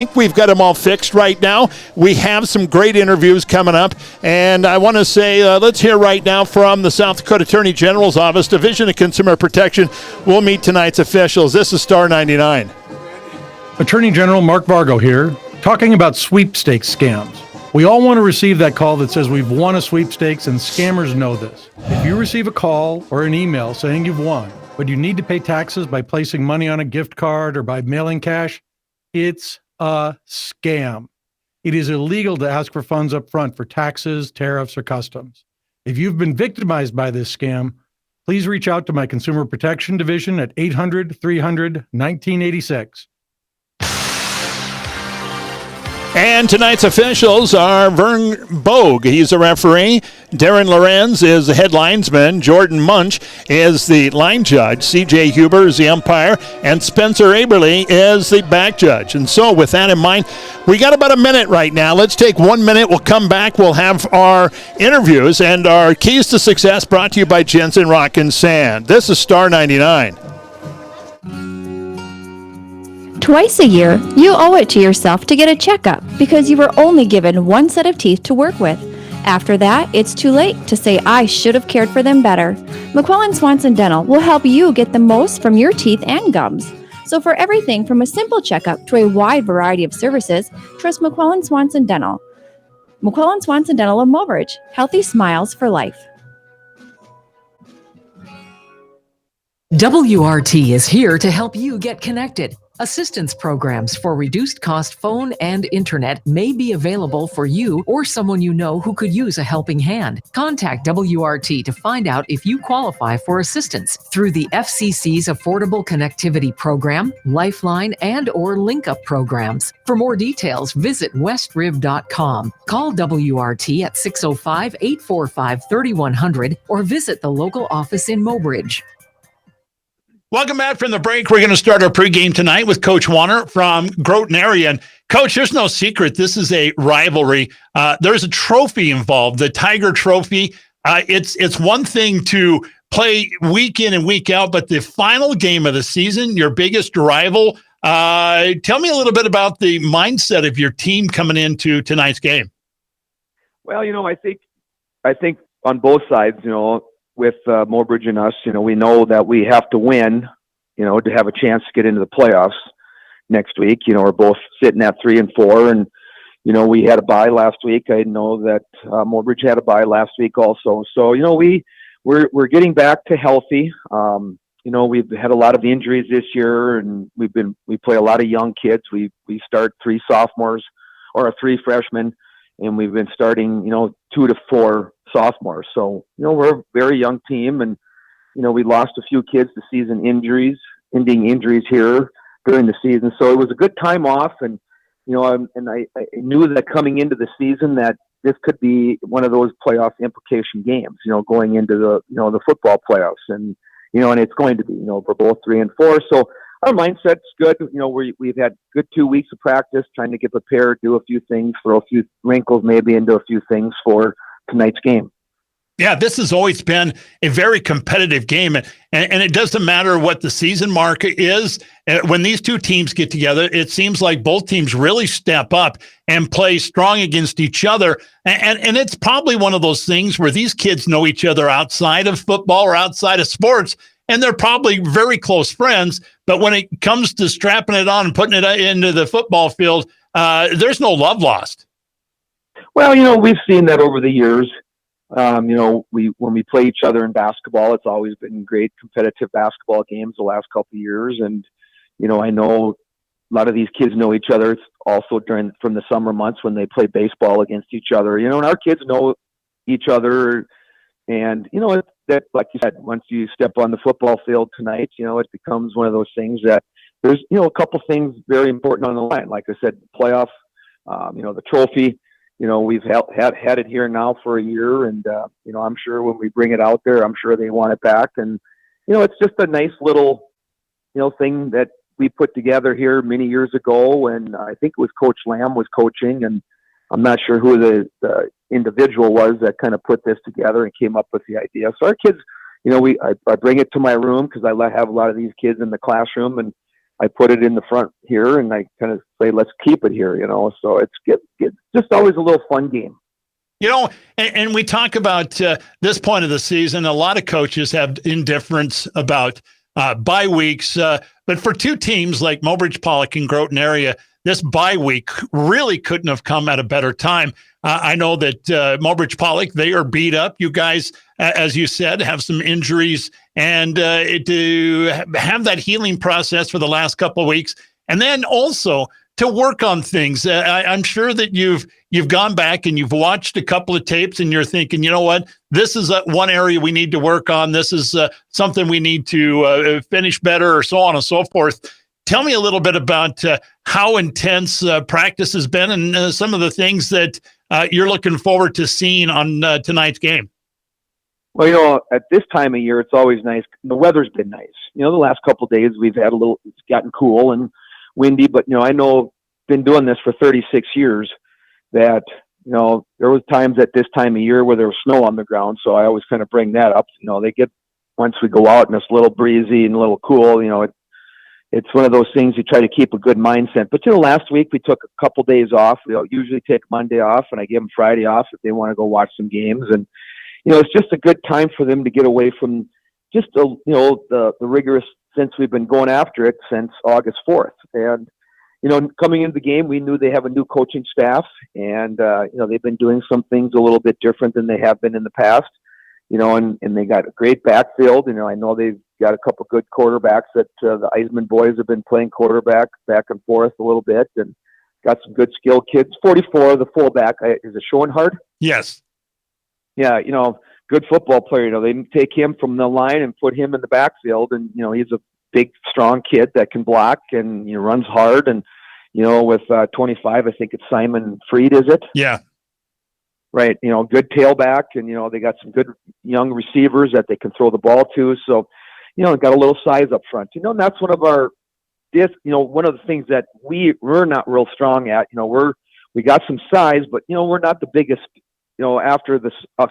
think we've got them all fixed right now. We have some great interviews coming up, and I want to say let's hear right now from the South Dakota Attorney General's Office, Division of Consumer Protection. We'll meet tonight's officials. This is Star 99. Attorney General Mark Vargo here, talking about sweepstakes scams. We all want to receive that call that says we've won a sweepstakes, and scammers know this. If you receive a call or an email saying you've won, but you need to pay taxes by placing money on a gift card or by mailing cash, it's a scam. It is illegal to ask for funds up front for taxes, tariffs, or customs. If you've been victimized by this scam, please reach out to my Consumer Protection Division at 800-300-1986. And tonight's officials are Vern Bogue. He's a referee. Darren Lorenz is the head linesman. Jordan Munch is the line judge. C.J. Huber is the umpire. And Spencer Aberly is the back judge. And so with that in mind, we got about a minute right now. Let's take 1 minute. We'll come back. We'll have our interviews and our keys to success brought to you by Jensen Rock and Sand. This is Star 99. Twice a year, you owe it to yourself to get a checkup because you were only given one set of teeth to work with. After that, it's too late to say, I should have cared for them better. McQuillan Swanson Dental will help you get the most from your teeth and gums. So for everything from a simple checkup to a wide variety of services, trust McQuillan Swanson Dental. McQuillan Swanson Dental of Mobridge. Healthy smiles for life. WRT is here to help you get connected. Assistance programs for reduced cost phone and internet may be available for you or someone you know who could use a helping hand. Contact WRT to find out if you qualify for assistance through the FCC's Affordable Connectivity Program, Lifeline, and/or LinkUp programs. For more details, visit westriv.com. Call WRT at 605-845-3100 or visit the local office in Mobridge. Welcome back from the break. We're going to start our pregame tonight with Coach Warner from Groton area. And Coach, there's no secret. This is a rivalry. There's a trophy involved, the Tiger Trophy. It's one thing to play week in and week out, but the final game of the season, your biggest rival. Tell me a little bit about the mindset of your team coming into tonight's game. Well, I think on both sides, with Mobridge and us, we know that we have to win, to have a chance to get into the playoffs next week. We're both sitting at 3-4, and we had a bye last week. I know that Mobridge had a bye last week also. So we're getting back to healthy. We've had a lot of injuries this year, and we play a lot of young kids. We start 3 sophomores or 3 freshmen, and we've been starting 2 to 4 sophomores. So, we're a very young team, and, we lost a few kids to ending injuries here during the season. So it was a good time off. And, I knew that coming into the season that this could be one of those playoff implication games, going into the football playoffs. And, and it's going to be, we're both 3-4. So our mindset's good. We've had good 2 weeks of practice, trying to get prepared, do a few things, throw a few wrinkles maybe into a few things for tonight's game. Yeah, this has always been a very competitive game, and it doesn't matter what the season mark is. When these two teams get together, it seems like both teams really step up and play strong against each other. And it's probably one of those things where these kids know each other outside of football or outside of sports, and they're probably very close friends. But when it comes to strapping it on and putting it into the football field, there's no love lost. Well, we've seen that over the years. When we play each other in basketball, it's always been great competitive basketball games the last couple of years. And, I know a lot of these kids know each other. It's also from the summer months when they play baseball against each other, and our kids know each other. And, that, like you said, once you step on the football field tonight, it becomes one of those things that there's, a couple things very important on the line. Like I said, playoff, the trophy. We've had it here now for a year, and I'm sure when we bring it out there, I'm sure they want it back. And it's just a nice little thing that we put together here many years ago, when I think it was Coach Lamb was coaching, and I'm not sure who the individual was that kind of put this together and came up with the idea. So our kids, I bring it to my room because I have a lot of these kids in the classroom, and I put it in the front here, and I kind of say, let's keep it here, So it's just always a little fun game. And we talk about this point of the season. A lot of coaches have indifference about bye weeks. But for two teams like Mobridge-Pollock and Groton area, this bye week really couldn't have come at a better time. I know that Mobridge-Pollock, they are beat up. You guys, as you said, have some injuries, and to have that healing process for the last couple of weeks, and then also to work on things. I'm sure that you've gone back and you've watched a couple of tapes, and you're thinking, you know what, this is one area we need to work on. This is something we need to finish better, or so on and so forth. Tell me a little bit about how intense practice has been, and some of the things that you're looking forward to seeing on tonight's game. Well, at this time of year, it's always nice. The weather's been nice. The last couple of days we've had it's gotten cool and windy, but I know, been doing this for 36 years, that there was times at this time of year where there was snow on the ground, so I always kind of bring that up. They get, once we go out and it's a little breezy and a little cool, it's one of those things you try to keep a good mindset. But last week we took a couple days off. We usually take Monday off, and I give them Friday off if they want to go watch some games. And it's just a good time for them to get away from just the rigorous, since we've been going after it since August 4th. And coming into the game, we knew they have a new coaching staff, and they've been doing some things a little bit different than they have been in the past. And they got a great backfield. I know they've got a couple good quarterbacks that the Eisman boys have been playing quarterback back and forth a little bit, and got some good skilled kids. 44, the fullback, is it Schoenhardt? Yes. Yeah, good football player. They take him from the line and put him in the backfield, and he's a big, strong kid that can block and runs hard. And with 25, I think it's Simon Freed, is it? Yeah. Right. Good tailback, and they got some good young receivers that they can throw the ball to. So, got a little size up front. And that's one of our one of the things that we're not real strong at. We got some size, but we're not the biggest. After the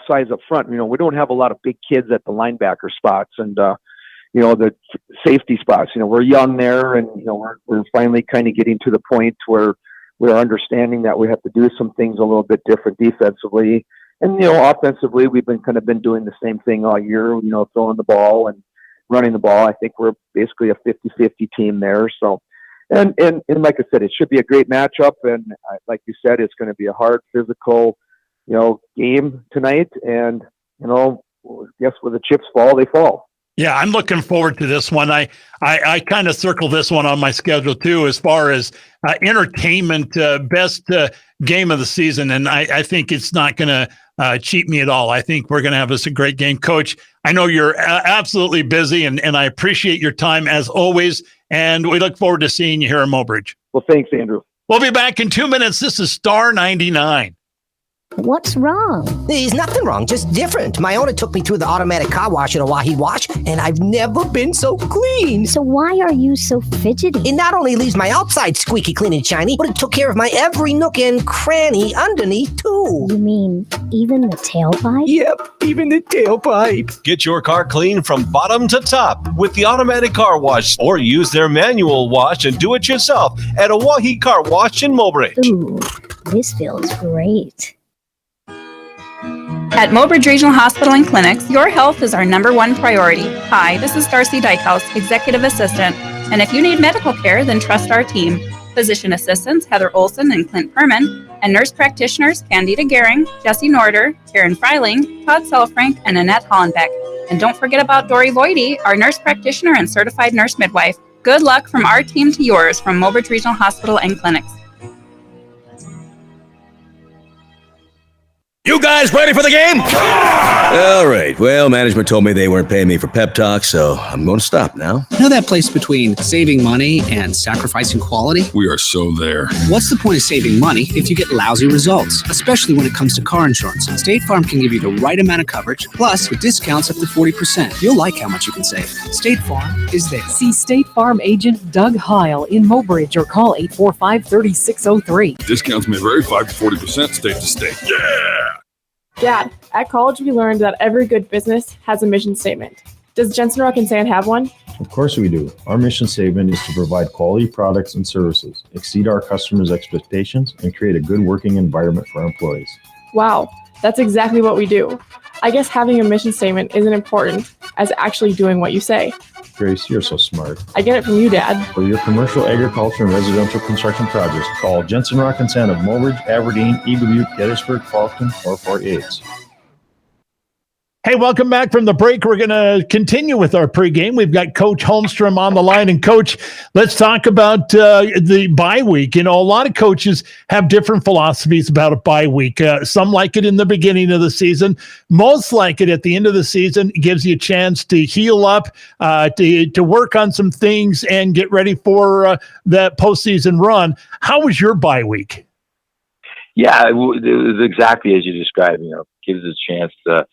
size up front, we don't have a lot of big kids at the linebacker spots and the safety spots. We're young there, and we're finally kind of getting to the point where we're understanding that we have to do some things a little bit different defensively. And, offensively, we've been doing the same thing all year, throwing the ball and running the ball. I think we're basically a 50-50 team there. So, and like I said, it should be a great matchup. And like you said, it's going to be a hard, physical, game tonight. And, I guess where the chips fall, they fall. Yeah, I'm looking forward to this one. I kind of circle this one on my schedule too, as far as entertainment, best game of the season. And I think it's not going to cheat me at all. I think we're going to have us a great game. Coach, I know you're absolutely busy, and I appreciate your time as always. And we look forward to seeing you here in Mobridge. Well, thanks, Andrew. We'll be back in 2 minutes. This is Star 99. What's wrong? There's nothing wrong, just different. My owner took me through the automatic car wash at a Wahi Wash, and I've never been so clean. So why are you so fidgety? It not only leaves my outside squeaky clean and shiny, but it took care of my every nook and cranny underneath, too. You mean even the tailpipe? Yep, even the tailpipe. Get your car clean from bottom to top with the automatic car wash, or use their manual wash and do it yourself at a Wahi Car Wash in Mobridge. Ooh, this feels great. At Mobridge Regional Hospital and Clinics, your health is our #1 priority. Hi, this is Darcy Dykehouse, Executive Assistant. And if you need medical care, then trust our team. Physician assistants Heather Olson and Clint Perman, and nurse practitioners Candida Gehring, Jesse Norder, Karen Freiling, Todd Selfrank, and Annette Hollenbeck. And don't forget about Dory Voidy, our nurse practitioner and certified nurse midwife. Good luck from our team to yours from Mobridge Regional Hospital and Clinics. You guys ready for the game? All right. Well, management told me they weren't paying me for pep talk, so I'm going to stop now. You know that place between saving money and sacrificing quality? We are so there. What's the point of saving money if you get lousy results, especially when it comes to car insurance? State Farm can give you the right amount of coverage, plus with discounts up to 40%. You'll like how much you can save. State Farm is there. See State Farm agent Doug Heil in Mobridge or call 845-3603. Discounts may vary 5 to 40% state to state. Yeah! Dad, at college we learned that every good business has a mission statement. Does Jensen Rock and Sand have one? Of course we do. Our mission statement is to provide quality products and services, exceed our customers' expectations, and create a good working environment for our employees. Wow, that's exactly what we do. I guess having a mission statement isn't important as actually doing what you say. Grace, you're so smart. I get it from you, Dad. For your commercial, agriculture, and residential construction projects, call Jensen Rock and Sand of Mobridge, Aberdeen, Eagle Butte, Gettysburg, Faulkton, or Fort Yates. Hey, welcome back from the break. We're going to continue with our pregame. We've got Coach Holmstrom on the line. And, Coach, let's talk about the bye week. You know, a lot of coaches have different philosophies about a bye week. Some like it in the beginning of the season. Most like it at the end of the season. It gives you a chance to heal up, to work on some things, and get ready for that postseason run. How was your bye week? Yeah, it was exactly as you described. You know, gives us a chance to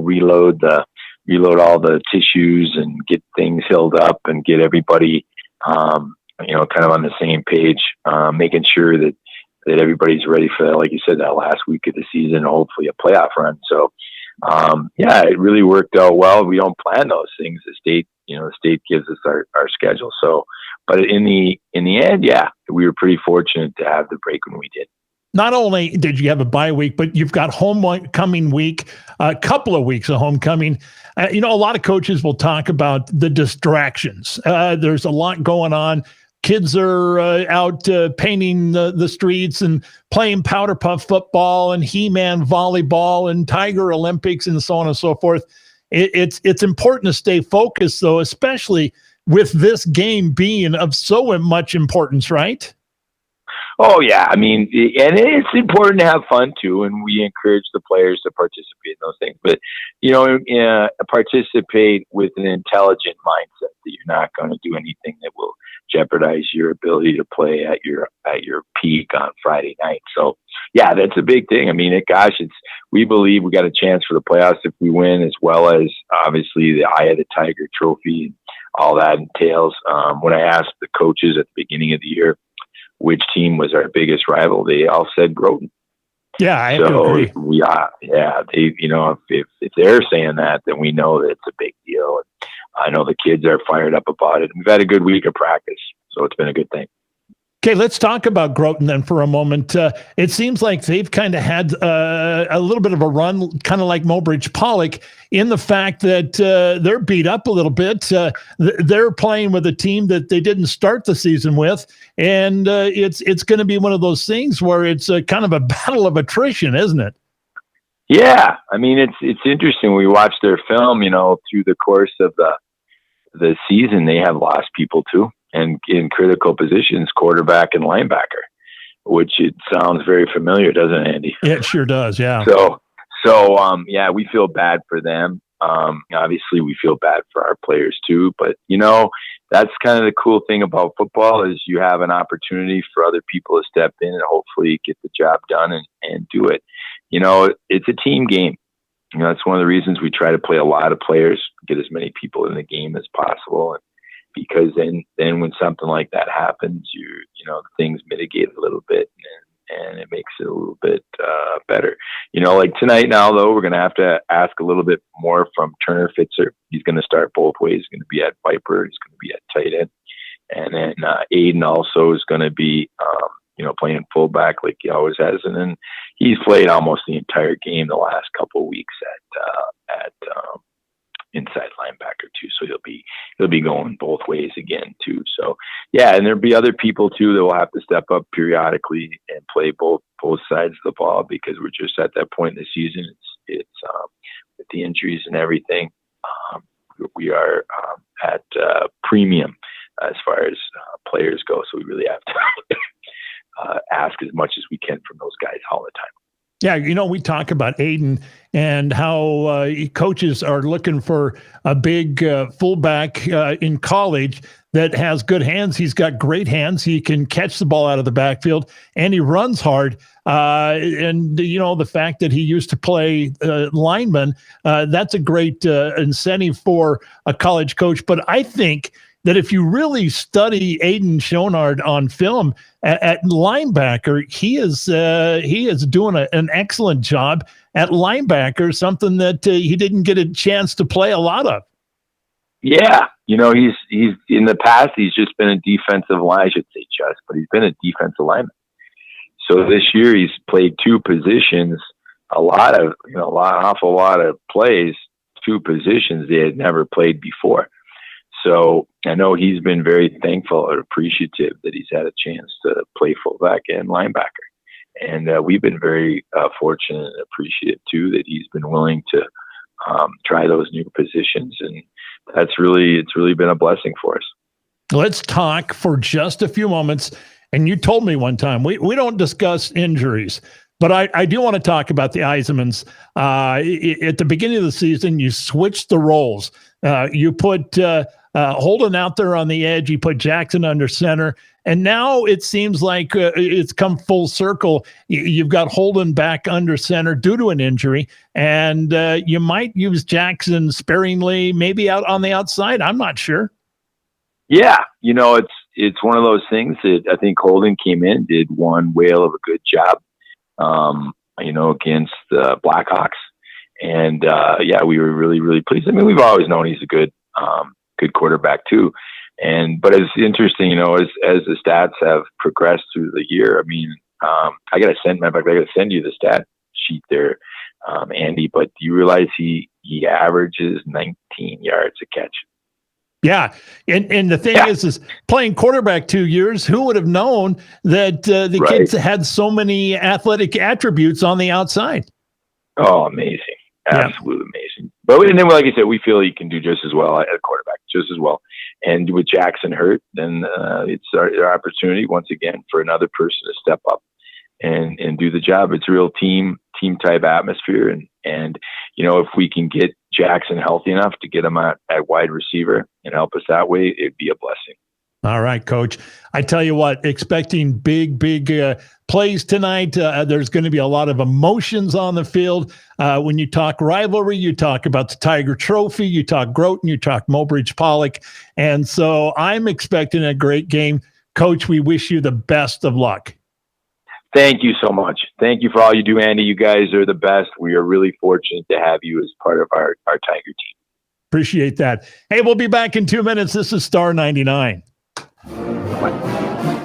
reload all the tissues and get things healed up and get everybody, kind of on the same page, making sure that everybody's ready for, like you said, that last week of the season, hopefully a playoff run. So, it really worked out well. We don't plan those things. The state gives us our schedule. So, but in the end, we were pretty fortunate to have the break when we did. Not only did you have a bye week, but you've got homecoming week, a couple of weeks of homecoming. A lot of coaches will talk about the distractions. There's a lot going on. Kids are out painting the streets and playing powder puff football and He-Man volleyball and Tiger Olympics and so on and so forth. It's important to stay focused, though, especially with this game being of so much importance, right? Oh, yeah. I mean, and it's important to have fun, too, and we encourage the players to participate in those things. But, participate with an intelligent mindset that you're not going to do anything that will jeopardize your ability to play at your peak on Friday night. So, yeah, that's a big thing. I mean, we believe we got a chance for the playoffs if we win, as well as, obviously, the Eye of the Tiger trophy and all that entails. When I asked the coaches at the beginning of the year which team was our biggest rival, they all said Groton. Yeah, I have to agree. If they're saying that, then we know that it's a big deal. And I know the kids are fired up about it. We've had a good week of practice, so it's been a good thing. Okay, let's talk about Groton then for a moment. It seems like they've kind of had a little bit of a run, kind of like Mobridge-Pollock, in the fact that they're beat up a little bit. They're playing with a team that they didn't start the season with, and it's going to be one of those things where it's kind of a battle of attrition, isn't it? Yeah, I mean, it's interesting. We watched their film, through the course of the season, they have lost people too. And in critical positions, quarterback and linebacker, which it sounds very familiar, doesn't it, Andy? It sure does, yeah. So, we feel bad for them. Obviously, we feel bad for our players too. But, that's kind of the cool thing about football is you have an opportunity for other people to step in and hopefully get the job done and do it. It's a team game. That's one of the reasons we try to play a lot of players, get as many people in the game as possible. Because then when something like that happens, things mitigate a little bit and it makes it a little bit better. Like tonight now, though, we're going to ask a little bit more from Turner Fitzer. He's going to start both ways. He's going to be at Viper. He's going to be at tight end. And then Aiden also is going to be, playing fullback like he always has. And then he's played almost the entire game the last couple of weeks at inside linebacker too, so he'll be going both ways again too. So yeah, and there'll be other people too that will have to step up periodically and play both sides of the ball because we're just at that point in the season. It's with the injuries and everything, we are at premium as far as players go. So we really have to ask as much as we can from those guys all the time. Yeah, we talk about Aiden and how coaches are looking for a big fullback in college that has good hands. He's got great hands. He can catch the ball out of the backfield, and he runs hard. And the fact that he used to play lineman, that's a great incentive for a college coach. But I think that if you really study Aiden Schonard on film at linebacker, he is doing an excellent job at linebacker, something that he didn't get a chance to play a lot of. Yeah, he's in the past he's just been a defensive line. I should say but he's been a defensive lineman. So this year he's played two positions, an awful lot of plays, two positions they had never played before. So I know he's been very thankful and appreciative that he's had a chance to play fullback and linebacker. And we've been very fortunate and appreciative too that he's been willing to try those new positions, and it's really been a blessing for us. Let's talk for just a few moments. And you told me one time we don't discuss injuries, but I do want to talk about the Eisemans. At the beginning of the season, you switched the roles. You put Holden out there on the edge. You put Jackson under center. And now it seems like it's come full circle. You've got Holden back under center due to an injury, and you might use Jackson sparingly, maybe out on the outside. I'm not sure. Yeah, it's one of those things that I think Holden came in, did one whale of a good job, against the Blackhawks. And we were really, really pleased. I mean, we've always known he's a good quarterback too. But it's interesting, as the stats have progressed through the year. I mean, I got to send you the stat sheet there, Andy. But do you realize he averages 19 yards a catch? Yeah, and the thing is playing quarterback 2 years, who would have known that the kids had so many athletic attributes on the outside? Oh, amazing. Absolutely amazing. But then, like I said, we feel he can do just as well at quarterback, just as well. And with Jackson hurt, then it's our opportunity once again for another person to step up and do the job. It's a real team type atmosphere. And if we can get Jackson healthy enough to get him at wide receiver and help us that way, it'd be a blessing. All right, Coach. I tell you what, expecting big plays tonight. There's going to be a lot of emotions on the field. When you talk rivalry, you talk about the Tiger Trophy, you talk Groton, you talk Mobridge-Pollock. And so I'm expecting a great game. Coach, we wish you the best of luck. Thank you so much. Thank you for all you do, Andy. You guys are the best. We are really fortunate to have you as part of our Tiger team. Appreciate that. Hey, we'll be back in 2 minutes. This is Star 99.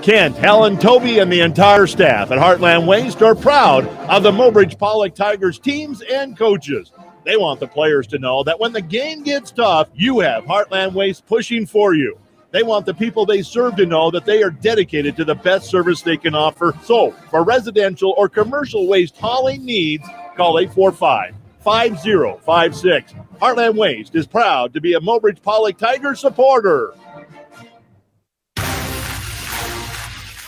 Kent, Helen, Toby, and the entire staff at Heartland Waste are proud of the Mobridge-Pollock Tigers teams and coaches. They want the players to know that when the game gets tough, you have Heartland Waste pushing for you. They want the people they serve to know that they are dedicated to the best service they can offer. So, for residential or commercial waste hauling needs, call 845-5056. Heartland Waste is proud to be a Mobridge-Pollock Tigers supporter.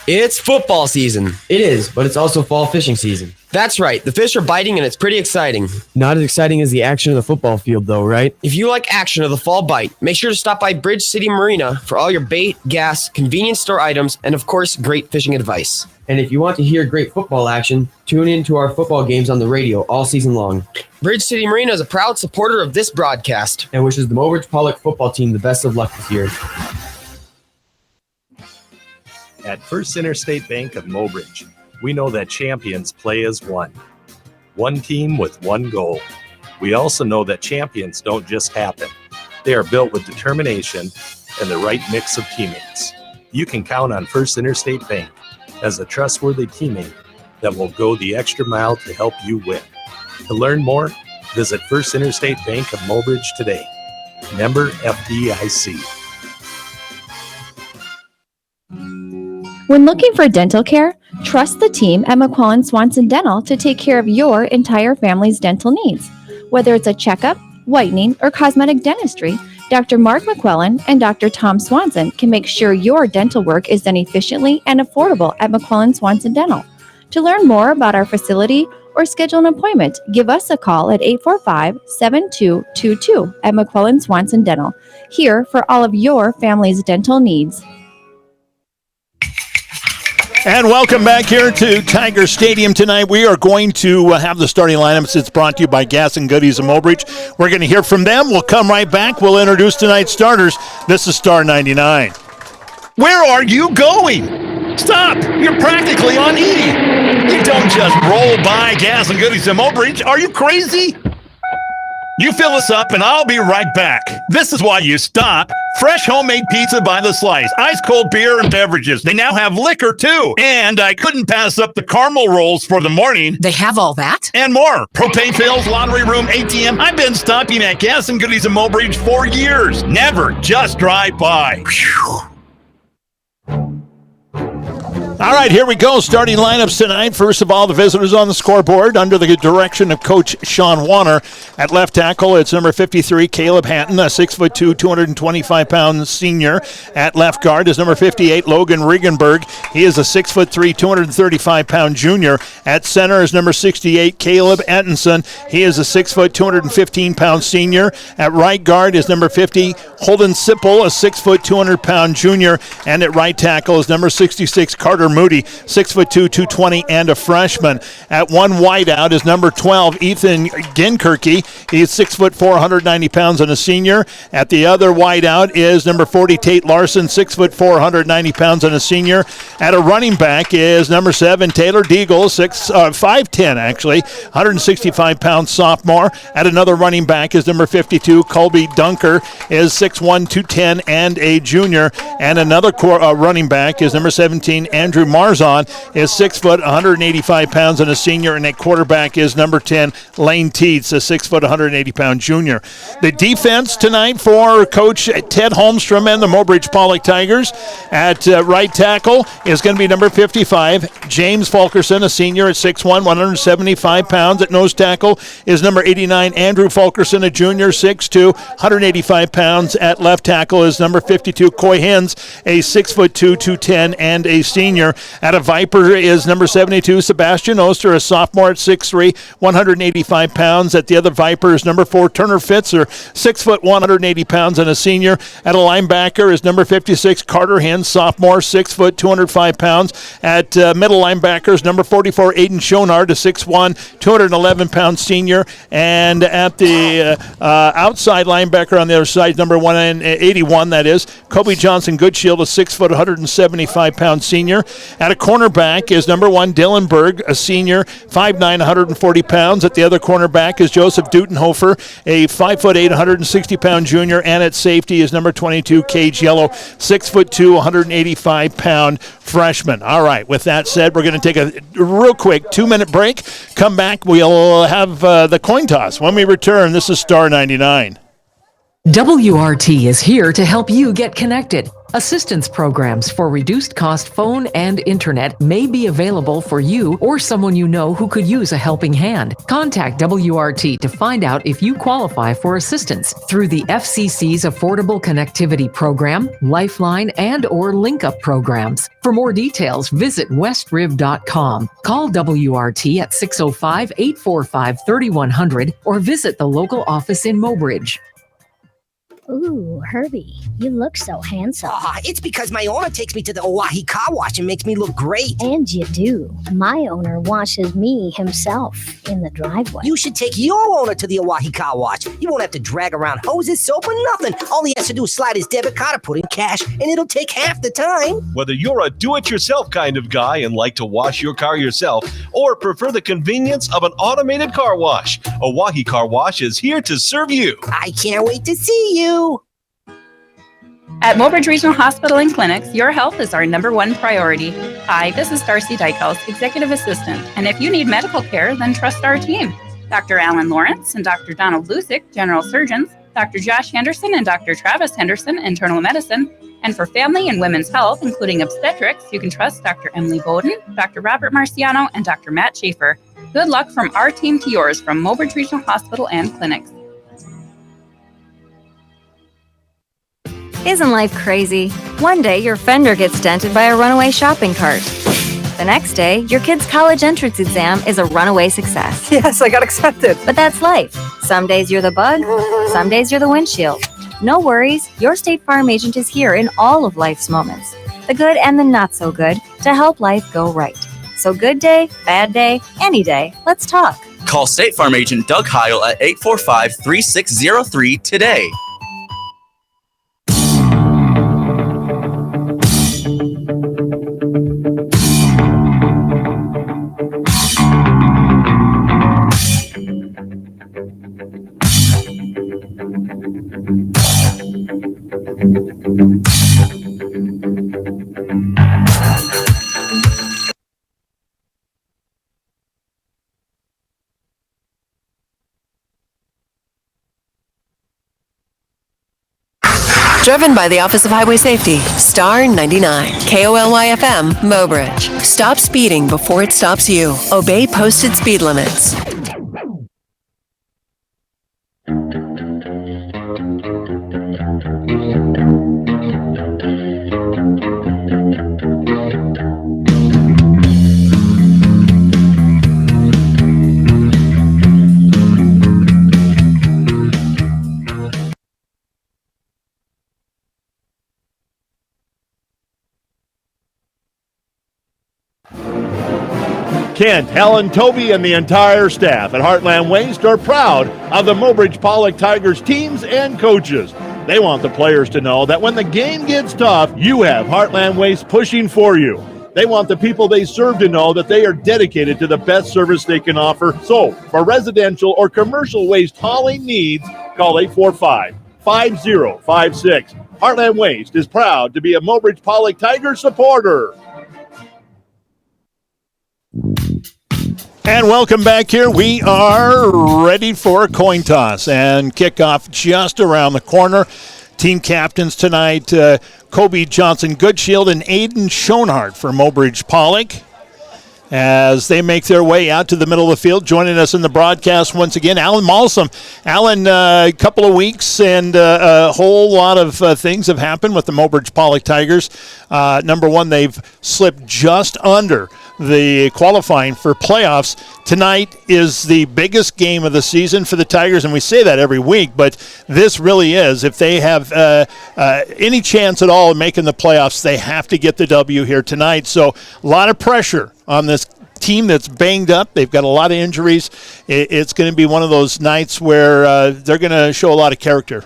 It's football season. It is, but it's also fall fishing season. That's right. The fish are biting and it's pretty exciting. Not as exciting as the action of the football field, though, right? If you like action of the fall bite, make sure to stop by Bridge City Marina for all your bait, gas, convenience store items, and of course, great fishing advice. And if you want to hear great football action, tune in to our football games on the radio all season long. Bridge City Marina is a proud supporter of this broadcast. And wishes the Mobridge-Pollock football team the best of luck this year. At First Interstate Bank of Mobridge, we know that champions play as one. One team with one goal. We also know that champions don't just happen. They are built with determination and the right mix of teammates. You can count on First Interstate Bank as a trustworthy teammate that will go the extra mile to help you win. To learn more, visit First Interstate Bank of Mobridge today. Member FDIC. When looking for dental care, trust the team at McQuillan Swanson Dental to take care of your entire family's dental needs. Whether it's a checkup, whitening, or cosmetic dentistry, Dr. Mark McQuillan and Dr. Tom Swanson can make sure your dental work is done efficiently and affordable at McQuillan Swanson Dental. To learn more about our facility or schedule an appointment, give us a call at 845-7222 at McQuillan Swanson Dental, here for all of your family's dental needs. And welcome back here to Tiger Stadium tonight. We are going to have the starting lineups. It's brought to you by Gas and Goodies of Mobridge. We're going to hear from them. We'll come right back. We'll introduce tonight's starters. This is Star 99. Where are you going? Stop! You're practically on E. You don't just roll by Gas and Goodies of Mobridge. Are you crazy? You fill us up and I'll be right back. This is why you stop. Fresh homemade pizza by the slice. Ice cold beer and beverages. They now have liquor too. And I couldn't pass up the caramel rolls for the morning. They have all that? And more. Propane fills, lottery room, ATM. I've been stopping at Gas and Goodies of Mobridge for years. Never just drive by. Whew. All right, here we go. Starting lineups tonight. First of all, the visitors on the scoreboard under the direction of Coach Sean Warner. At left tackle, it's number 53, Caleb Hatton, a 6'2", 225-pound senior. At left guard is number 58, Logan Regenberg. He is a 6'3", 235-pound junior. At center is number 68, Caleb Atkinson. He is a 6', 215-pound senior. At right guard is number 50, Holden Sipple, a 6', 200-pound junior. And at right tackle is number 66, Carter Moody, 6'2", 220, and a freshman. At one wideout is number 12, Ethan Ginkirky. He's 6', 490 pounds and a senior. At the other wideout is number 40, Tate Larson, 6', 490 pounds and a senior. At a running back is number 7, Taylor Deagle, 5'10", actually, 165-pound sophomore. At another running back is number 52, Colby Dunker, is 6'1", 210, and a junior. And another running back is number 17, Andrew Marzon, is 6', 185 pounds and a senior. And at quarterback is number 10, Lane Teets, a 6', 180-pound junior. The defense tonight for Coach Ted Holmstrom and the Mobridge-Pollock Tigers. At right tackle is going to be number 55, James Fulkerson, a senior at 6'1", 175 pounds. At nose tackle is number 89, Andrew Fulkerson, a junior, 6'2", 185 pounds. At left tackle is number 52, Coy Hens, a 6'2", 210, and a senior. At a Viper is number 72, Sebastian Oster, a sophomore at 6'3", 185 pounds. At the other Viper is number 4, Turner Fitzer, 6', 180 pounds and a senior. At a linebacker is number 56, Carter Hens, sophomore, 6', 205 pounds. At middle linebacker is number 44, Aiden Schonard, a 6'1", 211-pound senior. And at the outside linebacker on the other side, number 181, that is, Kobe Johnson Goodshield, a 6', 175-pound senior. At a cornerback is number 1, Dylan Berg, a senior, 5'9", 140 pounds. At the other cornerback is Joseph Dutenhofer, a 5'8", 160-pound junior. And at safety is number 22, Cage Yellow, 6'2", 185-pound freshman. All right, with that said, we're going to take a real quick 2-minute break. Come back, we'll have the coin toss. When we return, this is Star 99. WRT is here to help you get connected. Assistance programs for reduced cost phone and internet may be available for you or someone you know who could use a helping hand. Contact WRT to find out if you qualify for assistance through the FCC's Affordable Connectivity Program, Lifeline, and or Link Up programs. For more details, visit westriv.com. Call WRT at 605-845-3100 or visit the local office in Mobridge. Ooh, Herbie, you look so handsome. It's because my owner takes me to the Oahe Car Wash and makes me look great. And you do. My owner washes me himself in the driveway. You should take your owner to the Oahe Car Wash. You won't have to drag around hoses, soap, or nothing. All he has to do is slide his debit card or put in cash, and it'll take half the time. Whether you're a do-it-yourself kind of guy and like to wash your car yourself, or prefer the convenience of an automated car wash, Oahe Car Wash is here to serve you. I can't wait to see you. At Mobridge Regional Hospital and Clinics, your health is our #1 priority. Hi, this is Darcy Dykehouse, Executive Assistant, and if you need medical care, then trust our team. Dr. Alan Lawrence and Dr. Donald Lusick, General Surgeons, Dr. Josh Henderson and Dr. Travis Henderson, Internal Medicine, and for family and women's health, including obstetrics, you can trust Dr. Emily Bowden, Dr. Robert Marciano, and Dr. Matt Schaefer. Good luck from our team to yours from Mobridge Regional Hospital and Clinics. Isn't life crazy? One day, your fender gets dented by a runaway shopping cart. The next day, your kid's college entrance exam is a runaway success. Yes, I got accepted. But that's life. Some days you're the bug, some days you're the windshield. No worries, your State Farm agent is here in all of life's moments. The good and the not so good, to help life go right. So good day, bad day, any day, let's talk. Call State Farm agent Doug Heil at 845-3603 today. Driven by the Office of Highway Safety, Star 99, KOLY-FM, Mobridge. Stop speeding before it stops you. Obey posted speed limits. Kent, Helen, Toby, and the entire staff at Heartland Waste are proud of the Mobridge-Pollock Tigers teams and coaches. They want the players to know that when the game gets tough, you have Heartland Waste pushing for you. They want the people they serve to know that they are dedicated to the best service they can offer. So, for residential or commercial waste hauling needs, call 845-5056. Heartland Waste is proud to be a Mobridge-Pollock Tiger supporter. And welcome back here. We are ready for a coin toss and kickoff just around the corner. Team captains tonight, Kobe Johnson-Goodshield and Aiden Schoenhardt for Mobridge-Pollock as they make their way out to the middle of the field. Joining us in the broadcast once again, Alan Malsom. Alan, a couple of weeks and a whole lot of things have happened with the Mobridge-Pollock Tigers. Number one, they've slipped just under the qualifying for playoffs. Tonight is the biggest game of the season for the Tigers, and we say that every week, but this really is. If they have any chance at all of making the playoffs, they have to get the W here tonight. So a lot of pressure on this team that's banged up. They've got a lot of injuries. It's going to be one of those nights where they're going to show a lot of character.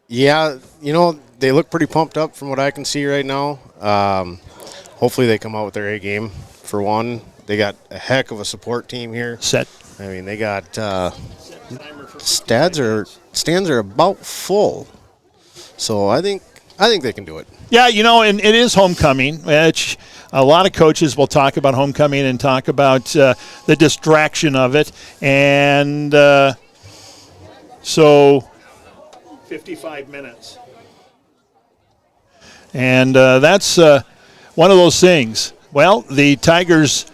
Yeah, they look pretty pumped up from what I can see right now. Hopefully they come out with their A game. For one, they got a heck of a support team here. Set. I mean, they got stands are about full. So I think they can do it. Yeah, and it is homecoming, which a lot of coaches will talk about homecoming and talk about the distraction of it. And so 55 minutes. And that's one of those things. Well, the Tigers,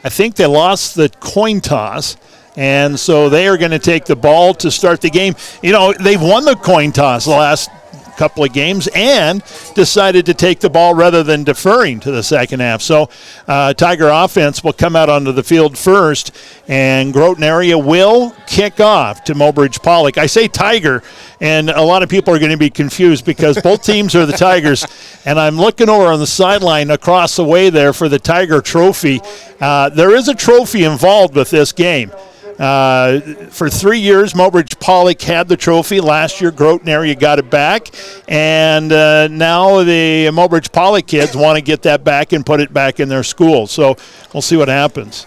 I think they lost the coin toss, and so they are going to take the ball to start the game. They've won the coin toss the last couple of games and decided to take the ball rather than deferring to the second half. So Tiger offense will come out onto the field first, and Groton area will kick off to Mobridge-Pollock. I say Tiger, and a lot of people are going to be confused because both teams are the Tigers, and I'm looking over on the sideline across the way there for the Tiger trophy. There is a trophy involved with this game. For 3 years, Mobridge-Pollock had the trophy. Last year, Groton area got it back. And now the Mobridge-Pollock kids want to get that back and put it back in their school. So we'll see what happens.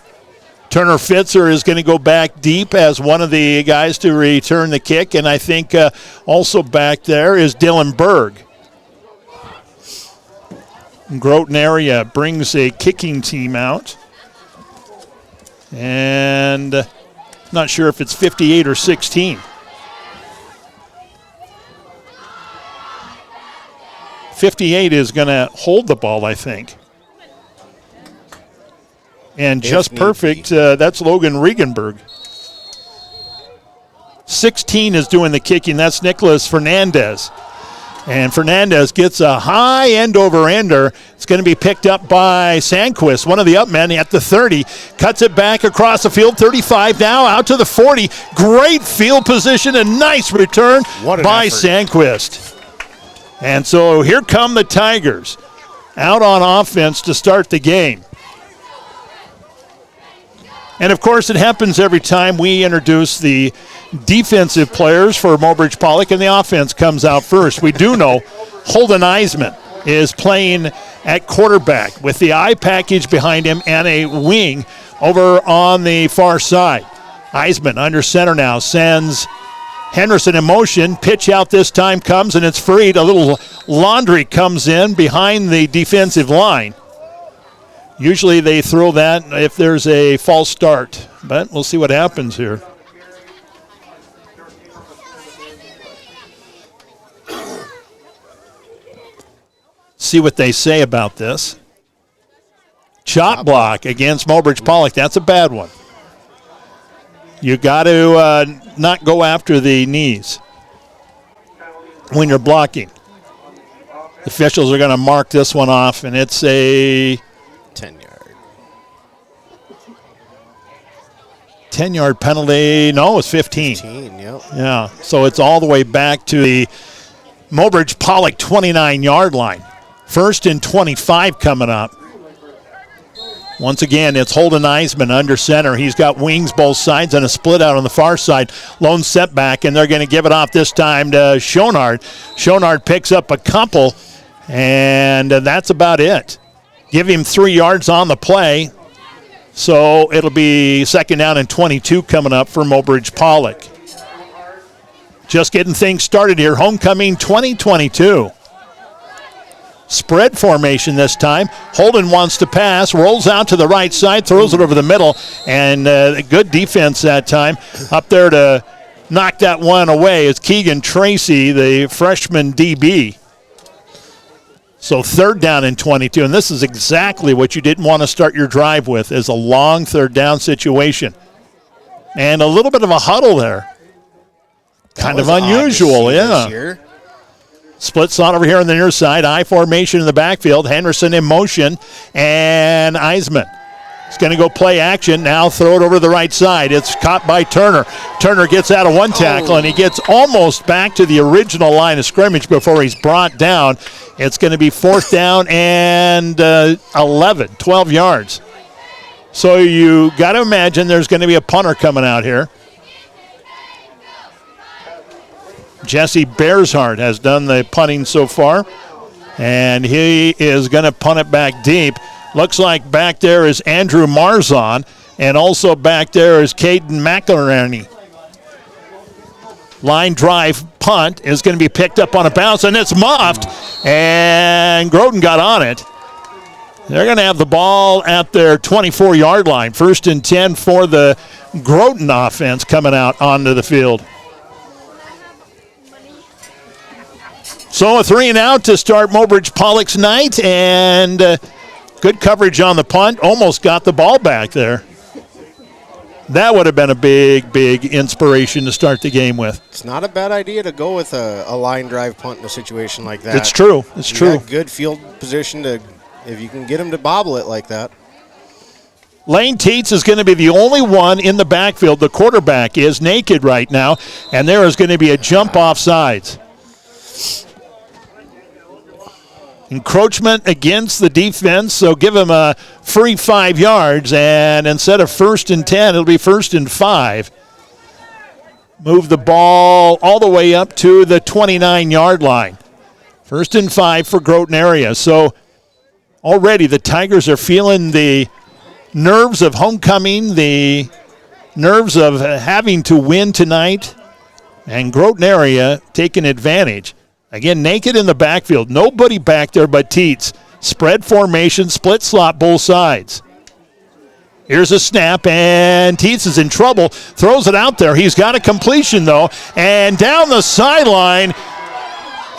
Turner Fitzer is going to go back deep as one of the guys to return the kick. And I think also back there is Dylan Berg. Groton area brings a kicking team out. And not sure if it's 58 or 16. 58 is going to hold the ball, I think. And just perfect, that's Logan Regenberg. 16 is doing the kicking. That's Nicholas Fernandez. And Fernandez gets a high end-over-ender. It's going to be picked up by Sandquist, one of the up men at the 30. Cuts it back across the field, 35 now, out to the 40. Great field position, a nice return by Sandquist. And so here come the Tigers. out on offense to start the game. And, of course, it happens every time we introduce the defensive players for Mobridge-Pollock, and the offense comes out first. We do know Holden Eisman is playing at quarterback with the I package behind him and a wing over on the far side. Eisman under center now sends Henderson in motion. Pitch out this time comes, and it's freed. A little laundry comes in behind the defensive line. Usually they throw that if there's a false start, but we'll see what happens here. See what they say about this. Chop block against Mobridge-Pollock. That's a bad one. You got to not go after the knees when you're blocking. The officials are going to mark this one off, and it's a 10-yard penalty. No, it's 15. 15, yep. Yeah, so it's all the way back to the Mobridge-Pollock 29-yard line. 1st and 25 coming up. Once again, it's Holden Eisman under center. He's got wings both sides and a split out on the far side. Lone setback, and they're going to give it off this time to Schonard. Schonard picks up a couple, and that's about it. Give him 3 yards on the play. So it'll be 2nd down and 22 coming up for Mobridge-Pollock. Just getting things started here. Homecoming 2022. Spread formation this time. Holden wants to pass, rolls out to the right side, throws it over the middle, and good defense that time. Up there to knock that one away is Keegan Tracy, the freshman DB. So 3rd down and 22, and this is exactly what you didn't want to start your drive with, is a long 3rd down situation. And a little bit of a huddle there. Kind of unusual, yeah. Split slot over here on the near side. I formation in the backfield. Henderson in motion. And Eisman is going to go play action. Now throw it over to the right side. It's caught by Turner. Turner gets out of one tackle, and he gets almost back to the original line of scrimmage before he's brought down. It's going to be 4th down and 12 yards. So you got to imagine there's going to be a punter coming out here. Jesse Bearshart has done the punting so far, and he is going to punt it back deep. Looks like back there is Andrew Marzon, and also back there is Caden McIlranney. Line drive punt is going to be picked up on a bounce, and it's muffed, and Groton got on it. They're going to have the ball at their 24-yard line. 1st and 10 for the Groton offense coming out onto the field. So a 3 and out to start Mobridge-Pollock's night, and good coverage on the punt. Almost got the ball back there. That would have been a big, big inspiration to start the game with. It's not a bad idea to go with a line drive punt in a situation like that. It's true. It's true. Got good field position to, if you can get him to bobble it like that. Lane Teets is going to be the only one in the backfield. The quarterback is naked right now, and there is going to be a jump off sides. Encroachment against the defense, so give him a free 5 yards, and instead of 1st and 10, it'll be 1st and 5. Move the ball all the way up to the 29-yard line. 1st and 5 for Groton area. So already the Tigers are feeling the nerves of homecoming, the nerves of having to win tonight, and Groton area taking advantage. Again, naked in the backfield. Nobody back there but Teets. Spread formation, split slot both sides. Here's a snap, and Teets is in trouble. Throws it out there. He's got a completion, though. And down the sideline,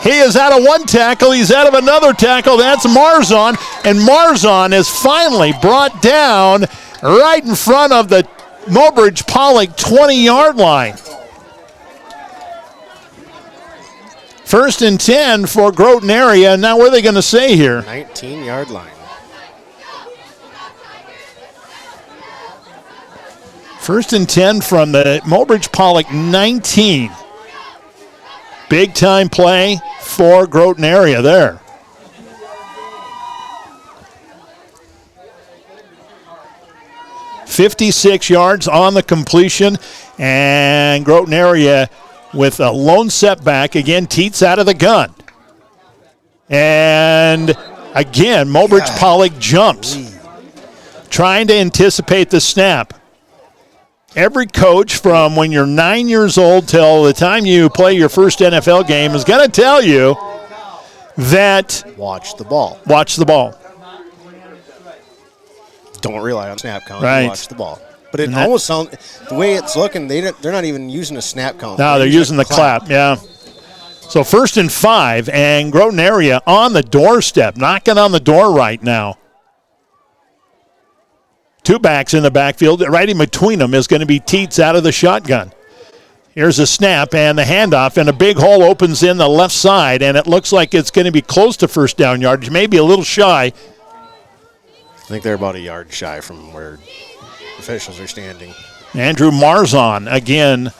he is out of one tackle. He's out of another tackle. That's Marzon. And Marzon is finally brought down right in front of the Mobridge-Pollock 20-yard line. 1st and 10 for Groton area. Now, what are they going to say here? 19-yard line. 1st and 10 from the Mobridge-Pollock 19. Big time play for Groton area there. 56 yards on the completion, and Groton area with a lone setback. Again, Teets out of the gun. And again, Mobridge-Pollock jumps, trying to anticipate the snap. Every coach from when you're 9 years old till the time you play your first NFL game is going to tell you that watch the ball. Watch the ball. Don't rely on snap count. Right. Watch the ball. But it almost sounds, the way it's looking, they're not even using a snap count. No, they're using the clap. Yeah. So 1st and 5, and Groton area on the doorstep, knocking on the door right now. 2 backs in the backfield. Right in between them is going to be Teets out of the shotgun. Here's a snap and the handoff, and a big hole opens in the left side, and it looks like it's going to be close to first down yardage, maybe a little shy. I think they're about a yard shy from where officials are standing. Andrew Marzon again,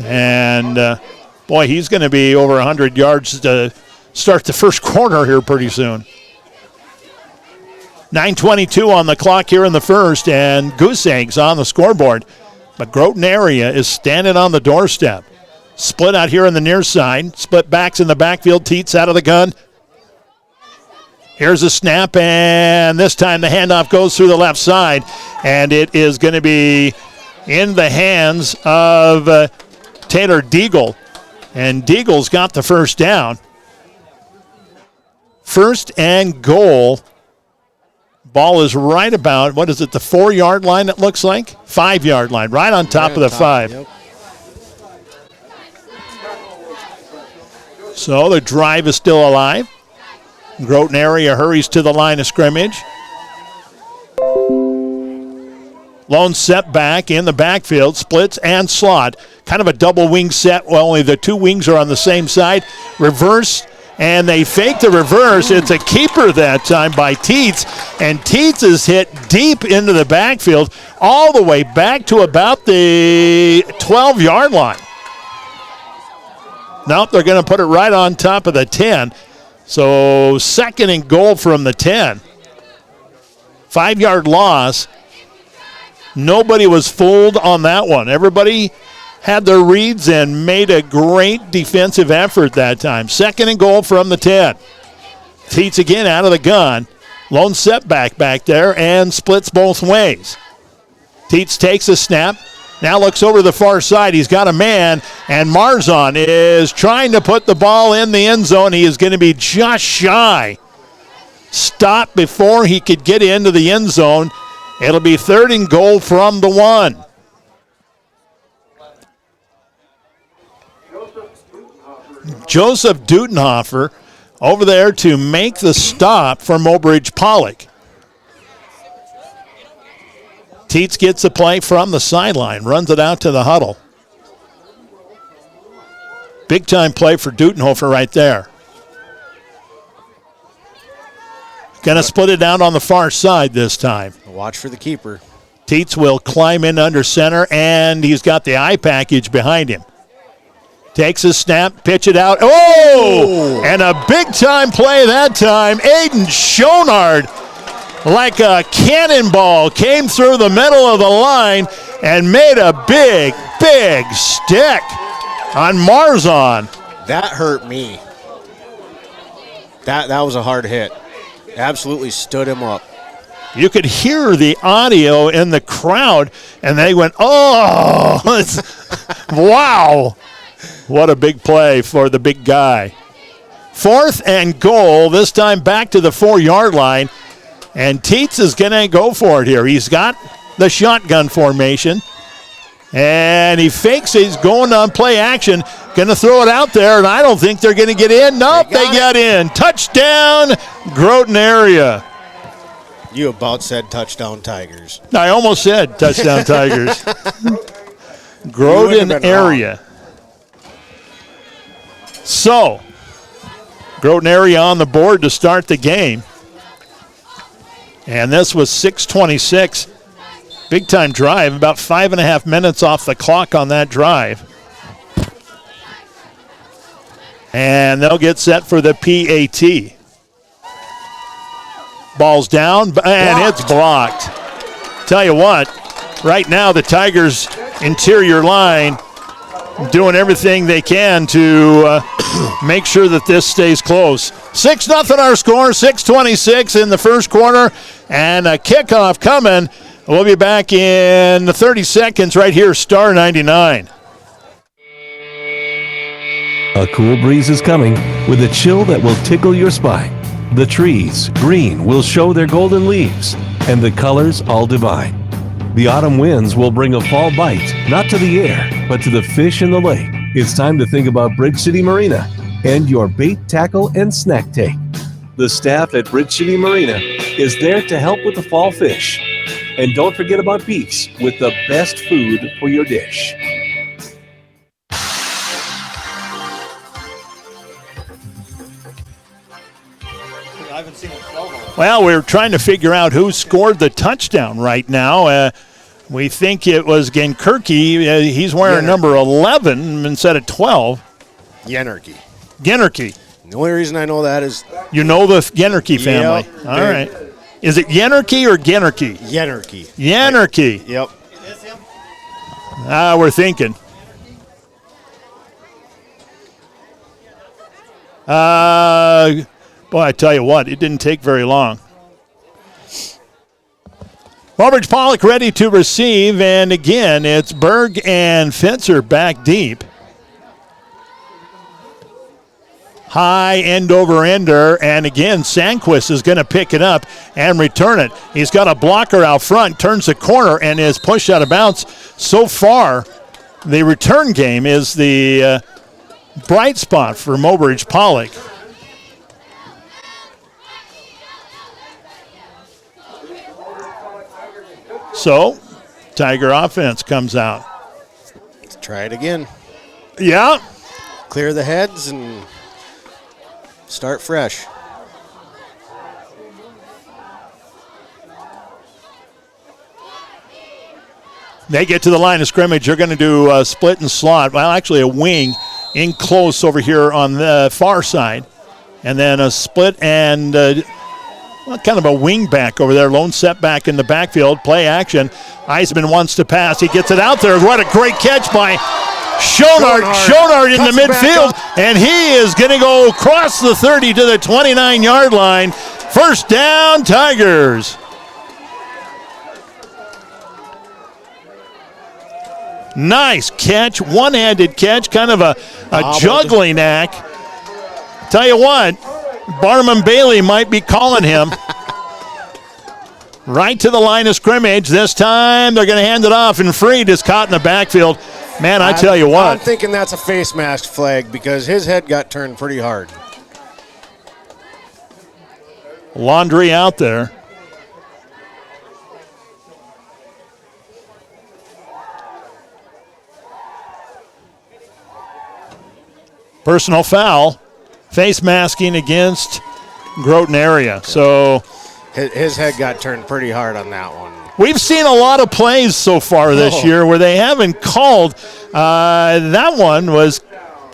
and boy, he's going to be over 100 yards to start the first quarter here pretty soon. 9:22 on the clock here in the first, and Goose Eggs on the scoreboard. But Groton area is standing on the doorstep. Split out here on the near side. Split backs in the backfield. Teets out of the gun. Here's a snap, and this time the handoff goes through the left side, and it is going to be in the hands of Taylor Deagle. And Deagle's got the first down. 1st and goal. Ball is right about, what is it, the 4-yard line it looks like? 5-yard line, right on top of the 5. Yep. So the drive is still alive. Groton area hurries to the line of scrimmage. Lone setback in the backfield, splits and slot. Kind of a double wing set, well, only the 2 wings are on the same side. Reverse, and they fake the reverse. It's a keeper that time by Teets, and Teets is hit deep into the backfield all the way back to about the 12-yard line. Nope, they're going to put it right on top of the 10. So 2nd and goal from the 10. 5-yard loss. Nobody was fooled on that one. Everybody had their reads and made a great defensive effort that time. 2nd and goal from the 10. Teets again out of the gun. Lone setback back there and splits both ways. Teets takes a snap. Now looks over the far side. He's got a man, and Marzon is trying to put the ball in the end zone. He is going to be just shy. Stop before he could get into the end zone. It'll be 3rd and goal from the 1. Joseph Dutenhofer over there to make the stop for Mobridge-Pollock. Teets gets a play from the sideline, runs it out to the huddle. Big time play for Dutenhofer right there. Going to split it out on the far side this time. Watch for the keeper. Teets will climb in under center, and he's got the eye package behind him. Takes a snap, pitch it out. Oh! And a big-time play that time. Aiden Schonard, like a cannonball, came through the middle of the line and made a big, big stick on Marzon. That hurt me. That was a hard hit. Absolutely stood him up. You could hear the audio in the crowd, and they went, oh, wow. What a big play for the big guy. 4th and goal, this time back to the 4-yard line, and Teets is going to go for it here. He's got the shotgun formation, and he fakes it. He's going on play action, going to throw it out there, and I don't think they're going to get in. Nope, they got in. Touchdown, Groton area. You about said touchdown Tigers. I almost said touchdown Tigers. Groton area. So, Groton area on the board to start the game. And this was 6:26. Big time drive, about 5.5 minutes off the clock on that drive. And they'll get set for the PAT. Ball's down, and it's blocked. Tell you what, right now the Tigers' interior line doing everything they can to make sure that this stays close. 6-0 our score, 6:26 in the first quarter, and a kickoff coming. We'll be back in 30 seconds right here, Star 99. A cool breeze is coming with a chill that will tickle your spine. The trees, green, will show their golden leaves, and the colors all divine. The autumn winds will bring a fall bite, not to the air, but to the fish in the lake. It's time to think about Bridge City Marina and your bait, tackle, and snack take. The staff at Bridge City Marina is there to help with the fall fish. And don't forget about beets with the best food for your dish. Well, we're trying to figure out who scored the touchdown right now. We think it was Genkirky. He's wearing number 11 instead of 12. Yennerke. Yennerke. The only reason I know that is... You know the Yennerke family. Yep. All right. Is it Yennerke or Gennerke? Yennerke. Yennerke. Yep. We're thinking. Boy, I tell you what, it didn't take very long. Mobridge-Pollock ready to receive, and again, it's Berg and Fetzer back deep. High end-over-ender, and again, Sandquist is going to pick it up and return it. He's got a blocker out front, turns the corner, and is pushed out of bounds. So far, the return game is the bright spot for Mobridge-Pollock. So, Tiger offense comes out. Let's try it again. Yeah. Clear the heads and start fresh. They get to the line of scrimmage. They're going to do a split and slot. Well, actually a wing in close over here on the far side. And then a split and kind of a wing back over there. Lone setback in the backfield. Play action. Eisman wants to pass. He gets it out there. What a great catch by Schonard in the midfield. And he is going to go across the 30 to the 29-yard line. First down, Tigers. Nice catch, one-handed catch, kind of a juggling act. Tell you what, Barnum Bailey might be calling him. Right to the line of scrimmage. This time they're going to hand it off, and Freed is caught in the backfield. Man, I tell you what. I'm thinking that's a face mask flag because his head got turned pretty hard. Laundry out there. Personal foul, face masking against Groton area. So his head got turned pretty hard on that one. We've seen a lot of plays so far this year where they haven't called. That one was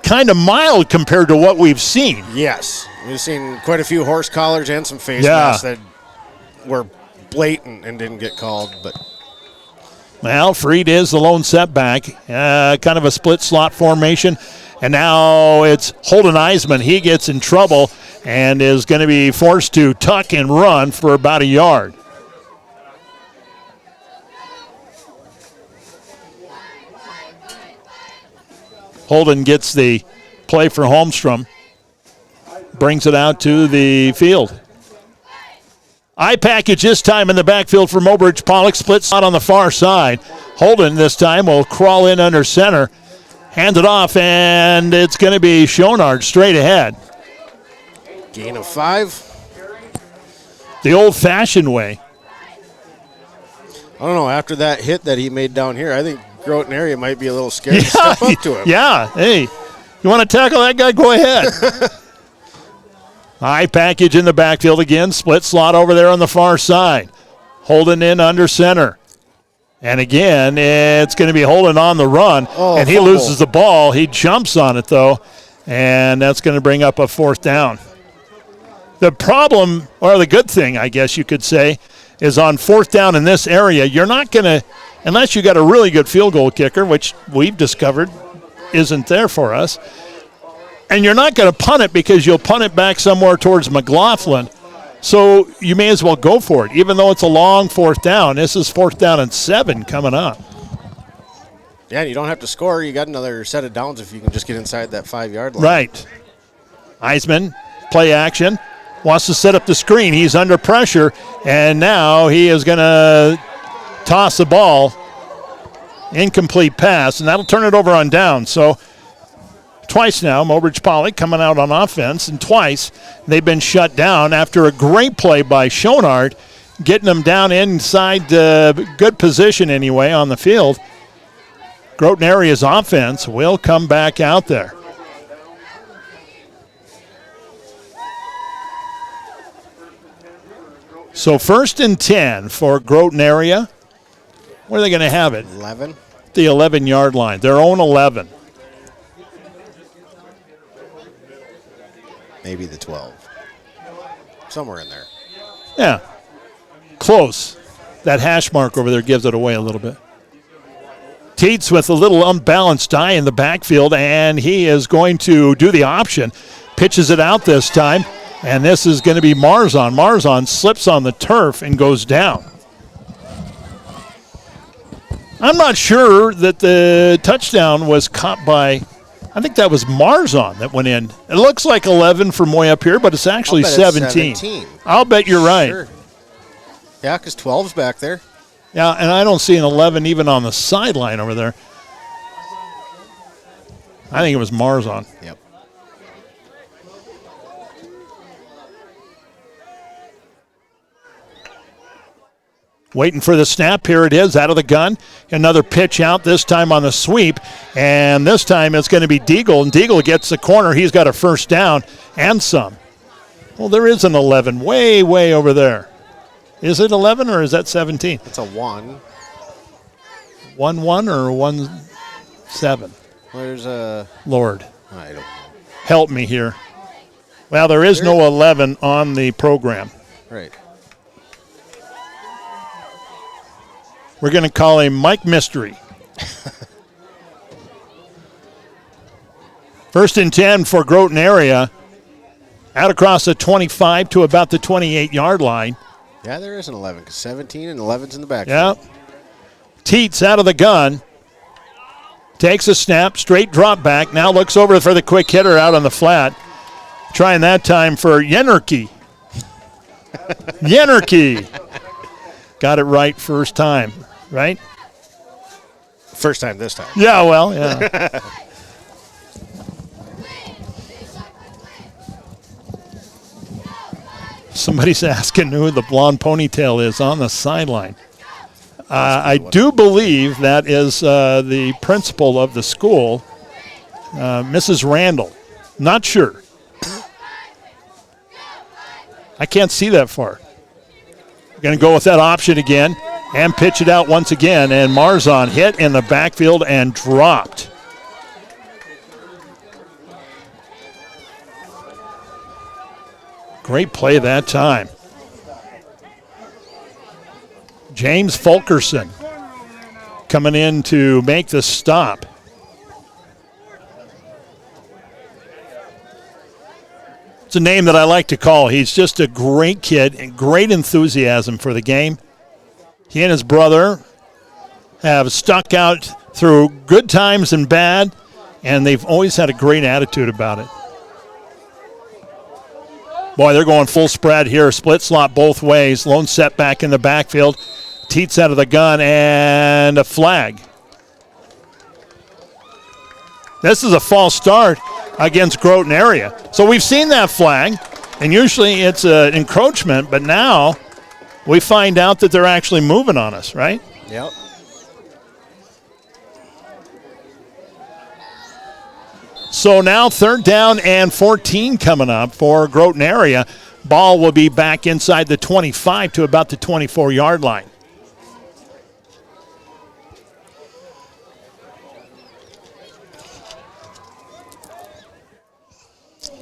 kind of mild compared to what we've seen. Yes, we've seen quite a few horse collars and some face masks that were blatant and didn't get called. But well, Freed is the lone setback, kind of a split slot formation. And now it's Holden Eisman. He gets in trouble and is going to be forced to tuck and run for about a yard. Holden gets the play for Holmstrom. Brings it out to the field. Eye package this time in the backfield for Mobridge-Pollock. Split slot on the far side. Holden this time will crawl in under center. Hand it off, and it's going to be Schonard straight ahead. Gain of 5. The old-fashioned way. I don't know. After that hit that he made down here, I think Groton area might be a little scared to step up to him. Yeah. Hey, you want to tackle that guy? Go ahead. High package in the backfield again. Split slot over there on the far side. Holden in under center. And again, it's going to be Holden on the run. And he loses the ball. He jumps on it, though. And that's going to bring up a fourth down. The problem, or the good thing, I guess you could say, is on fourth down in this area, you're not going to unless you got a really good field goal kicker, which we've discovered isn't there for us. And you're not going to punt it because you'll punt it back somewhere towards McLaughlin. So you may as well go for it, even though it's a long fourth down. This is 4th down and 7 coming up. Yeah, you don't have to score. You got another set of downs if you can just get inside that 5-yard line. Right. Eisman, play action, wants to set up the screen. He's under pressure, and now he is going to toss the ball. Incomplete pass, and that'll turn it over on down. So twice now, Mobridge-Pollock coming out on offense, and twice they've been shut down after a great play by Schonard, getting them down inside good position anyway on the field. Groton Area's offense will come back out there. So 1st and 10 for Groton Area. Where are they going to have it? 11. The 11-yard line, their own 11. Maybe the 12. Somewhere in there. Yeah, close. That hash mark over there gives it away a little bit. Teets with a little unbalanced eye in the backfield, and he is going to do the option. Pitches it out this time, and this is going to be Marzon. Marzon slips on the turf and goes down. I'm not sure that the touchdown was caught by, I think that was Marzon that went in. It looks like 11 from way up here, but it's actually 17. It's 17. I'll bet you're right. Sure. Yeah, because 12's back there. Yeah, and I don't see an 11 even on the sideline over there. I think it was Marzon. Yep. Waiting for the snap. Here it is, out of the gun. Another pitch out, this time on the sweep. And this time it's going to be Deagle. And Deagle gets the corner. He's got a first down and some. Well, there is an 11 way, way over there. Is it 11 or is that 17? It's a 1. 1-1 or 1-7? There's a... Lord. I don't know. Help me here. Well, there is no 11 on the program. Right. We're going to call him Mike Mystery. 1st and 10 for Groton Area. Out across the 25 to about the 28-yard line. Yeah, there is an 11 because 17 and 11's in the back. Yeah. Teets out of the gun. Takes a snap, straight drop back. Now looks over for the quick hitter out on the flat. Trying that time for Yenerke. Yenerke. Got it right first time, right? First time this time. Yeah, well, yeah. Somebody's asking who the blonde ponytail is on the sideline. I do believe that is the principal of the school, Mrs. Randall. Not sure. I can't see that far. We're going to go with that option again and pitch it out once again. And Marzon hit in the backfield and dropped. Great play that time. James Fulkerson coming in to make the stop. It's a name that I like to call. He's just a great kid and great enthusiasm for the game. He and his brother have stuck out through good times and bad, and they've always had a great attitude about it. Boy, they're going full spread here. Split slot both ways. Lone setback in the backfield. Teets out of the gun and a flag. This is a false start against Groton Area. So we've seen that flag, and usually it's an encroachment, but now we find out that they're actually moving on us, right? Yep. So now 3rd down and 14 coming up for Groton Area. Ball will be back inside the 25 to about the 24-yard line.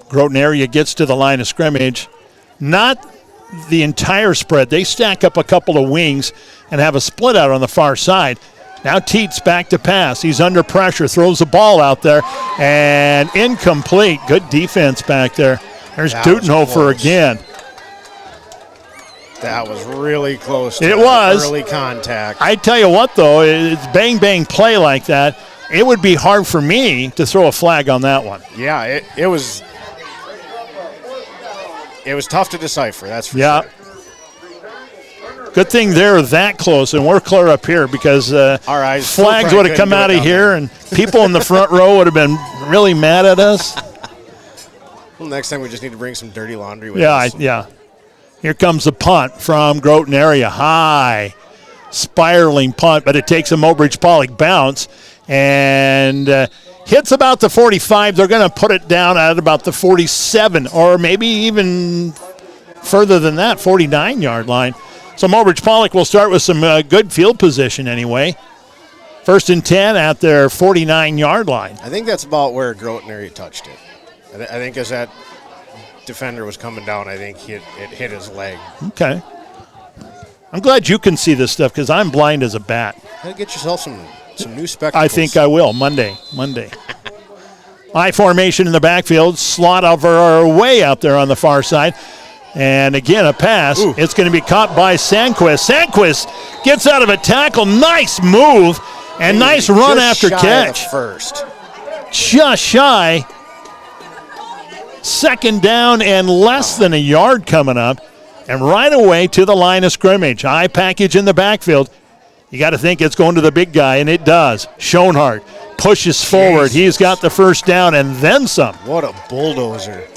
Groton Area gets to the line of scrimmage. Not the entire spread. They stack up a couple of wings and have a split out on the far side. Now Teets back to pass. He's under pressure, throws the ball out there, and incomplete. Good defense back there. There's Dutenhofer again. That was really close to it was early contact. I tell you what, though, it's bang play like that. It would be hard for me to throw a flag on that one. Yeah, it was tough to decipher, that's for sure. Good thing they're that close, and we're clear up here because flags would have come out of here, and people in the front row would have been really mad at us. Well, next time we just need to bring some dirty laundry with us. Yeah. Here comes the punt from Groton area. High, spiraling punt, but it takes a Mobridge-Pollock bounce and hits about the 45. They're going to put it down at about the 47, or maybe even further than that, 49-yard line. So Mobridge-Pollock will start with some good field position anyway. 1st and 10 at their 49-yard line. I think that's about where Groton area touched it. I think as that defender was coming down, I think it hit his leg. Okay. I'm glad you can see this stuff because I'm blind as a bat. Gotta get yourself some new spectacles. I think I will Monday. I formation in the backfield, slot over way out there on the far side. And again, a pass. Ooh. It's going to be caught by Sandquist. Sandquist gets out of a tackle. Nice move and nice run after catch. First. Just shy. 2nd down and less than a yard coming up. And right away to the line of scrimmage. High package in the backfield. You got to think it's going to the big guy, and it does. Schoenhardt pushes forward. He's got the 1st down and then some. What a bulldozer.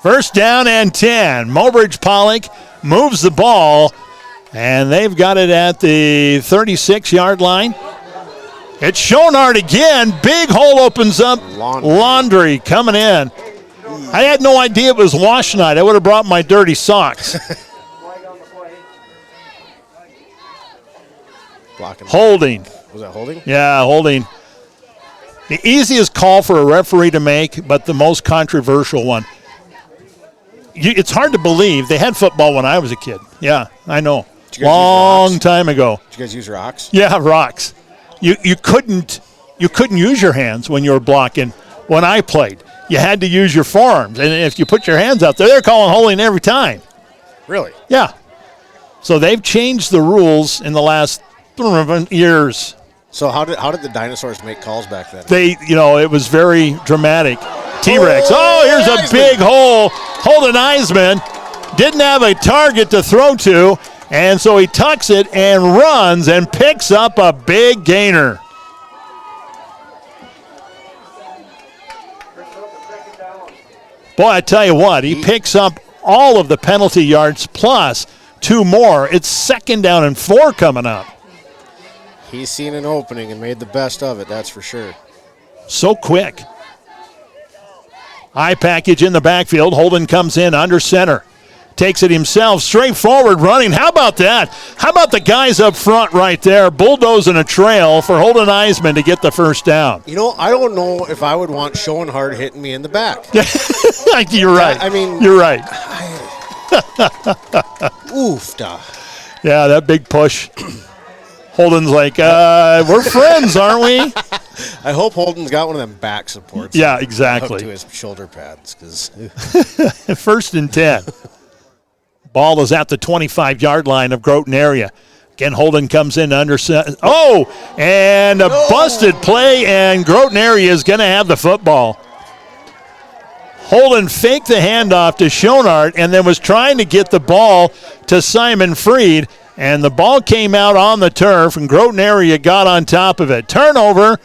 First down and 10. Mobridge-Pollock moves the ball, and they've got it at the 36-yard line. It's Schoenhardt again. Big hole opens up. Laundry coming in. I had no idea it was wash night. I would have brought my dirty socks. Holding. Was that holding? Yeah, holding. The easiest call for a referee to make, but the most controversial one. It's hard to believe. They had football when I was a kid. Yeah, I know. Long time ago. Did you guys use rocks? Yeah, rocks. You couldn't use your hands when you were blocking when I played. You had to use your forearms. And if you put your hands out there, they're calling holding every time. Really? Yeah. So they've changed the rules in the last years. So how did the dinosaurs make calls back then? It was very dramatic. T-Rex. Oh, here's a big hole. Holden Eisman didn't have a target to throw to, and so he tucks it and runs and picks up a big gainer. Boy, I tell you what, he picks up all of the penalty yards plus 2 more. It's 2nd down and 4 coming up. He's seen an opening and made the best of it, that's for sure. So quick. High package in the backfield. Holden comes in under center. Takes it himself, straight forward running. How about that? How about the guys up front right there, bulldozing a trail for Holden Eisman to get the 1st down? I don't know if I would want Schoenhardt hitting me in the back. You're right. You're right. Oofda. Yeah, that big push. Holden's like, we're friends, aren't we? I hope Holden's got one of them back supports. Yeah, exactly. Hooked to his shoulder pads. 1st and 10. Ball is at the 25-yard line of Groton area. Again, Holden comes in under. And a busted play, and Groton area is going to have the football. Holden faked the handoff to Schoenhardt and then was trying to get the ball to Simon Freed. And the ball came out on the turf, and Groton area got on top of it. Turnover,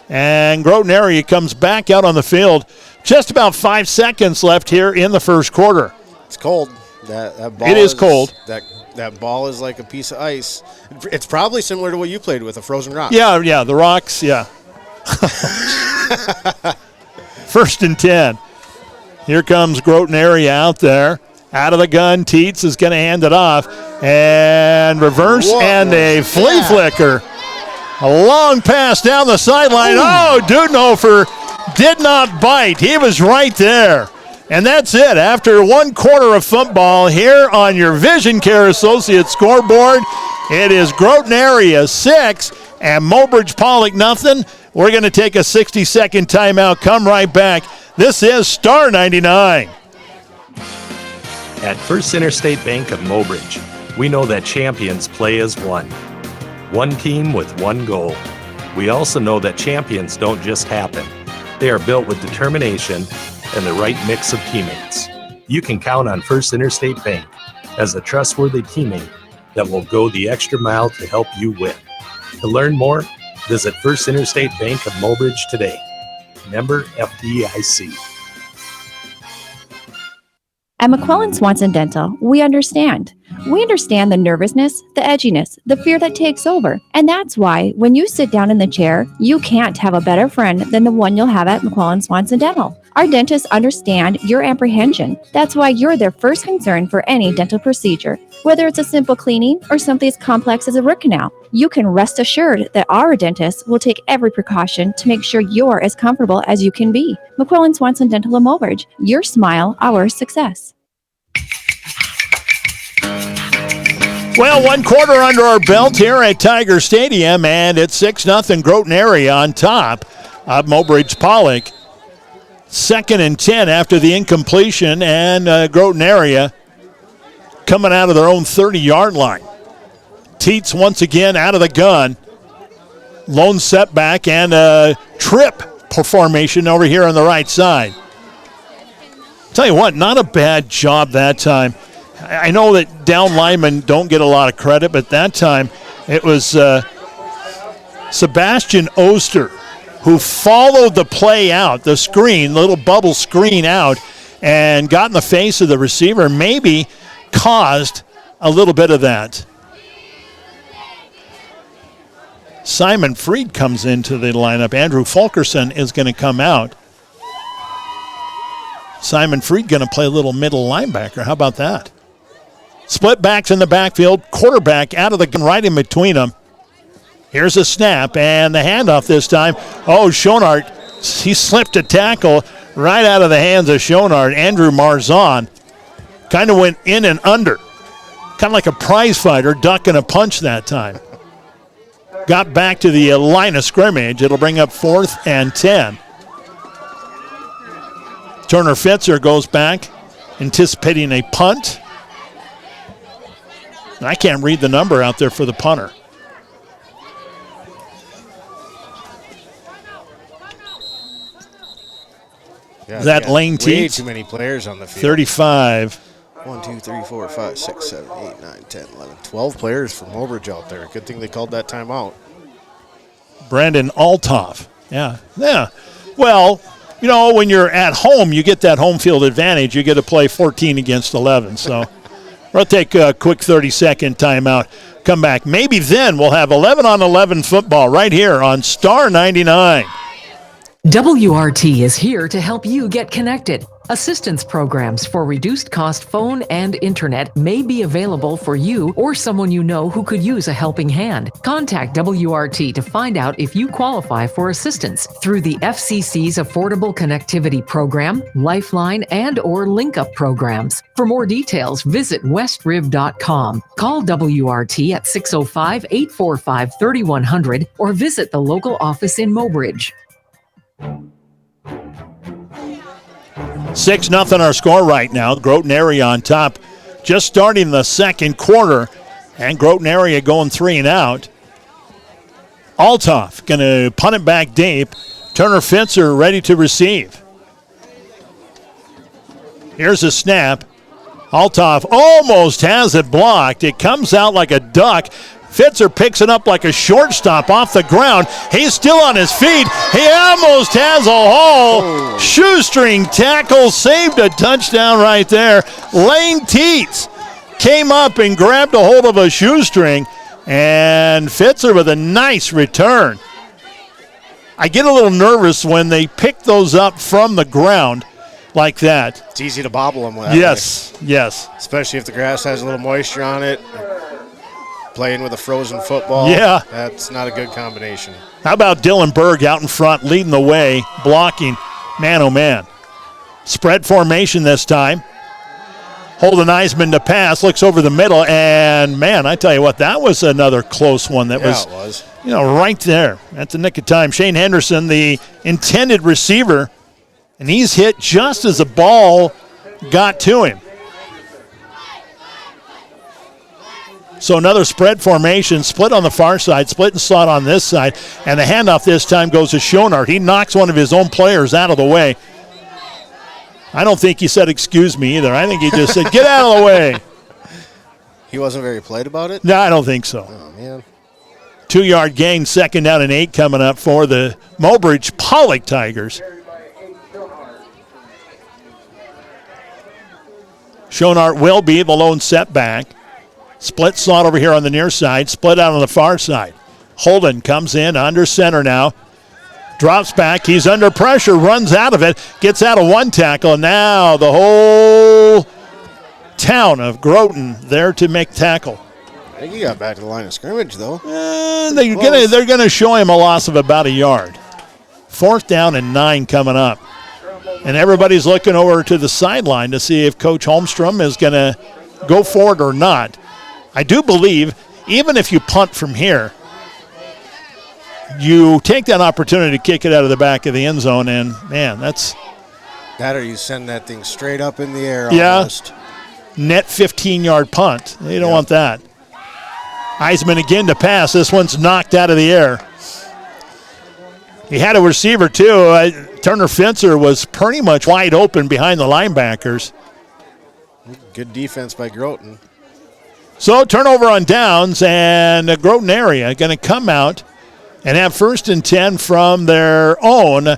and Groton area comes back out on the field. Just about 5 seconds left here in the 1st quarter. It's cold. That ball it is cold. That ball is like a piece of ice. It's probably similar to what you played with, a frozen rock. Yeah, the rocks, yeah. 1st and 10. Here comes Groton area out there. Out of the gun, Teets is going to hand it off. And reverse and a flea flicker. A long pass down the sideline. Oh, Dudenhofer did not bite. He was right there. And that's it. After one quarter of football here on your Vision Care Associates scoreboard, it is Groton area 6 and Mobridge-Pollock nothing. We're going to take a 60-second timeout. Come right back. This is Star 99. At First Interstate Bank of Mobridge, we know that champions play as one. One team with one goal. We also know that champions don't just happen. They are built with determination and the right mix of teammates. You can count on First Interstate Bank as a trustworthy teammate that will go the extra mile to help you win. To learn more, visit First Interstate Bank of Mobridge today. Member FDIC. At McQuillan Swanson Dental, we understand. We understand the nervousness, the edginess, the fear that takes over. And that's why when you sit down in the chair, you can't have a better friend than the one you'll have at McQuillan Swanson Dental. Our dentists understand your apprehension. That's why you're their first concern for any dental procedure. Whether it's a simple cleaning or something as complex as a root canal, you can rest assured that our dentists will take every precaution to make sure you're as comfortable as you can be. McQuillan Swanson Dental in Mobridge. Your smile, our success. Well, one quarter under our belt here at Tiger Stadium, and it's 6-0 Groton area on top of Mobridge-Pollock. 2nd and 10 after the incompletion, and Groton area coming out of their own 30-yard line. Teets once again out of the gun. Lone setback and a trip formation over here on the right side. Tell you what, not a bad job that time. I know that down linemen don't get a lot of credit, but that time it was Sebastian Oster who followed the play out, the screen, little bubble screen out, and got in the face of the receiver, maybe caused a little bit of that. Simon Freed comes into the lineup. Andrew Fulkerson is going to come out. Simon Freed going to play a little middle linebacker. How about that? Split backs in the backfield. Quarterback out of the gun right in between them. Here's a snap and the handoff this time. Oh, Schonart, he slipped a tackle right out of the hands of Schonart. Andrew Marzon kind of went in and under. Kind of like a prize fighter ducking a punch that time. Got back to the line of scrimmage. It'll bring up 4th and 10. Turner Fitzer goes back, anticipating a punt. I can't read the number out there for the punter. Yeah, that Lane Teets? Way too many players on the field. 35. 1, 2, 3, 4, 5, 6, 7, 8, 9, 10, 11, 12 players from Mobridge out there. Good thing they called that timeout. Brandon Altoff. Yeah. Well, you know, when you're at home, you get that home field advantage. You get to play 14 against 11. So we'll take a quick 30-second timeout. Come back. Maybe then we'll have 11-on-11 football right here on Star 99. WRT is here to help you get connected. Assistance programs for reduced cost phone and internet may be available for you or someone you know who could use a helping hand. Contact WRT to find out if you qualify for assistance through the FCC's Affordable Connectivity Program, Lifeline, and or Link Up programs. For more details, visit westriv.com. Call WRT at 605-845-3100 or visit the local office in Mobridge. 6-0 our score right now. Groton area on top. Just starting the second quarter, and Groton area going 3 and out. Altoff going to punt it back deep. Turner Fitzer ready to receive. Here's a snap. Altoff almost has it blocked. It comes out like a duck. Fitzer picks it up like a shortstop off the ground. He's still on his feet. He almost has a haul. Shoestring tackle, saved a touchdown right there. Lane Teets came up and grabbed a hold of a shoestring, and Fitzer with a nice return. I get a little nervous when they pick those up from the ground like that. It's easy to bobble them with. Yes. Especially if the grass has a little moisture on it. playing with a frozen football. Yeah. That's not a good combination. How about Dylan Berg out in front, leading the way, blocking? Man, oh, man. Spread formation this time. Holden Eisman to pass, looks over the middle, and, man, I tell you what, that was another close one that It was. right there at the nick of time. Shane Henderson, the intended receiver, and he's hit just as the ball got to him. So another spread formation, split on the far side, split and slot on this side, and the handoff this time goes to Schonard. He knocks one of his own players out of the way. I don't think he said excuse me either. I think he just said, get out of the way. He wasn't very polite about it? No, I don't think so. Oh, man. 2-yard gain, 2nd down and 8 coming up for the Mobridge-Pollock Tigers. Schonard will be the lone setback. Split slot over here on the near side, split out on the far side. Holden comes in under center now. Drops back, he's under pressure, runs out of it, gets out of one tackle, and now the whole town of Groton there to make tackle. I think he got back to the line of scrimmage, though. They're gonna show him a loss of about a yard. 4th down and 9 coming up. And everybody's looking over to the sideline to see if Coach Holmstrom is going to go for it or not. I do believe even if you punt from here, you take that opportunity to kick it out of the back of the end zone, and, man, that's... That or you send that thing straight up in the air almost. Net 15-yard punt. You don't want that. Eisman again to pass. This one's knocked out of the air. He had a receiver, too. Turner Finzer was pretty much wide open behind the linebackers. Good defense by Groton. So turnover on downs, and the Groton area going to come out and have 1st and 10 from their own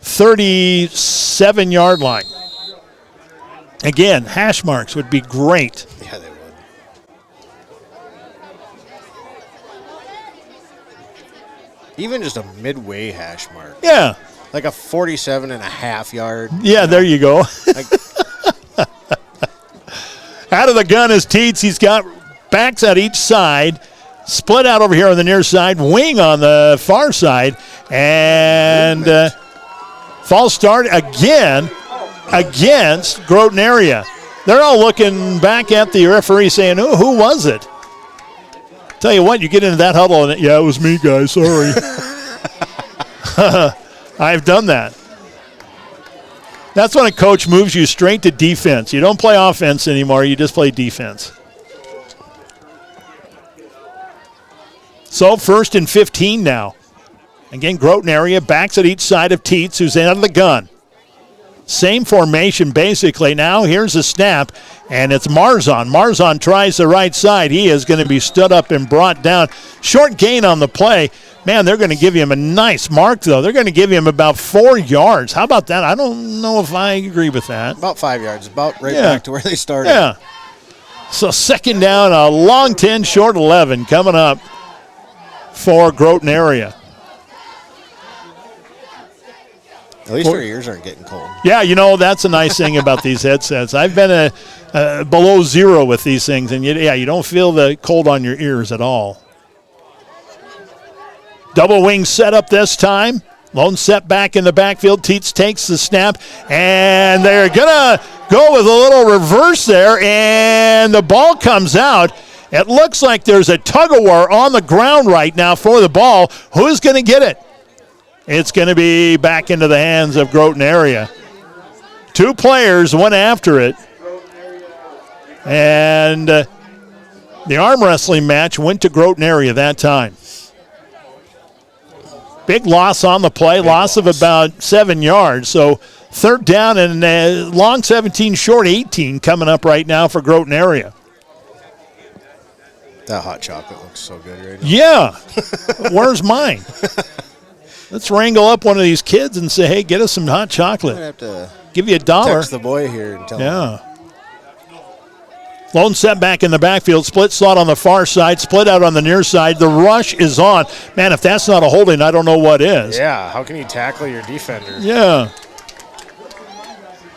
37-yard line. Again, hash marks would be great. Yeah, they would. Even just a midway hash mark. Yeah. Like a 47.5 yard. Yeah, there you go. Out of the gun is Teets. He's got backs at each side. Split out over here on the near side. Wing on the far side. And false start again against Groton area. They're all looking back at the referee saying, oh, who was it? Tell you what, you get into that huddle and, yeah, it was me, guys. Sorry. I've done that. That's when a coach moves you straight to defense. You don't play offense anymore. You just play defense. So 1st and 15 now. Again, Groton area backs at each side of Teets, who's out of the gun. Same formation, basically. Now here's a snap, and it's Marzon. Marzon tries the right side. He is going to be stood up and brought down. Short gain on the play. Man, they're going to give him a nice mark, though. They're going to give him about 4 yards. How about that? I don't know if I agree with that. About 5 yards. About right back to where they started. Yeah. So 2nd down, a long 10, short 11 coming up for Groton area. At least our ears aren't getting cold. Yeah, that's a nice thing about these headsets. I've been below 0 with these things, and you don't feel the cold on your ears at all. Double wing setup this time. Lone setback in the backfield. Teets takes the snap, and they're going to go with a little reverse there, and the ball comes out. It looks like there's a tug-of-war on the ground right now for the ball. Who's going to get it? It's going to be back into the hands of Groton area. 2 players went after it. And the arm wrestling match went to Groton area that time. Big loss on the play, loss of about 7 yards. So 3rd down and long 17, short 18 coming up right now for Groton area. That hot chocolate looks so good right now. Yeah. Where's mine? Let's wrangle up one of these kids and say, hey, get us some hot chocolate. I'm going to have to give you $1. Text the boy here and tell him. Lone setback in the backfield, split slot on the far side, split out on the near side. The rush is on. Man, if that's not a holding, I don't know what is. Yeah, how can you tackle your defender? Yeah.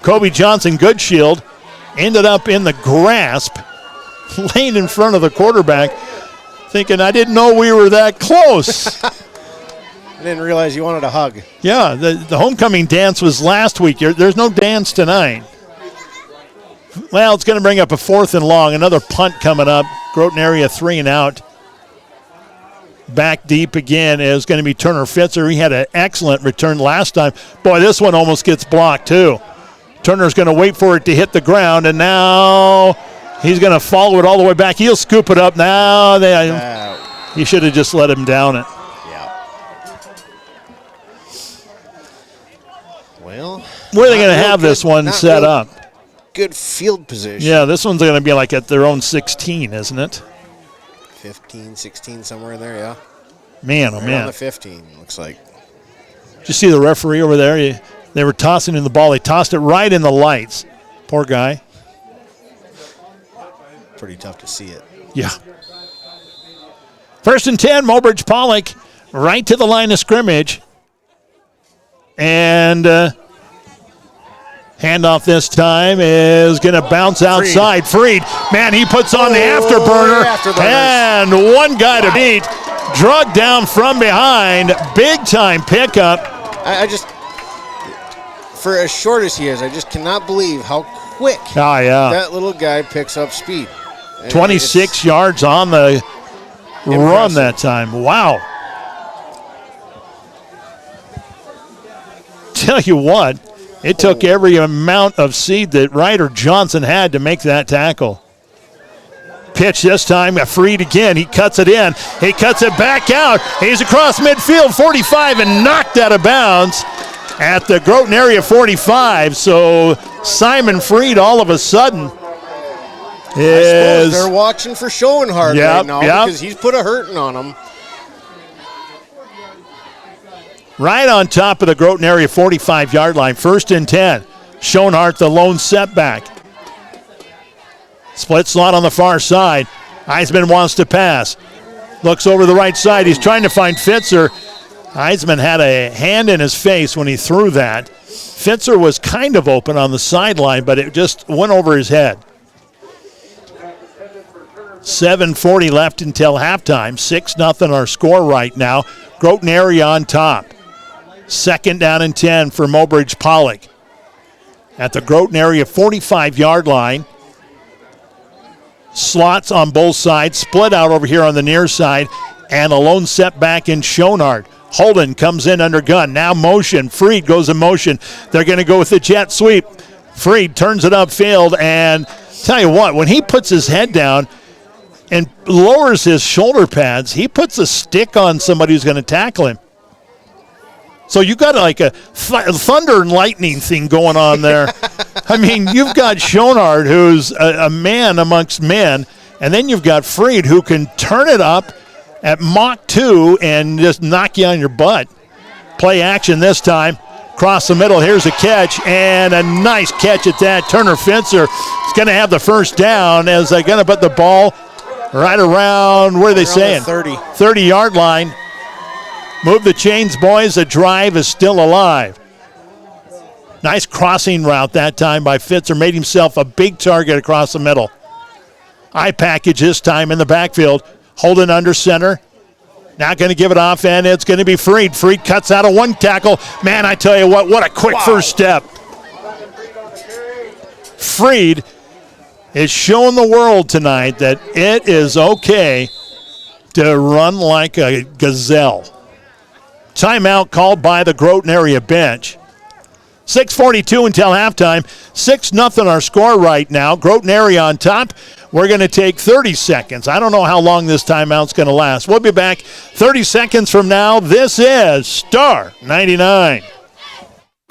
Kobe Johnson, good shield, ended up in the grasp, laying in front of the quarterback. thinking, I didn't know we were that close. I didn't realize you wanted a hug. Yeah, the homecoming dance was last week. There's no dance tonight. Well, it's going to bring up a 4th and long. Another punt coming up. Groton area 3 and out. Back deep again is going to be Turner Fitzer. He had an excellent return last time. Boy, this one almost gets blocked too. Turner's going to wait for it to hit the ground, and now he's going to follow it all the way back. He'll scoop it up now. He should have just let him down it. Well, where are they going to have this one set up? Good field position. Yeah, this one's going to be like at their own 16, isn't it? 15, 16, somewhere in there, yeah. Man, oh right man. On the 15, looks like. Did you see the referee over there? They were tossing in the ball. They tossed it right in the lights. Poor guy. Pretty tough to see it. Yeah. 1st and 10, Mobridge-Pollock right to the line of scrimmage. And handoff this time is going to bounce outside. Freed. Man, he puts on the afterburner. And one guy to beat. Drugged down from behind. Big time pickup. I just, for as short as he is, I just cannot believe how quick that little guy picks up speed. 26 yards on the run that time. Wow. Tell you what, it took every amount of seed that Ryder Johnson had to make that tackle. Pitch this time, Freed again. He cuts it in. He cuts it back out. He's across midfield, 45, and knocked out of bounds at the Groton area 45. So Simon Freed all of a sudden I suppose they're watching for Schoenhardt right now because he's put a hurting on him. Right on top of the Groton area 45-yard line. 1st and 10. Schoenhardt, the lone setback. Split slot on the far side. Eisman wants to pass. Looks over the right side. He's trying to find Fitzer. Eisman had a hand in his face when he threw that. Fitzer was kind of open on the sideline, but it just went over his head. 7:40 left until halftime. 6-0 our score right now. Groton area on top. 2nd down and 10 for Mobridge-Pollock. At the Groton area 45-yard line. Slots on both sides. Split out over here on the near side. And a lone setback in Schoenhardt. Holden comes in under gun. Now motion. Freed goes in motion. They're going to go with the jet sweep. Freed turns it upfield. And tell you what, when he puts his head down and lowers his shoulder pads, he puts a stick on somebody who's going to tackle him. So you got like a thunder and lightning thing going on there. I mean, you've got Schoenhardt, who's a man amongst men, and then you've got Freed, who can turn it up at Mach 2 and just knock you on your butt. Play action this time. Across the middle, here's a catch, and a nice catch at that. Turner Fitzer is going to have the 1st down as they're going to put the ball right around, what are they saying? 30-yard line. Move the chains, boys. The drive is still alive. Nice crossing route that time by Fitzer. Made himself a big target across the middle. Eye package this time in the backfield. Holden under center. Not going to give it off, and it's going to be Freed. Freed cuts out of one tackle. Man, I tell you what a quick first step. Freed is showing the world tonight that it is okay to run like a gazelle. Timeout called by the Groton area bench. 6:42 until halftime. 6-0 our score right now. Groton area on top. We're going to take 30 seconds. I don't know how long this timeout's going to last. We'll be back 30 seconds from now. This is Star 99.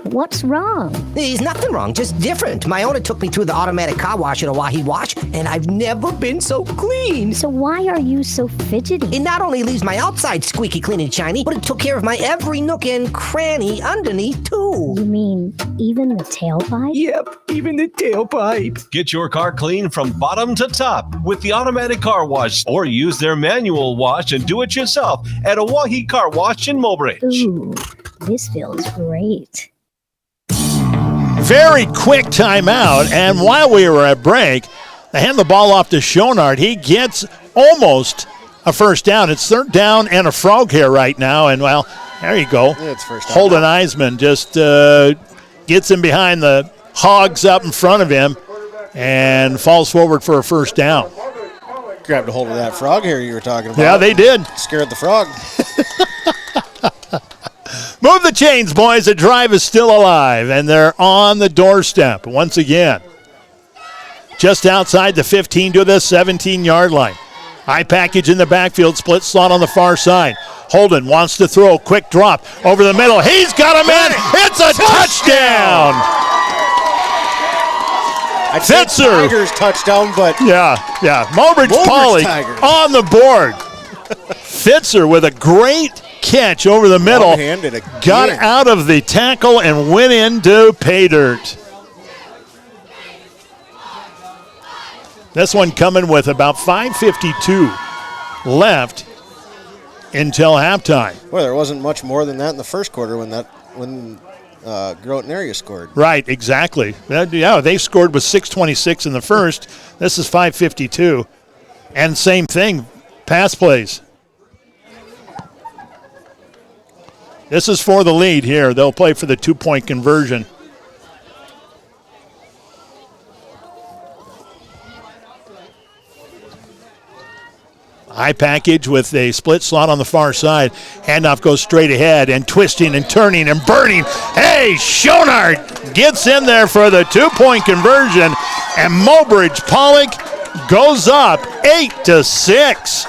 What's wrong? There's nothing wrong, just different. My owner took me through the automatic car wash at Oahe Wash, and I've never been so clean. So why are you so fidgety? It not only leaves my outside squeaky clean and shiny, but it took care of my every nook and cranny underneath, too. You mean even the tailpipe? Yep, even the tailpipe. Get your car clean from bottom to top with the automatic car wash, or use their manual wash and do it yourself at Oahe Car Wash in Mobridge. Ooh, this feels great. Very quick timeout, and while we were at break, they hand the ball off to Schoenhardt. He gets almost a first down. It's third down and a frog here right now. And, well, there you go. Yeah, it's first down. Holden Eisman just gets him behind the hogs up in front of him and falls forward for a first down. Grabbed a hold of that frog hair you were talking about. Yeah, they did. Scared the frog. Move the chains, boys. The drive is still alive, and they're on the doorstep once again. Just outside the 15 to the 17-yard line. High package in the backfield, split slot on the far side. Holden wants to throw, quick drop over the middle. He's got him in. It's a touchdown. I'd say Fitzer. Tigers touchdown, but yeah. Mobridge-Pollock on the board. Fitzer with a great catch over the middle. One-handed again. Got out of the tackle and went into pay dirt. This one coming with about 5:52 left until halftime. Well, there wasn't much more than that in the first quarter when Groton area scored. Right, exactly. Yeah, they scored with 6:26 in the first. This is 5:52. And same thing, pass plays. This is for the lead here. They'll play for the 2-point conversion. High package with a split slot on the far side. Handoff goes straight ahead and twisting and turning and burning. Hey, Schonard gets in there for the 2-point conversion, and Mobridge-Pollock goes up 8-6.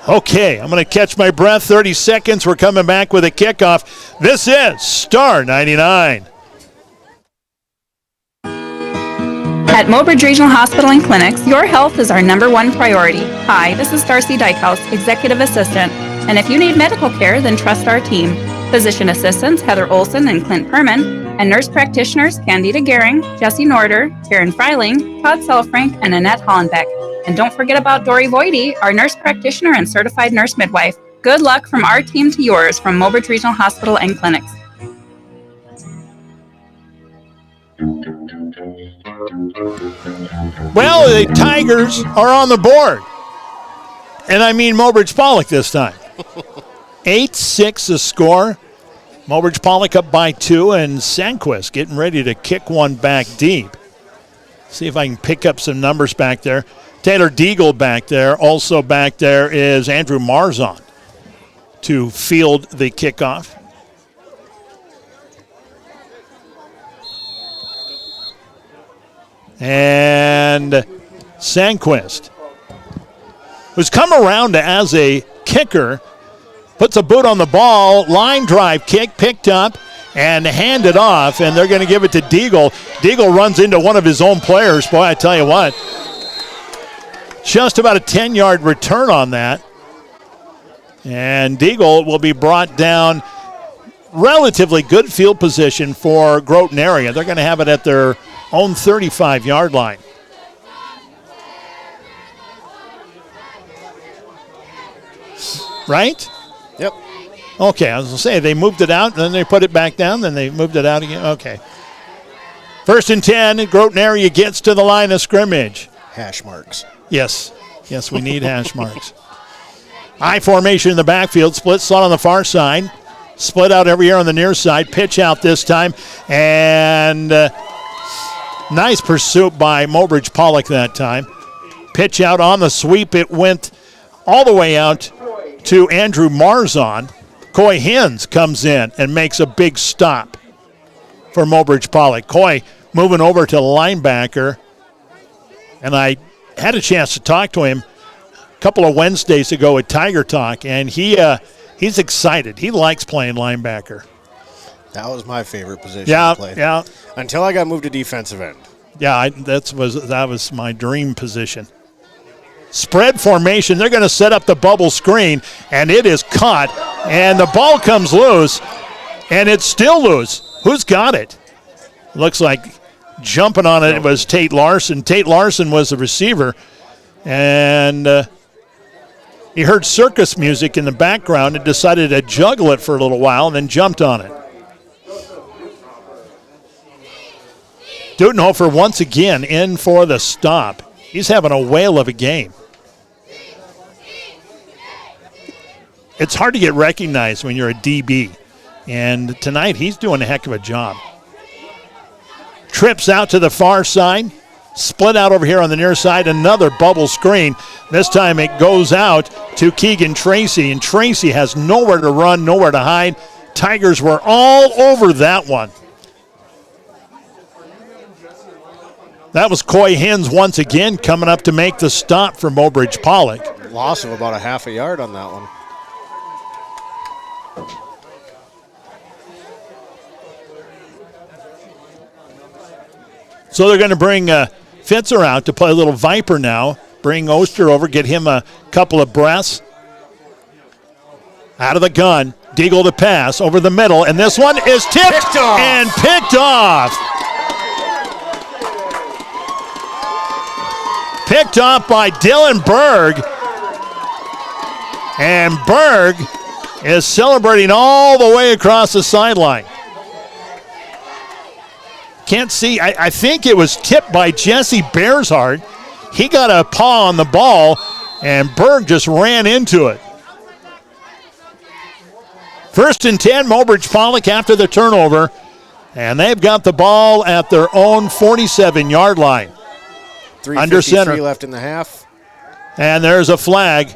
Okay, I'm going to catch my breath. 30 seconds. We're coming back with a kickoff. This is Star 99. At Mobridge Regional Hospital and Clinics, your health is our #1 priority. Hi, this is Darcy Dykehouse, Executive Assistant. And if you need medical care, then trust our team. Physician assistants Heather Olson and Clint Perman, and nurse practitioners Candida Gehring, Jesse Norder, Karen Freiling, Todd Selfrank, and Annette Hollenbeck. And don't forget about Dory Voidy, our nurse practitioner and certified nurse midwife. Good luck from our team to yours from Mobridge Regional Hospital and Clinics. Well, the Tigers are on the board. And I mean Mobridge-Pollock this time. 8-6 the score. Mobridge-Pollock up by 2, and Sandquist getting ready to kick one back deep. See if I can pick up some numbers back there. Taylor Deagle back there. Also back there is Andrew Marzon to field the kickoff. And Sandquist, who's come around as a kicker, puts a boot on the ball, line drive kick, picked up, and handed off, and they're going to give it to Deagle. Deagle runs into one of his own players. Boy, I tell you what, just about a 10-yard return on that. And Deagle will be brought down. Relatively good field position for Groton area. They're going to have it at their own 35-yard line. Right? Yep. Okay, I was going to say, they moved it out, and then they put it back down, then they moved it out again. Okay. 1st and 10, Groton area gets to the line of scrimmage. Hash marks. Yes. Yes, we need hash marks. I formation in the backfield, split slot on the far side. Split out every year on the near side. Pitch out this time. And nice pursuit by Mobridge-Pollock that time. Pitch out on the sweep. It went all the way out to Andrew Marzon. Coy Hins comes in and makes a big stop for Mobridge-Pollock. Coy moving over to linebacker. And I had a chance to talk to him a couple of Wednesdays ago at Tiger Talk, and he's excited. He likes playing linebacker. That was my favorite position to play. Yeah. Until I got moved to defensive end. Yeah, that was my dream position. Spread formation. They're going to set up the bubble screen, and it is caught. And the ball comes loose, and it's still loose. Who's got it? Looks like jumping on it was Tate Larson. Tate Larson was the receiver, and he heard circus music in the background and decided to juggle it for a little while and then jumped on it. Dudenhofer once again in for the stop. He's having a whale of a game. it's hard to get recognized when you're a DB. And tonight he's doing a heck of a job. Trips out to the far side. Split out over here on the near side. Another bubble screen. This time it goes out to Keegan Tracy. And Tracy has nowhere to run, nowhere to hide. Tigers were all over that one. That was Coy Hins once again coming up to make the stop for Mobridge-Pollock. Loss of about a half a yard on that one. So they're going to bring Fitzer out to play a little Viper now. Bring Oster over, get him a couple of breaths. Out of the gun, Deagle to pass over the middle, and this one is tipped and picked off. Picked off by Dylan Berg. And Berg is celebrating all the way across the sideline. Can't see. I think it was tipped by Jesse Bearshart. He got a paw on the ball, and Berg just ran into it. 1st and 10, Mobridge-Pollock after the turnover, and they've got the ball at their own 47-yard line. Under center. 3:53 left in the half. And there's a flag.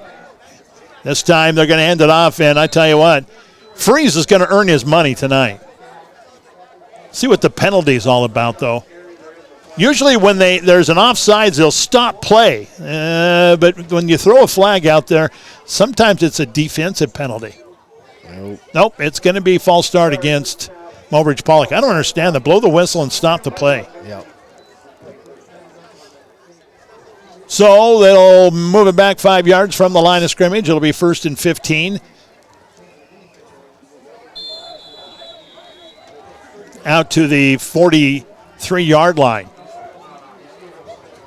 This time they're going to end it off, and I tell you what, Freeze is going to earn his money tonight. See what the penalty is all about, though. Usually when there's an offsides, they'll stop play. But when you throw a flag out there, sometimes it's a defensive penalty. Nope, it's going to be false start against Mobridge-Pollock. I don't understand that. Blow the whistle and stop the play. Yep. So they'll move it back 5 yards from the line of scrimmage. It'll be 1st and 15. Out to the 43-yard line.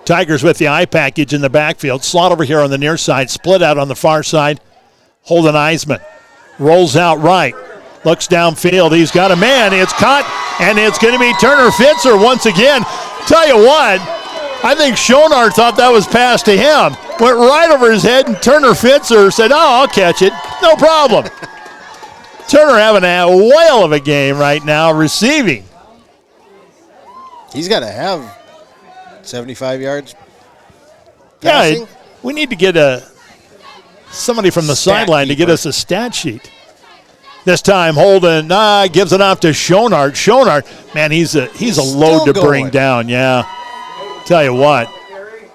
Tigers with the eye package in the backfield. Slot over here on the near side. Split out on the far side. Holden Eisman rolls out right. Looks downfield. He's got a man. It's caught, and it's going to be Turner Fitzer once again. Tell you what, I think Schonar thought that was pass to him. Went right over his head, and Turner Fitzer said, "Oh, I'll catch it. No problem." Turner having a whale of a game right now receiving. He's got to have 75 yards passing. Yeah, we need to get somebody from the sideline to get us a stat sheet. This time Holden gives it off to Schonar. Schonar, man, he's a load to bring down, yeah. Tell you what,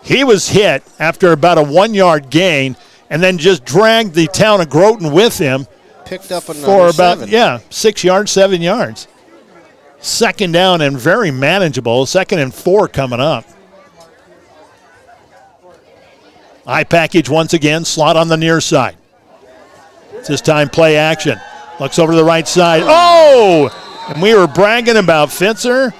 he was hit after about a 1 yard gain and then just dragged the town of Groton with him. Picked up another for about 6 yards, 7 yards. 2nd down and very manageable. 2nd and 4 coming up. Eye package once again, slot on the near side. This time play action. Looks over to the right side. Oh! And we were bragging about Fitzer.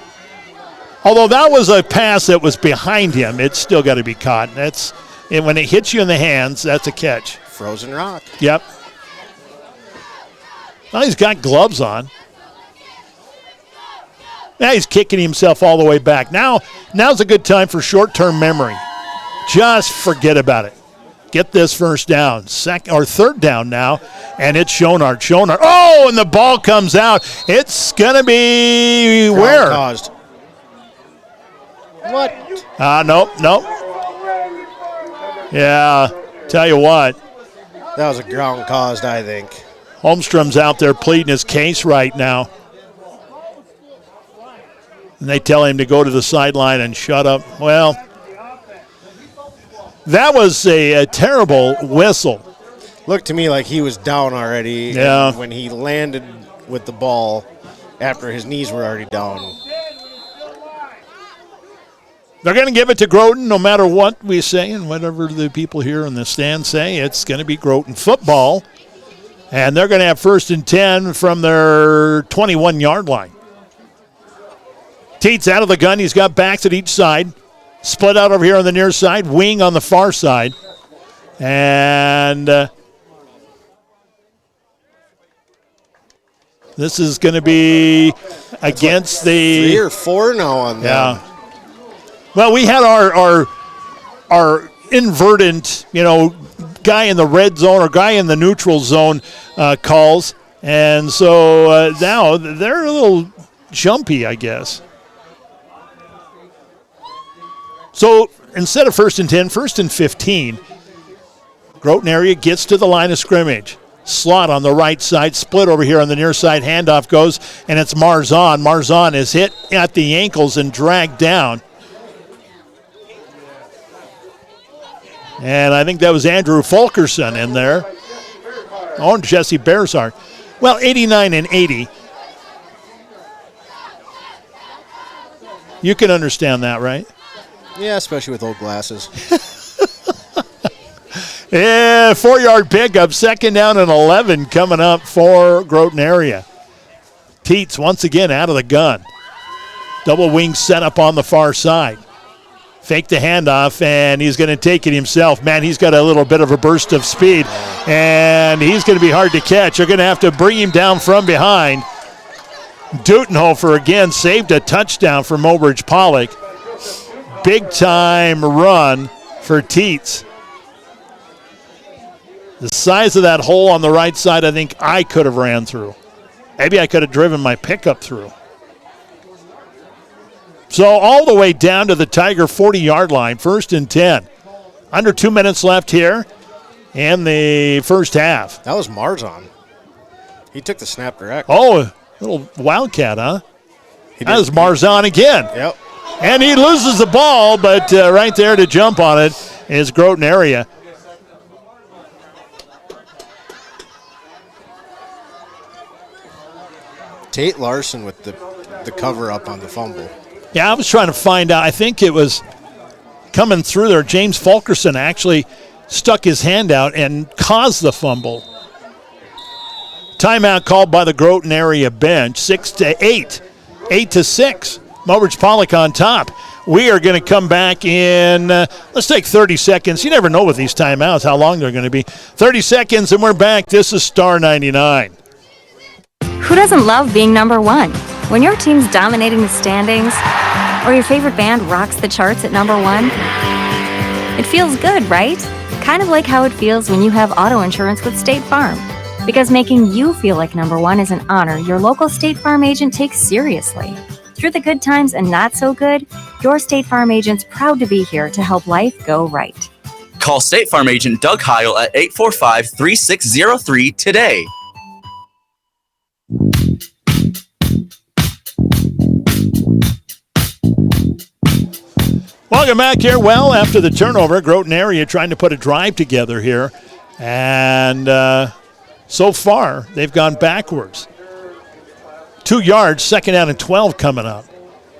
Although that was a pass that was behind him, it's still got to be caught. And when it hits you in the hands, that's a catch. Frozen rock. Yep. Well, he's got gloves on. Now he's kicking himself all the way back. Now's a good time for short-term memory. Just forget about it. Get this first down. 3rd down now, and it's Schonar. Oh, and the ball comes out. It's going to be where? Caused. What? Nope. Yeah, tell you what. That was a ground caused, I think. Holmstrom's out there pleading his case right now. And they tell him to go to the sideline and shut up. Well, that was a terrible whistle. Looked to me like he was down already. Yeah. And when he landed with the ball after his knees were already down. They're going to give it to Groton no matter what we say and whatever the people here in the stand say. It's going to be Groton football. And they're going to have 1st and 10 from their 21-yard line. Teets out of the gun. He's got backs at each side. Split out over here on the near side. Wing on the far side. And this is going to be against the 3 or 4 now on them. Yeah. Well, we had our inverted, guy in the red zone or guy in the neutral zone calls. And so now they're a little jumpy, I guess. So instead of 1st and 10, 1st and 15, Groton area gets to the line of scrimmage. Slot on the right side, split over here on the near side. Handoff goes, and it's Marzon. Marzon is hit at the ankles and dragged down. And I think that was Andrew Fulkerson in there. Oh, and Jesse Bearsart. Well, 89 and 80. You can understand that, right? Yeah, especially with old glasses. Yeah, 4-yard pickup, 2nd down and 11 coming up for Groton area. Teets once again out of the gun. Double wing set up on the far side. Fake the handoff, and he's going to take it himself. Man, he's got a little bit of a burst of speed, and he's going to be hard to catch. They're going to have to bring him down from behind. Dutenhofer again saved a touchdown for Mobridge-Pollock. Big-time run for Teets. The size of that hole on the right side, I think I could have ran through. Maybe I could have driven my pickup through. So all the way down to the Tiger 40-yard line, 1st and 10. Under 2 minutes left here in the first half. That was Marzon. He took the snap direct. Oh, little wildcat, huh? That was Marzon again. Yep. And he loses the ball, but right there to jump on it is Groton area. Tate Larson with the cover up on the fumble. Yeah, I was trying to find out. I think it was coming through there. James Fulkerson actually stuck his hand out and caused the fumble. Timeout called by the Groton area bench. 6-8. 8-6. Mobridge-Pollock on top. We are going to come back in, let's take 30 seconds. You never know with these timeouts how long they're going to be. 30 seconds and we're back. This is Star 99. Who doesn't love being number one? When your team's dominating the standings, or your favorite band rocks the charts at number one, it feels good, right? Kind of like how it feels when you have auto insurance with State Farm. Because making you feel like number one is an honor your local State Farm agent takes seriously. Through the good times and not so good, your State Farm agent's proud to be here to help life go right. Call State Farm agent Doug Heil at 845-3603 today. Welcome back here. Well, after the turnover, Groton area trying to put a drive together here. And so far, they've gone backwards. 2 yards, 2nd down and 12 coming up.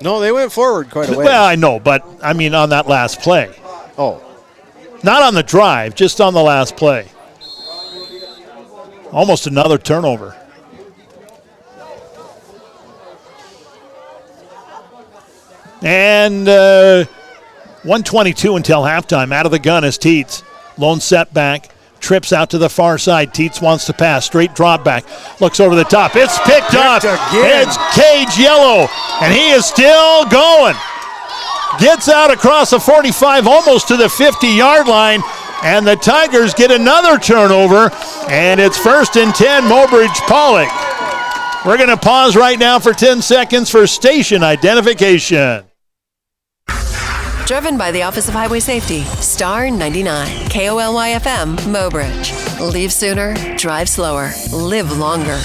No, they went forward quite a ways. Well, I know, but I mean on that last play. Oh. Not on the drive, just on the last play. Almost another turnover. And 1:22 until halftime. Out of the gun is Teets. Lone setback. Trips out to the far side. Teets wants to pass. Straight drop back. Looks over the top. It's picked up. Again. It's Cage Yellow. And he is still going. Gets out across the 45, almost to the 50-yard line. And the Tigers get another turnover. And it's 1st and 10, Mobridge-Pollock. We're going to pause right now for 10 seconds for station identification. Driven by the Office of Highway Safety, Star 99, KOLY-FM, Mobridge. Leave sooner, drive slower, live longer.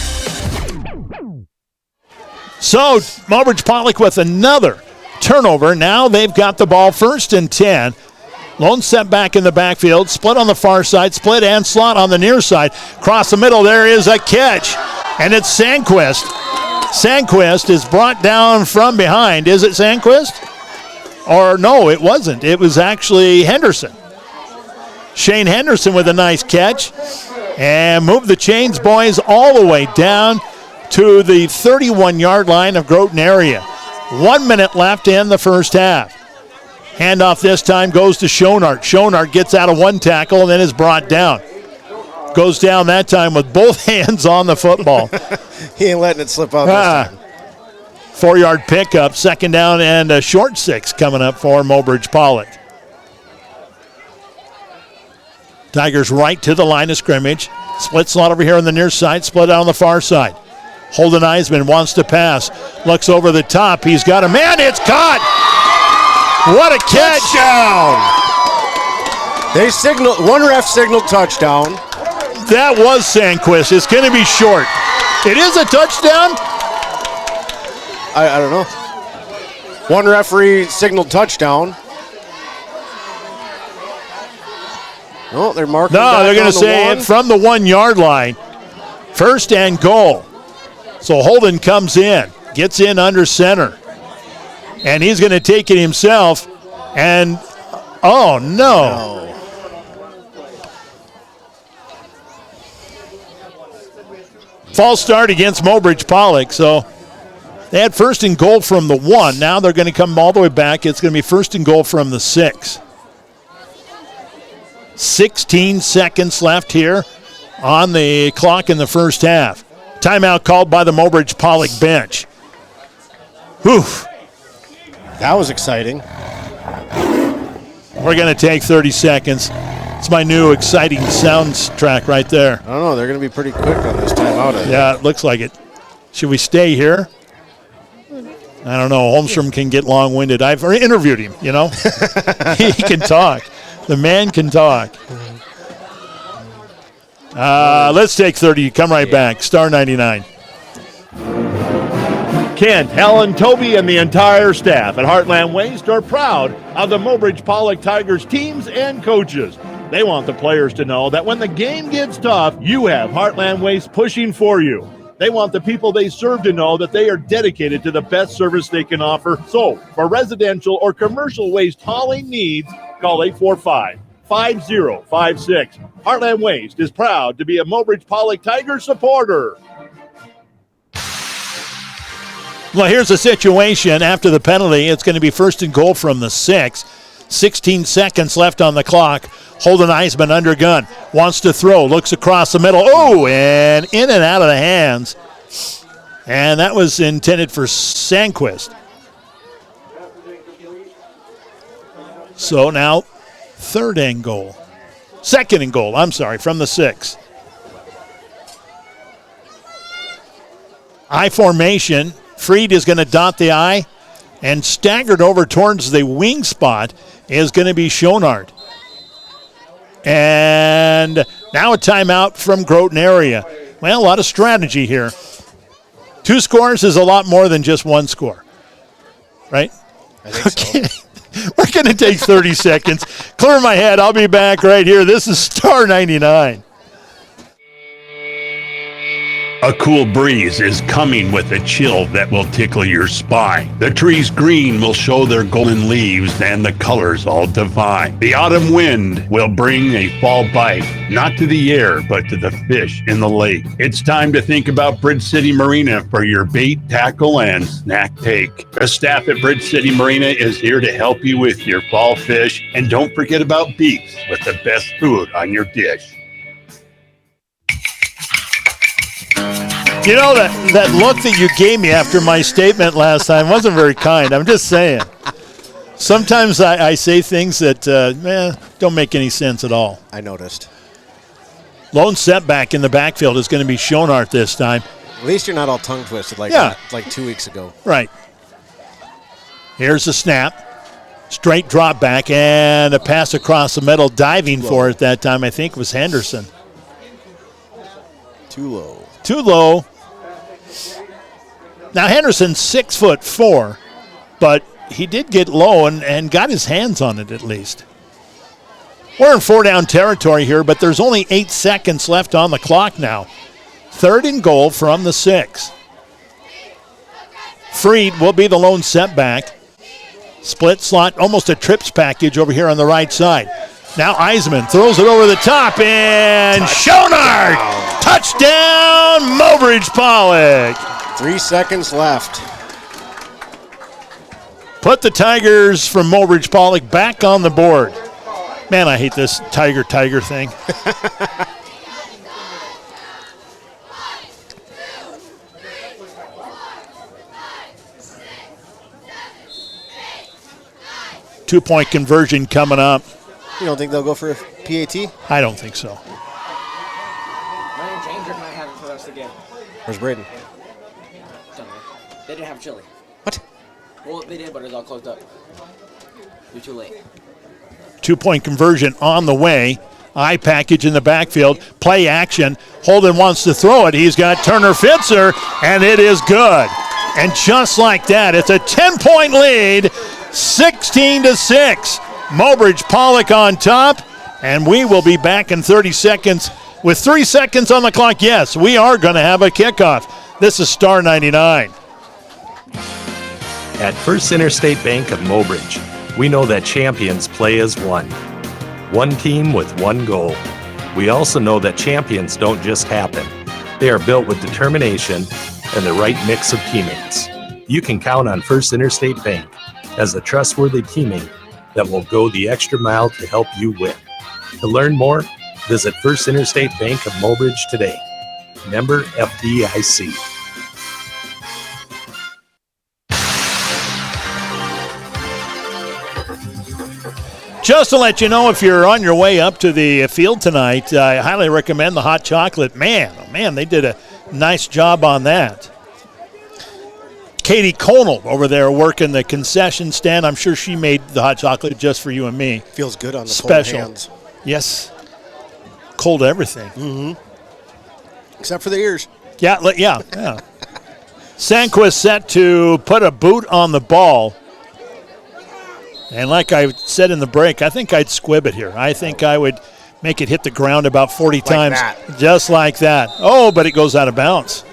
So, Mobridge-Pollock with another turnover. Now they've got the ball 1st and 10. Lone setback in the backfield, split on the far side, split and slot on the near side. Across the middle, there is a catch, and it's Sandquist. Sandquist is brought down from behind. Is it Sandquist? Or no, it wasn't. It was actually Henderson. Shane Henderson with a nice catch. And move the chains, boys, all the way down to the 31-yard line of Groton area. 1 minute left in the first half. Handoff this time goes to Schonart. Schonart gets out of one tackle and then is brought down. Goes down that time with both hands on the football. He ain't letting it slip out this time. 4-yard pickup, 2nd down and a short 6 coming up for Mobridge-Pollock. Tigers right to the line of scrimmage. Split slot over here on the near side, split out on the far side. Holden Eisman wants to pass. Looks over the top. He's got a man. It's caught. What a catch. Touchdown. They signaled, one ref signaled touchdown. That was Sandquist. It's going to be short. It is a touchdown? I don't know. One referee signaled touchdown. No, they're marking. No, they're going to say it from the 1 yard line. First and goal. So Holden comes in, gets in under center. And he's going to take it himself. And, oh, no. False start against Mobridge-Pollock. So they had first and goal from the 1. Now they're going to come all the way back. It's going to be first and goal from the 6. 16 seconds left here on the clock in the first half. Timeout called by the Mobridge-Pollock bench. Whew. That was exciting. We're going to take 30 seconds. It's my new exciting sounds track right there. I don't know. They're going to be pretty quick on this timeout. Yeah, it looks like it. Should we stay here? I don't know. Holmstrom can get long-winded. I've interviewed him, you know. He can talk. The man can talk. Let's take 30. Come right back. Star 99. Kent, Helen, Toby, and the entire staff at Heartland Waste are proud of the Mobridge-Pollock Tigers teams and coaches. They want the players to know that when the game gets tough, you have Heartland Waste pushing for you. They want the people they serve to know that they are dedicated to the best service they can offer. So, for residential or commercial waste hauling needs, call 845-5056. Heartland Waste is proud to be a Mobridge-Pollock Tiger supporter. Well, here's the situation after the penalty. It's going to be first and goal from the 6. 16 seconds left on the clock. Holden Eisman under gun. Wants to throw. Looks across the middle. Oh, and in and out of the hands. And that was intended for Sandquist. So now third and goal. Second and goal, I'm sorry, from the 6. I formation. Freed is going to dot the I, and staggered over towards the wing spot is going to be Schonard. And now a timeout from Groton area. Well, a lot of strategy here. 2 scores is a lot more than just 1 score, right? I think so. We're going to take 30 seconds. Clear my head. I'll be back right here. This is Star 99. A cool breeze is coming with a chill that will tickle your spine. The trees green will show their golden leaves and the colors all divine. The autumn wind will bring a fall bite, not to the air, but to the fish in the lake. It's time to think about Bridge City Marina for your bait, tackle, and snack take. The staff at Bridge City Marina is here to help you with your fall fish. And don't forget about Beaks with the best food on your dish. You know, that look that you gave me after my statement last time wasn't very kind. I'm just saying. Sometimes I say things that don't make any sense at all. I noticed. Lone setback in the backfield is going to be Schonard this time. At least you're not all tongue-twisted like that, like 2 weeks ago. Right. Here's the snap. Straight drop back and a pass across the middle. Diving for it that time, I think, was Henderson. Too low. Too low. Now, Henderson's 6'4", but he did get low and got his hands on it at least. We're in 4-down territory here, but there's only 8 seconds left on the clock now. Third and goal from the 6. Freed will be the lone setback. Split slot, almost a trips package over here on the right side. Now Eisman throws it over the top, and Schonard! Touchdown, Mobridge-Pollock! 3 seconds left. Put the Tigers from Mobridge-Pollock back on the board. Man, I hate this tiger thing. Two-point conversion coming up. You don't think they'll go for a PAT? I don't think so. Ryan Danger might have it for the rest of the game. Where's Braden? Don't know. They didn't have chili. What? Well, they did, but it was all closed up. You're too late. 2-point conversion on the way. Eye package in the backfield. Play action. Holden wants to throw it. He's got Turner Fitzer, and it is good. And just like that, it's a 10-point lead, 16-6. Mobridge-Pollock on top, and we will be back in 30 seconds. With 3 seconds on the clock, yes, we are going to have a kickoff. This is Star 99. At First Interstate Bank of Mobridge, we know that champions play as one. One team with one goal. We also know that champions don't just happen. They are built with determination and the right mix of teammates. You can count on First Interstate Bank as a trustworthy teammate that will go the extra mile to help you win. To learn more, visit First Interstate Bank of Mobridge today. Member FDIC. Just to let you know, if you're on your way up to the field tonight, I highly recommend the hot chocolate. Man, oh man, they did a nice job on that. Katie Conal over there working the concession stand. I'm sure she made the hot chocolate just for you and me. Feels good on the Special. cold hands. Yes. Cold everything. Mm-hmm. Except for the ears. Yeah. Sandquist set to put a boot on the ball. And like I said in the break, I think I'd squib it here. I think I would make it hit the ground about 40 times. That. Just like that. Oh, but it goes out of bounds.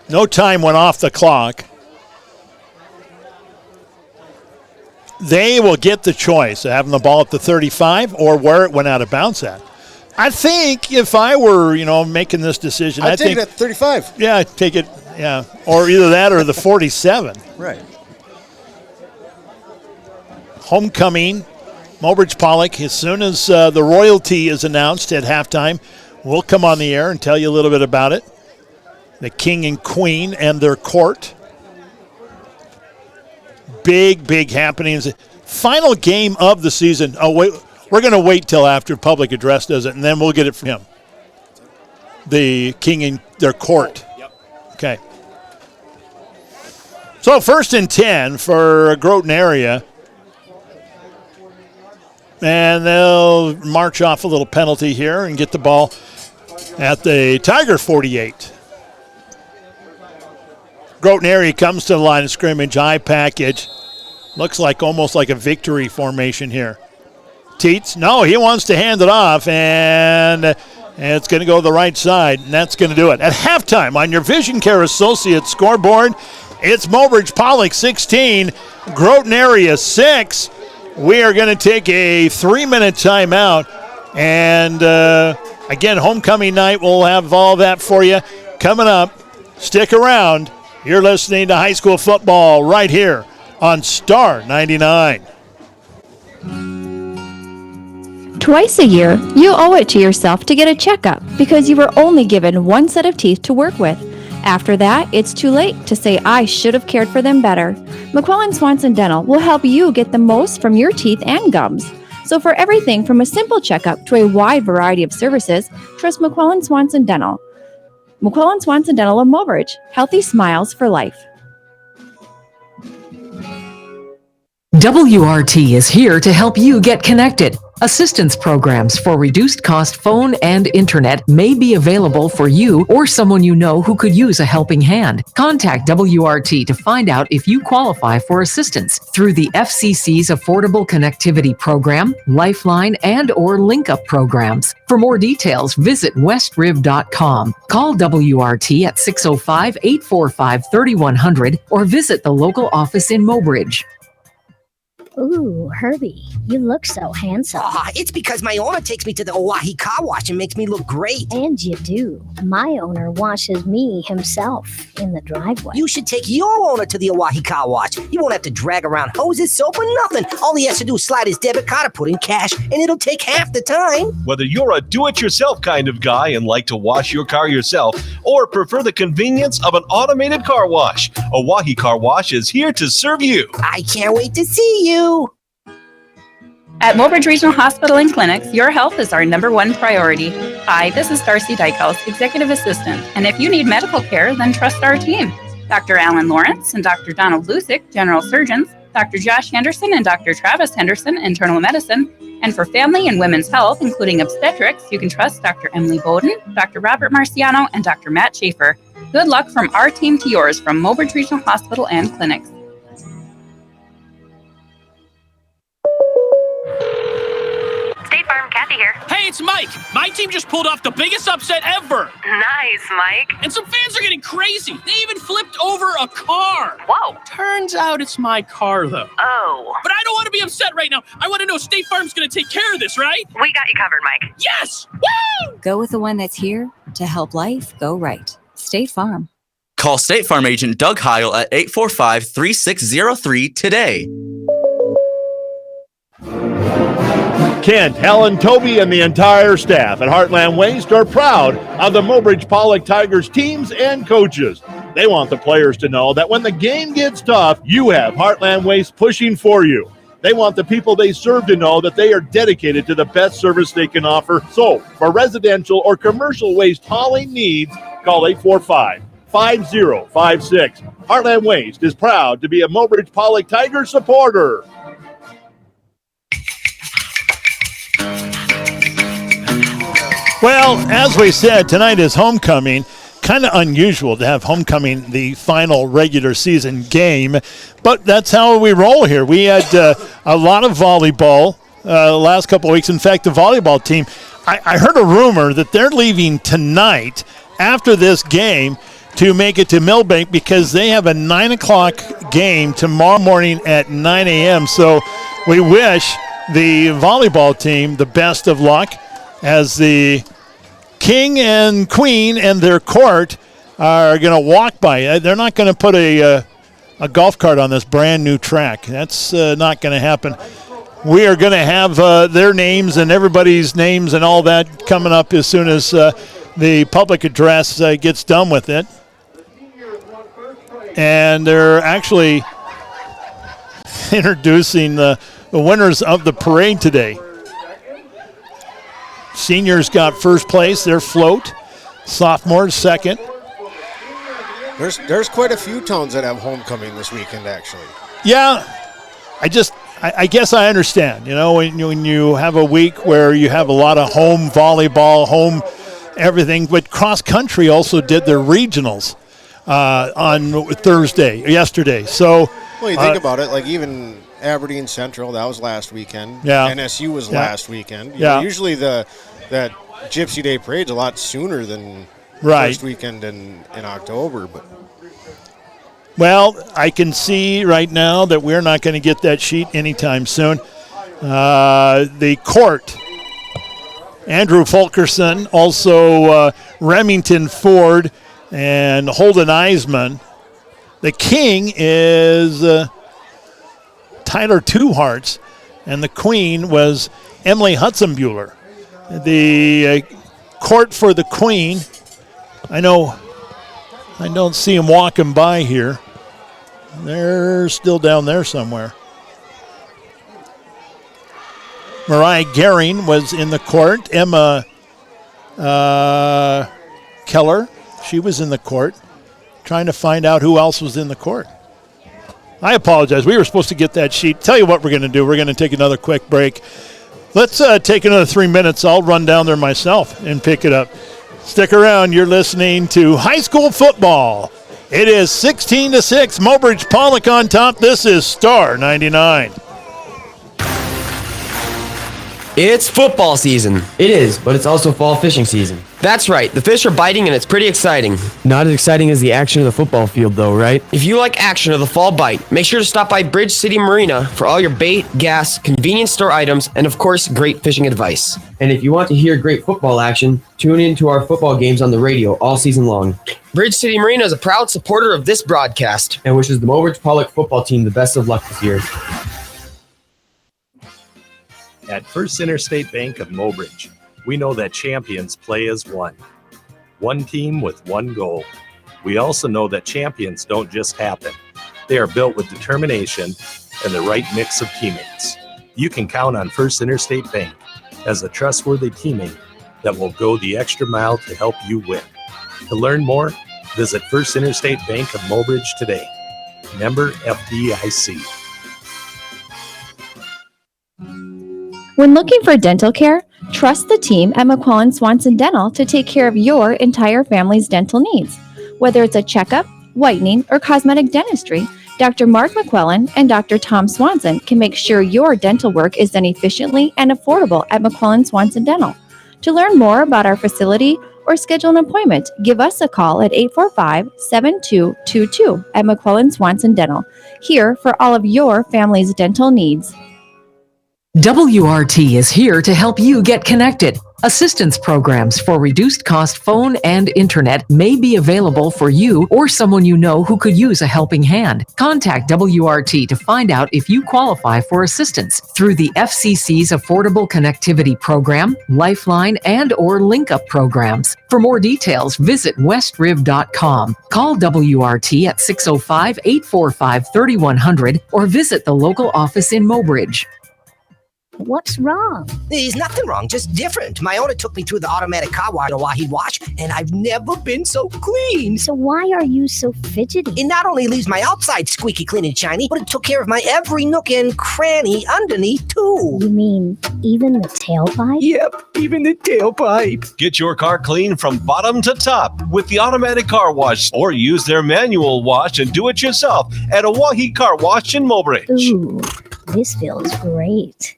No time went off the clock. They will get the choice of having the ball at the 35 or where it went out of bounds at. I think if I were, making this decision, I'd take it at 35. Yeah, I'd take it, yeah. Or either that or the 47. Right. Homecoming, Mobridge-Pollock, as soon as the royalty is announced at halftime, we'll come on the air and tell you a little bit about it. The king and queen and their court. Big happenings. Final game of the season. Oh, wait, we're going to wait till after public address does it, and then we'll get it from him. The king and their court. Yep. Okay. So 1st and 10 for Groton area. And they'll march off a little penalty here and get the ball at the Tiger 48. Groton area comes to the line of scrimmage. Eye package. Looks like almost like a victory formation here. Teets, no, he wants to hand it off, and it's going to go to the right side, and that's going to do it. At halftime on your Vision Care Associates scoreboard, it's Mobridge-Pollock 16, Groton area 6. We are going to take a 3-minute timeout. And, again, homecoming night, we'll have all that for you coming up. Stick around. You're listening to high school football right here on Star 99. Twice a year, you owe it to yourself to get a checkup because you were only given one set of teeth to work with. After that, it's too late to say, I should have cared for them better. McQuillan Swanson Dental will help you get the most from your teeth and gums. So for everything from a simple checkup to a wide variety of services, trust McQuillan Swanson Dental. McQuillan Swanson Dental of Mobridge. Healthy smiles for life. WRT is here to help you get connected. Assistance programs for reduced cost phone and internet may be available for you or someone you know who could use a helping hand. Contact WRT to find out if you qualify for assistance through the FCC's Affordable Connectivity Program, Lifeline, and or Link Up programs. For more details, visit westriv.com. Call WRT at 605-845-3100 or visit the local office in Mobridge. Ooh, Herbie, you look so handsome. It's because my owner takes me to the Oahe Car Wash and makes me look great. And you do. My owner washes me himself in the driveway. You should take your owner to the Oahe Car Wash. You won't have to drag around hoses, soap, or nothing. All he has to do is slide his debit card or put in cash, and it'll take half the time. Whether you're a do-it-yourself kind of guy and like to wash your car yourself, or prefer the convenience of an automated car wash, Oahe Car Wash is here to serve you. I can't wait to see you. At Mobridge Regional Hospital and Clinics, your health is our number one priority. Hi, this is Darcy Dykehouse, Executive Assistant, and if you need medical care, then trust our team. Dr. Alan Lawrence and Dr. Donald Lusick, General Surgeons, Dr. Josh Henderson and Dr. Travis Henderson, Internal Medicine, and for family and women's health, including obstetrics, you can trust Dr. Emily Bowden, Dr. Robert Marciano, and Dr. Matt Schaefer. Good luck from our team to yours from Mobridge Regional Hospital and Clinics. State Farm, Kathy here. Hey, it's Mike. My team just pulled off the biggest upset ever. Nice, Mike. And some fans are getting crazy. They even flipped over a car. Whoa. Turns out it's my car, though. Oh. But I don't want to be upset right now. I want to know State Farm's going to take care of this, right? We got you covered, Mike. Yes! Woo! Go with the one that's here to help life go right. State Farm. Call State Farm agent Doug Heil at 845-3603 today. Kent, Helen, Toby, and the entire staff at Heartland Waste are proud of the Mobridge-Pollock Tigers teams and coaches. They want the players to know that when the game gets tough, you have Heartland Waste pushing for you. They want the people they serve to know that they are dedicated to the best service they can offer. So, for residential or commercial waste hauling needs, call 845-5056. Heartland Waste is proud to be a Mobridge-Pollock Tigers supporter. Well, as we said, tonight is homecoming. Kind of unusual to have homecoming the final regular season game, but that's how we roll here. We had a lot of volleyball the last couple of weeks. In fact, the volleyball team, I heard a rumor that they're leaving tonight after this game to make it to Millbank because they have a 9 o'clock game tomorrow morning at 9 a.m. So we wish the volleyball team the best of luck as the king and queen and their court are going to walk by. They're not going to put a golf cart on this brand new track. That's not going to happen. We are going to have their names and everybody's names and all that coming up as soon as the public address gets done with it. And they're actually introducing the winners of the parade today. Seniors got first place, their float. Sophomores second. There's quite a few towns that have homecoming this weekend, actually. Yeah, I guess I understand. You know, when you have a week where you have a lot of home volleyball, home everything, but cross country also did their regionals on yesterday. So, well, you think about it, like even Aberdeen Central, that was last weekend. Yeah. NSU was last weekend. You Yeah. know, usually that Gypsy Day parade's a lot sooner than Right. first weekend in October. But well, I can see right now that we're not going to get that sheet anytime soon. The court, Andrew Fulkerson, also Remington Ford and Holden Eisman. The king is Tyler Two Hearts, and the queen was Emily Hudson-Buehler. The court for the queen, I don't see him walking by here. They're still down there somewhere. Mariah Gehring was in the court. Emma Keller, she was in the court. Trying to find out who else was in the court. I apologize. We were supposed to get that sheet. Tell you what we're going to do. We're going to take another quick break. Let's take another 3 minutes. I'll run down there myself and pick it up. Stick around. You're listening to high school football. It is 16-6. Mobridge-Pollock on top. This is Star 99. It's football season. It is, but it's also fall fishing season. That's right. The fish are biting and it's pretty exciting. Not as exciting as the action of the football field, though, right? If you like action of the fall bite, make sure to stop by Bridge City Marina for all your bait, gas, convenience store items, and of course, great fishing advice. And if you want to hear great football action, tune in to our football games on the radio all season long. Bridge City Marina is a proud supporter of this broadcast and wishes the Mobridge-Pollock football team the best of luck this year. At First Interstate Bank of Mobridge, we know that champions play as one. One team with one goal. We also know that champions don't just happen. They are built with determination and the right mix of teammates. You can count on First Interstate Bank as a trustworthy teammate that will go the extra mile to help you win. To learn more, visit First Interstate Bank of Mobridge today. Member FDIC. When looking for dental care, trust the team at McQuillan Swanson Dental to take care of your entire family's dental needs. Whether it's a checkup, whitening, or cosmetic dentistry, Dr. Mark McQuillan and Dr. Tom Swanson can make sure your dental work is done efficiently and affordable at McQuillan Swanson Dental. To learn more about our facility or schedule an appointment, give us a call at 845-7222 at McQuillan Swanson Dental, here for all of your family's dental needs. WRT is here to help you get connected. Assistance programs for reduced cost phone and internet may be available for you or someone you know who could use a helping hand. Contact WRT to find out if you qualify for assistance through the FCC's Affordable Connectivity Program, Lifeline, and or Link Up programs. For more details, visit westriv.com. Call WRT at 605-845-3100 or visit the local office in Mobridge. What's wrong? There's nothing wrong, just different. My owner took me through the automatic car wash while he washed, and I've never been so clean. So why are you so fidgety? It not only leaves my outside squeaky clean and shiny, but it took care of my every nook and cranny underneath, too. You mean even the tailpipe? Yep, even the tailpipe. Get your car clean from bottom to top with the automatic car wash, or use their manual wash and do it yourself at Oahe Car Wash in Mobridge. Ooh, this feels great.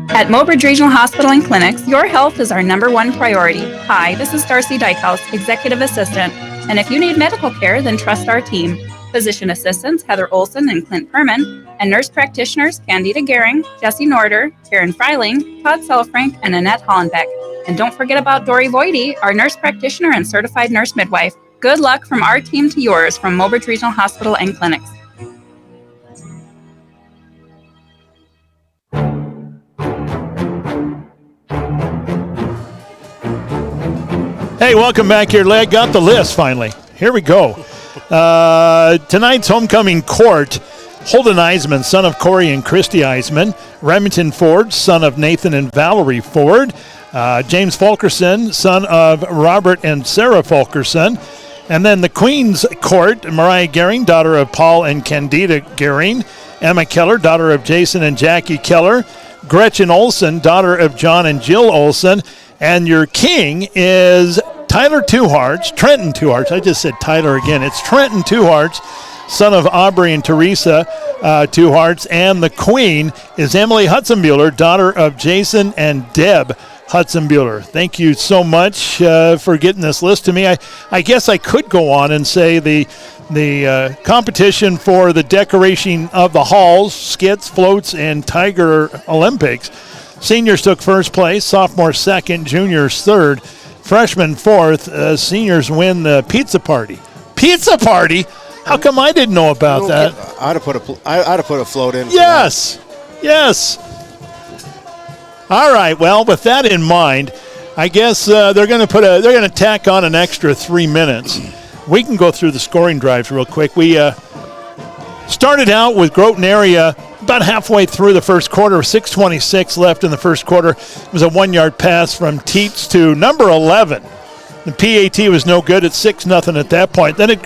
At Mobridge Regional Hospital and Clinics, your health is our #1 priority. Hi, this is Darcy Dykehouse, Executive Assistant. And if you need medical care, then trust our team. Physician assistants Heather Olson and Clint Perman, and nurse practitioners Candida Gehring, Jesse Norder, Karen Freiling, Todd Selfrank, and Annette Hollenbeck. And don't forget about Dory Voidy, our nurse practitioner and certified nurse midwife. Good luck from our team to yours from Mobridge Regional Hospital and Clinics. Hey, welcome back here, Leg. Got the list finally. Here we go. Tonight's homecoming court: Holden Eisman, son of Corey and Christy Eisman; Remington Ford, son of Nathan and Valerie Ford; James Fulkerson, son of Robert and Sarah Fulkerson; and then the Queen's Court: Mariah Gehring, daughter of Paul and Candida Gehring; Emma Keller, daughter of Jason and Jackie Keller; Gretchen Olson, daughter of John and Jill Olson. And your king is Tyler Trenton Two Hearts. I just said Tyler again. It's Trenton Two Hearts, son of Aubrey and Teresa Two Hearts. And the queen is Emily Hudson-Buehler, daughter of Jason and Deb Hudson-Buehler. Thank you so much for getting this list to me. I guess I could go on and say the competition for the decoration of the halls, skits, floats, and Tiger Olympics. Seniors took first place, sophomores second, juniors third, freshmen fourth. Seniors win the pizza party. Pizza party? How come I didn't know about that? I'd have put a float in. Yes, yes. All right. Well, with that in mind, I guess they're going to tack on an extra 3 minutes. We can go through the scoring drives real quick. We started out with Groton area about halfway through the first quarter, 6:26 left in the first quarter. It was a 1-yard pass from Teets to number 11. The PAT was no good at 6-0 at that point. Then it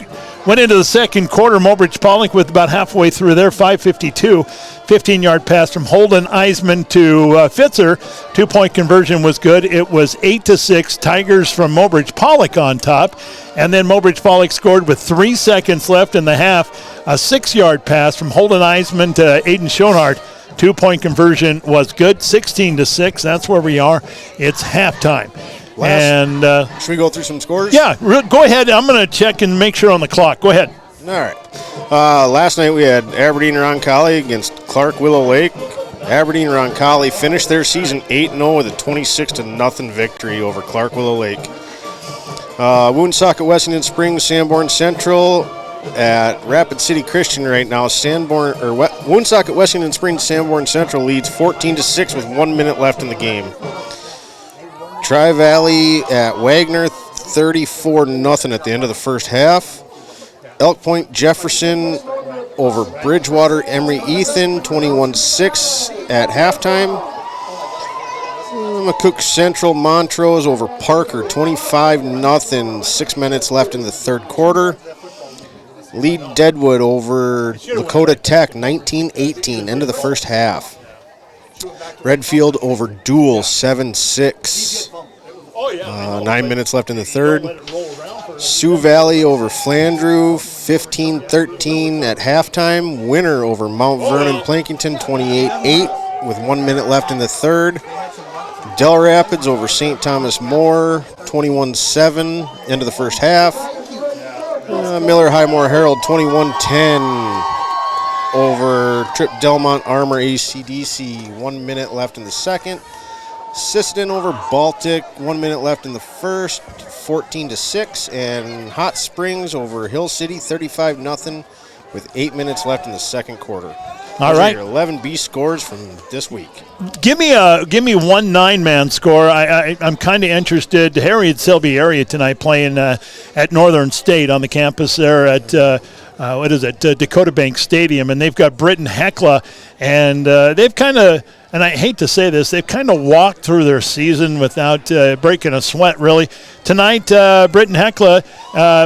went into the second quarter. Mobridge-Pollock with about halfway through there, 5:52. 15-yard pass from Holden Eisman to Fitzer. 2-point conversion was good. It was 8-6. Tigers from Mobridge-Pollock on top. And then Mobridge-Pollock scored with 3 seconds left in the half. A 6-yard pass from Holden Eisman to Aiden Schoenhardt. 2-point conversion was good. 16-6. That's where we are. It's halftime. Should we go through some scores? Yeah, go ahead. I'm going to check and make sure on the clock. Go ahead. All right. Last night we had Aberdeen Roncalli against Clark Willow Lake. Aberdeen Roncalli finished their season 8-0 with a 26-0 victory over Clark Willow Lake. Woonsocket Wessington Springs, Sanborn Central at Rapid City Christian right now. Woonsocket Wessington Springs, Sanborn Central leads 14-6 with 1 minute left in the game. Tri-Valley at Wagner, 34-0 at the end of the first half. Elk Point Jefferson over Bridgewater Emery Ethan, 21-6 at halftime. McCook Central Montrose over Parker, 25-0, 6 minutes left in the third quarter. Lead Deadwood over Lakota Tech, 19-18, end of the first half. Redfield over Dual, 7-6. 9 minutes left in the third. Sioux Valley over Flandreau, 15-13 at halftime. Winner over Mount Vernon Plankington, 28-8 with 1 minute left in the third. Del Rapids over St. Thomas More, 21-7, end of the first half. Miller Highmore Herald, 21-10 over Trip Delmont Armor ACDC, 1 minute left in the second. Sisseton over Baltic, 1 minute left in the first, 14-6. And Hot Springs over Hill City, 35-0 with 8 minutes left in the second quarter. All right. Your 11B scores from this week. Give me one 9-man score. I'm kind of interested. Harriet Selby area tonight playing at Northern State on the campus there at Dakota Bank Stadium, and they've got Britton Hecla, and they've kind of, and I hate to say this, they've kind of walked through their season without breaking a sweat, really. Tonight, Britton Hecla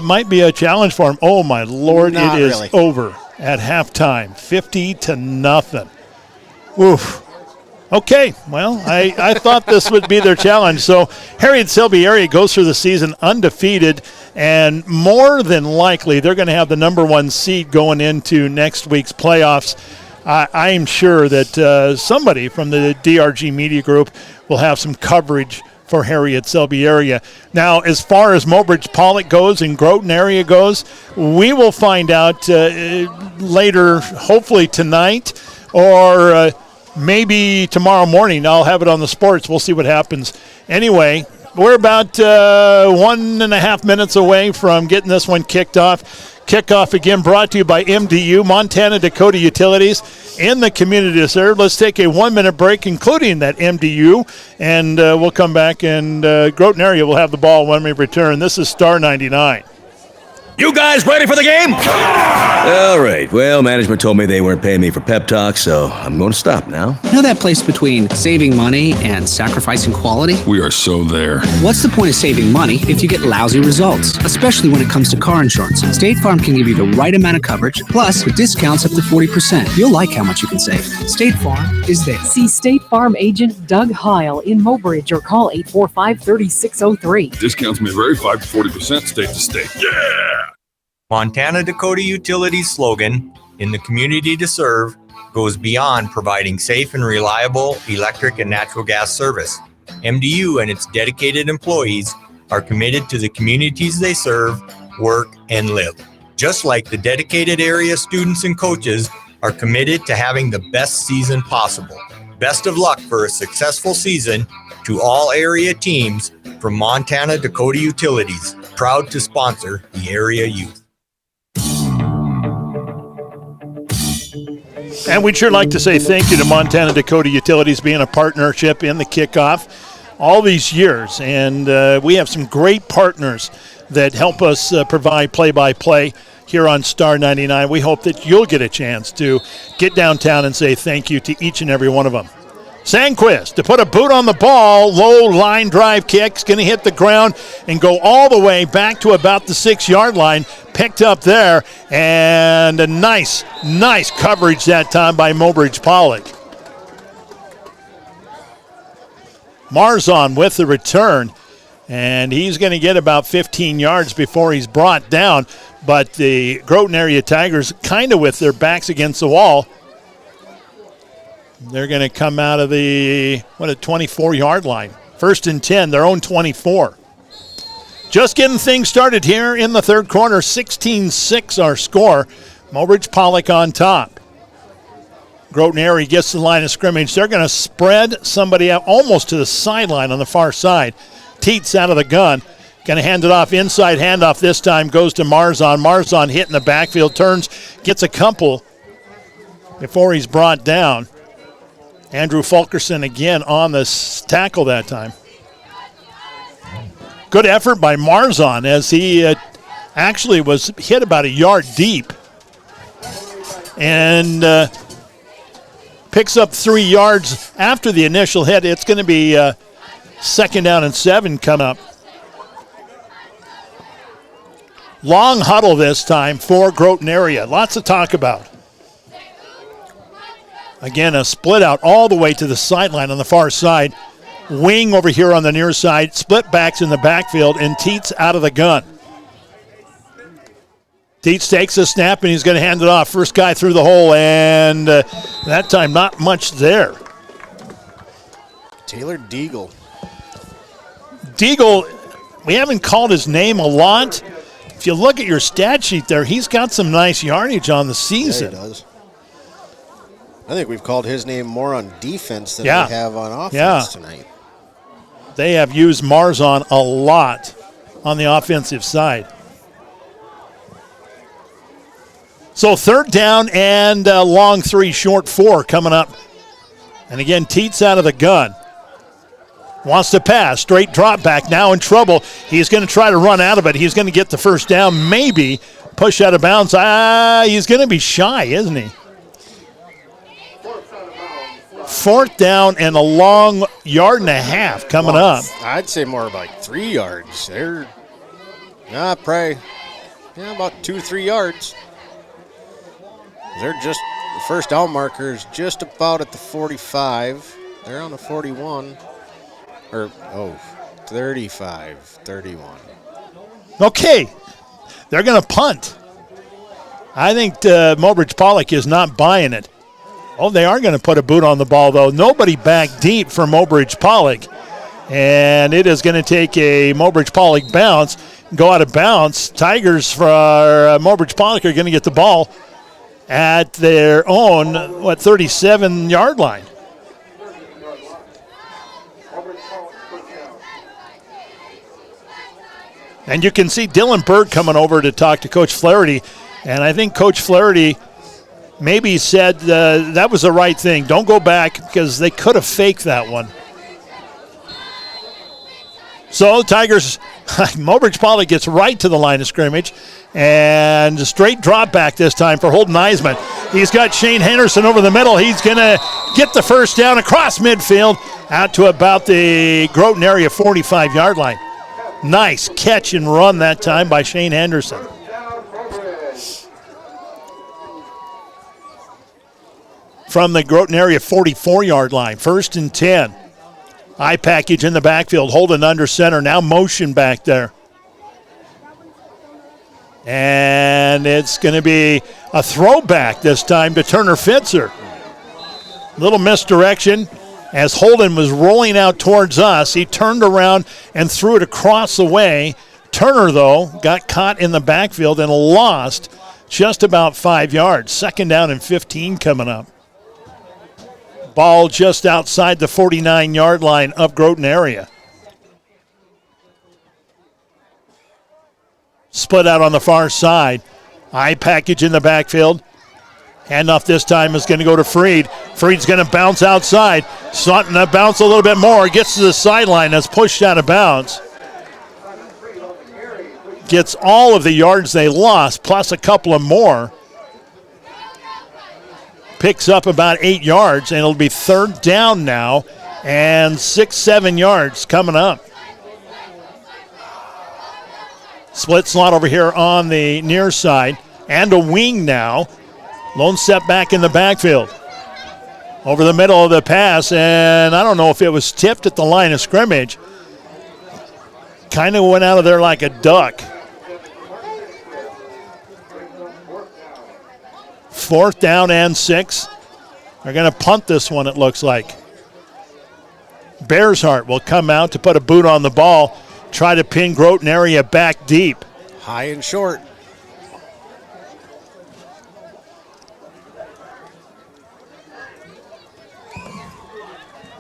might be a challenge for them. Oh, my Lord, Not it is really. over at halftime, 50-0. Oof. Okay, well, I thought this would be their challenge. So Harriet Selby area goes through the season undefeated, and more than likely they're going to have the number 1 seed going into next week's playoffs. I'm sure that somebody from the DRG Media Group will have some coverage for Harriet Selby area. Now, as far as Mobridge-Pollock goes and Groton area goes, we will find out later, hopefully tonight, or maybe tomorrow morning. I'll have it on the sports. We'll see what happens. Anyway, we're about 1.5 minutes away from getting this one kicked off. Kickoff again brought to you by MDU, Montana Dakota Utilities, in the community to serve. Let's take a 1-minute break, including that MDU, and we'll come back, and Groton area will have the ball when we return. This is Star 99. You guys ready for the game? All right. Well, management told me they weren't paying me for pep talk, so I'm going to stop now. You know that place between saving money and sacrificing quality? We are so there. What's the point of saving money if you get lousy results? Especially when it comes to car insurance. State Farm can give you the right amount of coverage, plus with discounts up to 40%. You'll like how much you can save. State Farm is there. See State Farm agent Doug Heil in Mobridge or call 845-3603. Discounts may vary 5 to 40% state to state. Yeah! Montana Dakota Utilities' slogan, "In the community to serve," goes beyond providing safe and reliable electric and natural gas service. MDU and its dedicated employees are committed to the communities they serve, work, and live. Just like the dedicated area students and coaches are committed to having the best season possible. Best of luck for a successful season to all area teams from Montana Dakota Utilities, proud to sponsor the area youth. And we'd sure like to say thank you to Montana Dakota Utilities being a partnership in the kickoff all these years. And we have some great partners that help us provide play-by-play here on Star 99. We hope that you'll get a chance to get downtown and say thank you to each and every one of them. Sandquist to put a boot on the ball, low line drive kick's going to hit the ground and go all the way back to about the 6-yard line, picked up there, and a nice coverage that time by Mobridge-Pollock. Marzon with the return, and he's going to get about 15 yards before he's brought down, but the Groton area Tigers kind of with their backs against the wall. They're going to come out of the 24-yard line. 1st and 10, their own 24. Just getting things started here in the third quarter. 16-6 our score. Mobridge-Pollock on top. Groton area gets the line of scrimmage. They're going to spread somebody out almost to the sideline on the far side. Teets out of the gun. Going to hand it off. Inside handoff this time goes to Marzon. Marzon hitting the backfield. Turns, gets a couple before he's brought down. Andrew Fulkerson again on the tackle that time. Good effort by Marzon as he actually was hit about a yard deep. and picks up 3 yards after the initial hit. It's going to be 2nd down and 7 coming up. Long huddle this time for Groton area. Lots to talk about. Again, a split out all the way to the sideline on the far side. Wing over here on the near side. Split backs in the backfield, and Teets out of the gun. Teets takes a snap, and he's going to hand it off. First guy through the hole, and that time not much there. Taylor Deagle. Deagle, we haven't called his name a lot. If you look at your stat sheet there, he's got some nice yardage on the season. Yeah, he does. I think we've called his name more on defense than we have on offense tonight. They have used Marzon a lot on the offensive side. So 3rd down and long 3, short 4 coming up. And again, Teets out of the gun. Wants to pass, straight drop back, now in trouble. He's going to try to run out of it. He's going to get the first down, maybe push out of bounds. He's going to be shy, isn't he? 4th down and a long 1.5 yards coming up. I'd say more like 3 yards. They're probably about 2-3 yards. They're just, the first down marker is just about at the 45. They're on the 41. 35, 31. Okay, they're going to punt. I think Mobridge-Pollock is not buying it. Oh, they are going to put a boot on the ball, though. Nobody back deep for Mobridge-Pollock. And it is going to take a Mobridge-Pollock bounce, go out of bounds. Tigers for Mobridge-Pollock are going to get the ball at their own, 37-yard line. And you can see Dylan Bird coming over to talk to Coach Flaherty. And I think Coach Flaherty maybe said that was the right thing. Don't go back because they could have faked that one. So Tigers, Mobridge-Pollock gets right to the line of scrimmage. And a straight drop back this time for Holden Eisman. He's got Shane Henderson over the middle. He's going to get the first down across midfield out to about the Groton area 45-yard line. Nice catch and run that time by Shane Henderson. From the Groton area 44-yard line, 1st and 10. High package in the backfield, Holden under center, now motion back there. And it's going to be a throwback this time to Turner Fitzer. Little misdirection. As Holden was rolling out towards us, he turned around and threw it across the way. Turner, though, got caught in the backfield and lost just about 5 yards. 2nd down and 15 coming up. Ball just outside the 49-yard line of Groton area. Split out on the far side. High package in the backfield. Handoff this time is going to go to Freed. Freed's going to bounce outside. Sutton to bounce a little bit more. Gets to the sideline. That's pushed out of bounds. Gets all of the yards they lost, plus a couple of more. Picks up about 8 yards, and it'll be 3rd down now and 6-7 yards coming up. Split slot over here on the near side, and a wing now. Lone step back in the backfield. Over the middle of the pass, and I don't know if it was tipped at the line of scrimmage. Kind of went out of there like a duck. 4th down and 6. They're going to punt this one, it looks like. Bearsheart will come out to put a boot on the ball, try to pin Groton area back deep. High and short.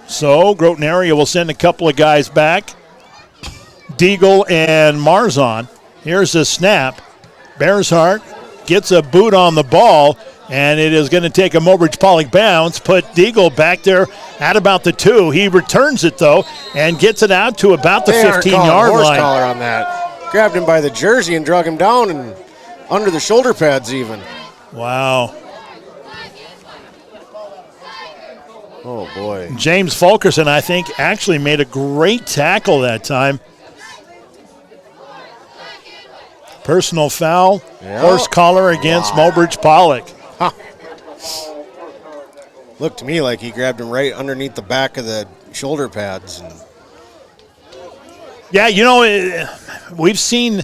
So Groton area will send a couple of guys back. Deagle and Marzon. Here's the snap. Bearsheart gets a boot on the ball, and it is going to take a Mobridge-Pollock bounce, put Deagle back there at about the 2. He returns it, though, and gets it out to about the 15-yard line. Collar on that. Grabbed him by the jersey and drug him down and under the shoulder pads even. Wow. Oh, boy. James Fulkerson, I think, actually made a great tackle that time. Personal foul, horse collar against Mobridge-Pollock. Huh. Looked to me like he grabbed him right underneath the back of the shoulder pads. Yeah, we've seen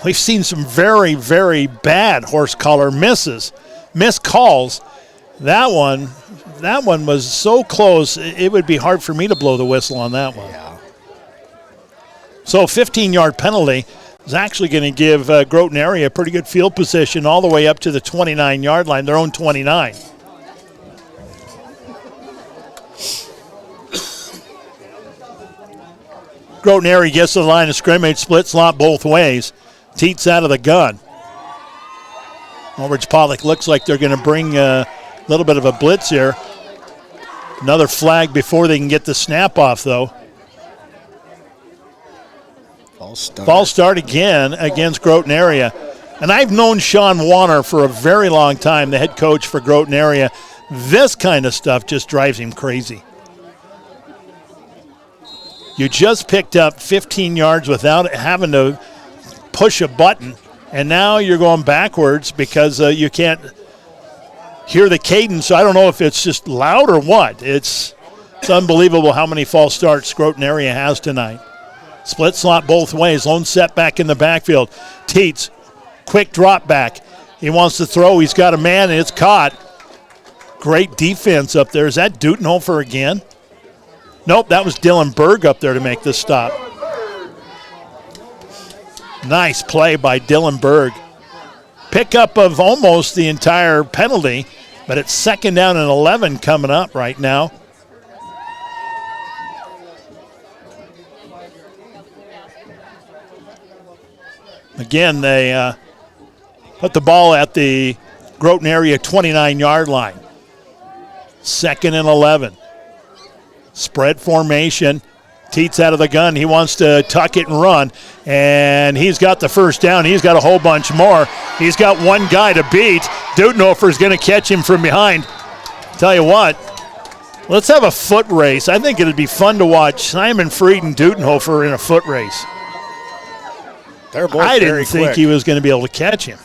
some very, very bad horse collar missed calls. That one was so close, it would be hard for me to blow the whistle on that one. Yeah. So 15-yard penalty is actually going to give Groton area a pretty good field position all the way up to the 29-yard line, their own 29. Groton area gets to the line of scrimmage, split slot both ways. Teats out of the gun. Mobridge-Pollock looks like they're going to bring a little bit of a blitz here. Another flag before they can get the snap off, though. False start again against Groton area. And I've known Sean Warner for a very long time, the head coach for Groton area. This kind of stuff just drives him crazy. You just picked up 15 yards without having to push a button, and now you're going backwards because you can't hear the cadence. I don't know if it's just loud or what. It's unbelievable how many false starts Groton area has tonight. Split slot both ways. Lone setback in the backfield. Teats, quick drop back. He wants to throw. He's got a man, and it's caught. Great defense up there. Is that Dutenhofer again? Nope, that was Dylan Berg up there to make this stop. Nice play by Dylan Berg. Pickup of almost the entire penalty, but it's 2nd down and 11 coming up right now. Again, they put the ball at the Groton area 29-yard line. 2nd and 11. Spread formation. Teats out of the gun. He wants to tuck it and run, and he's got the first down. He's got a whole bunch more. He's got one guy to beat. Dutenhofer's going to catch him from behind. Tell you what, let's have a foot race. I think it'd be fun to watch Simon Freed and Dutenhofer in a foot race. They're both I very didn't think quick. he was going to be able to catch him.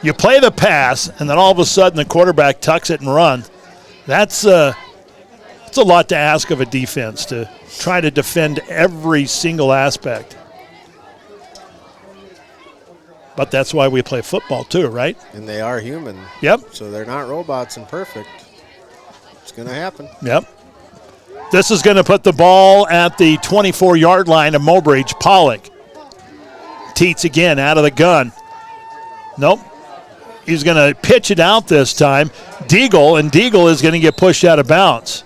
You play the pass, and then all of a sudden the quarterback tucks it and runs. That's a lot to ask of a defense to try to defend every single aspect. But that's why we play football too, right? And they are human. Yep. So they're not robots and perfect. It's going to happen. Yep. This is going to put the ball at the 24-yard line of Mobridge-Pollock. Teats again out of the gun. Nope. He's going to pitch it out this time. Deagle, and Deagle is going to get pushed out of bounds.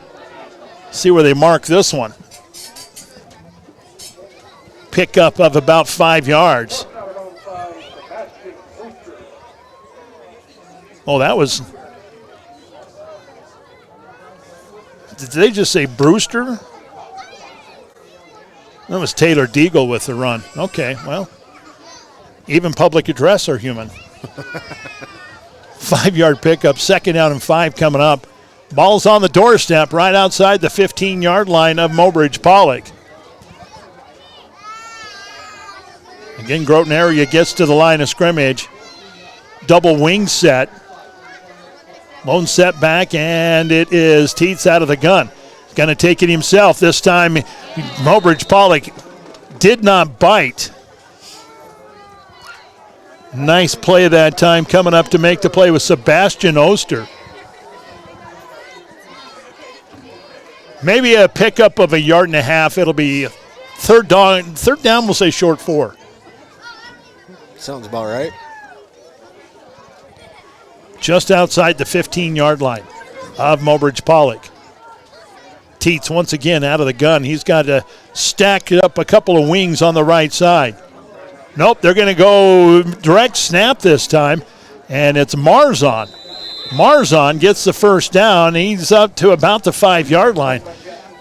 See where they mark this one. Pickup of about 5 yards. Oh, that was... Did they just say Brewster? That was Taylor Deagle with the run. Okay, well, even public address are human. 5-yard pickup, 2nd down and 5 coming up. Ball's on the doorstep right outside the 15-yard line of Mobridge-Pollock. Again, Groton area gets to the line of scrimmage. Double wing set. Lone set back, and it is Teats out of the gun. He's going to take it himself. This time, Mobridge-Pollock did not bite. Nice play that time coming up to make the play with Sebastian Oster. Maybe a pickup of 1.5 yards. It'll be third down, we'll say short 4. Sounds about right. Just outside the 15-yard line of Mobridge-Pollock. Teats once again out of the gun. He's got to stack up a couple of wings on the right side. Nope, they're going to go direct snap this time, and it's Marzon. Marzon gets the first down. He's up to about the 5-yard line.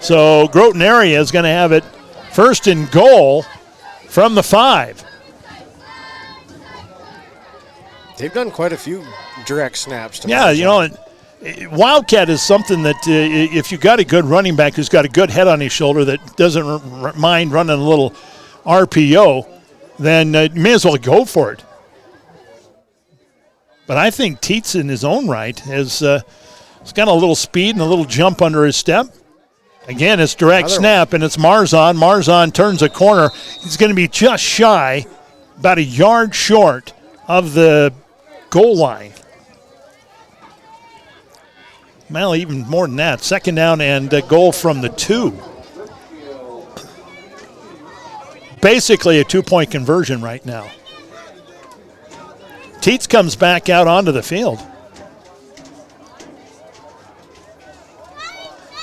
So Groton area is going to have it 1st and goal from the 5. They've done quite a few direct snaps. To Yeah, you know, Wildcat is something that if you got a good running back who's got a good head on his shoulder that doesn't mind running a little RPO, then you may as well go for it. But I think Tietz in his own right has got a little speed and a little jump under his step. Again, it's direct snap, and it's Marzon. Marzon turns a corner. He's going to be just shy, about a yard short of the goal line. Well, even more than that. Second down and a goal from the 2. Basically a 2-point conversion right now. Tietz comes back out onto the field.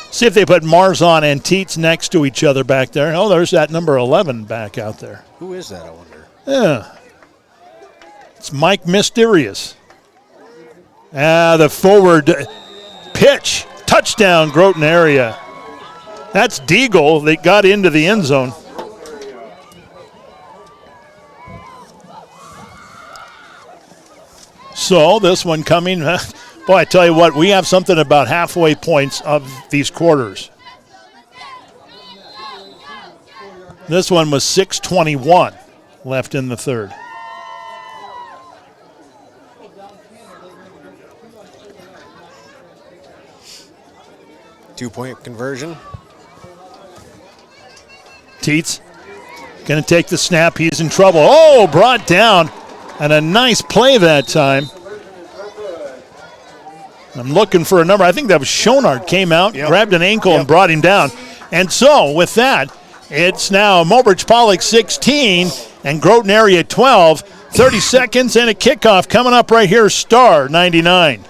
See if they put Marzon and Tietz next to each other back there. Oh, there's that number 11 back out there. Who is that, I wonder? Yeah. It's Mike Mysterious. The forward pitch. Touchdown, Groton area. That's Deagle that got into the end zone. So this one coming, boy, I tell you what, we have something about halfway points of these quarters. This one was 6:21 left in the third. Two-point conversion. Tietz going to take the snap. He's in trouble. Oh, brought down. And a nice play that time. I'm looking for a number. I think that was Schonard came out, grabbed an ankle, and brought him down. And so, with that, it's now Mobridge-Pollock 16 and Groton area 12. 30 seconds and a kickoff coming up right here, Star 99.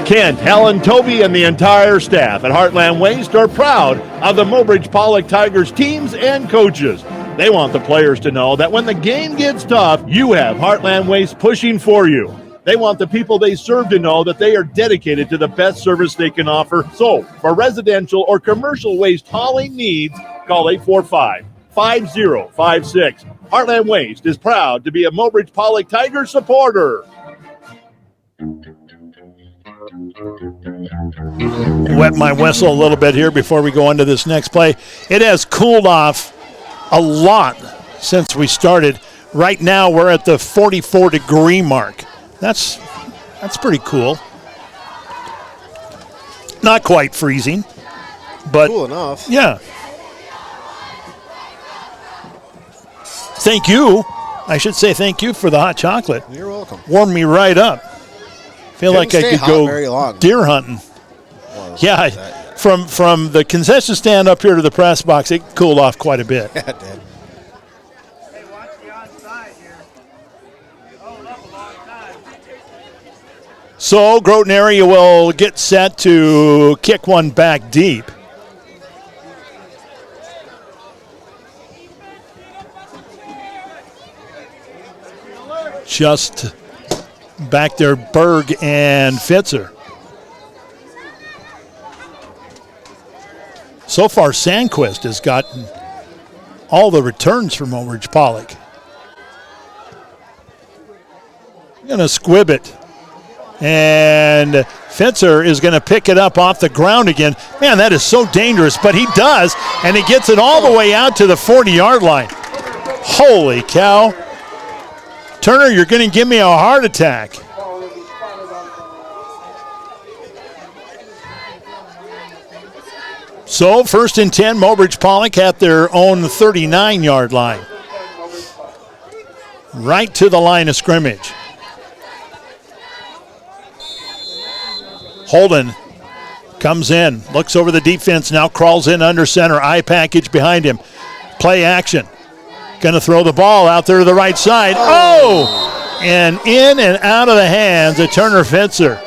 Kent, Helen, Toby, and the entire staff at Heartland Waste are proud of the Mobridge-Pollock Tigers teams and coaches. They want the players to know that when the game gets tough, you have Heartland Waste pushing for you. They want the people they serve to know that they are dedicated to the best service they can offer. So, for residential or commercial waste hauling needs, call 845-5056. Heartland Waste is proud to be a Mobridge-Pollock Tiger supporter. Wet my whistle a little bit here before we go into this next play. It has cooled off a lot since we started. Right now we're at the 44-degree mark. That's pretty cool. Not quite freezing, but cool enough. Yeah. Thank you. I should say thank you for the hot chocolate. You're welcome. Warmed me right up. Feel like I could go deer hunting. Yeah, from the concession stand up here to the press box, it cooled off quite a bit. Yeah, it did. So Groton area will get set to kick one back deep. Just back there, Berg and Fitzer. So far, Sandquist has gotten all the returns from Mobridge-Pollock. Going to squib it. And Fitzer is going to pick it up off the ground again. Man, that is so dangerous, but he does, and he gets it all the way out to the 40-yard line. Holy cow. Turner, you're going to give me a heart attack. So, 1st and 10, Mobridge-Pollock at their own 39-yard line. Right to the line of scrimmage. Holden comes in, looks over the defense, now crawls in under center, eye package behind him. Play action. Going to throw the ball out there to the right side. Oh! And in and out of the hands of Turner Fitzer.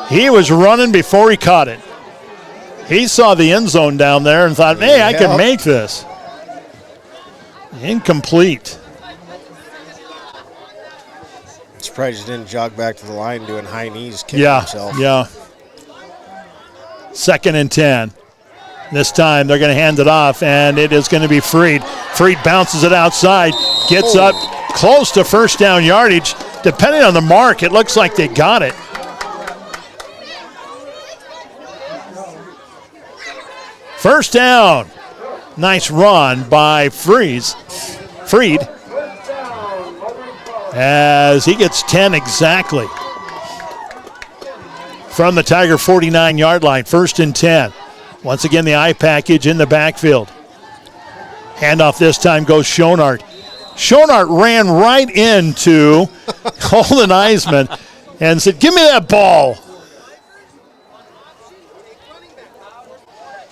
He was running before he caught it. He saw the end zone down there and thought, hey, I can make this. Incomplete. Surprised he didn't jog back to the line doing high knees, kicking himself. Yeah. 2nd and 10. This time they're going to hand it off, and it is going to be Freed. Freed bounces it outside, gets up, close to first down yardage. Depending on the mark, it looks like they got it. First down. Nice run by Freed. As he gets 10 exactly. From the Tiger 49-yard line, 1st and 10. Once again, the I package in the backfield. Handoff this time goes Schonart. Schonart ran right into Holden Eisman and said, "Give me that ball."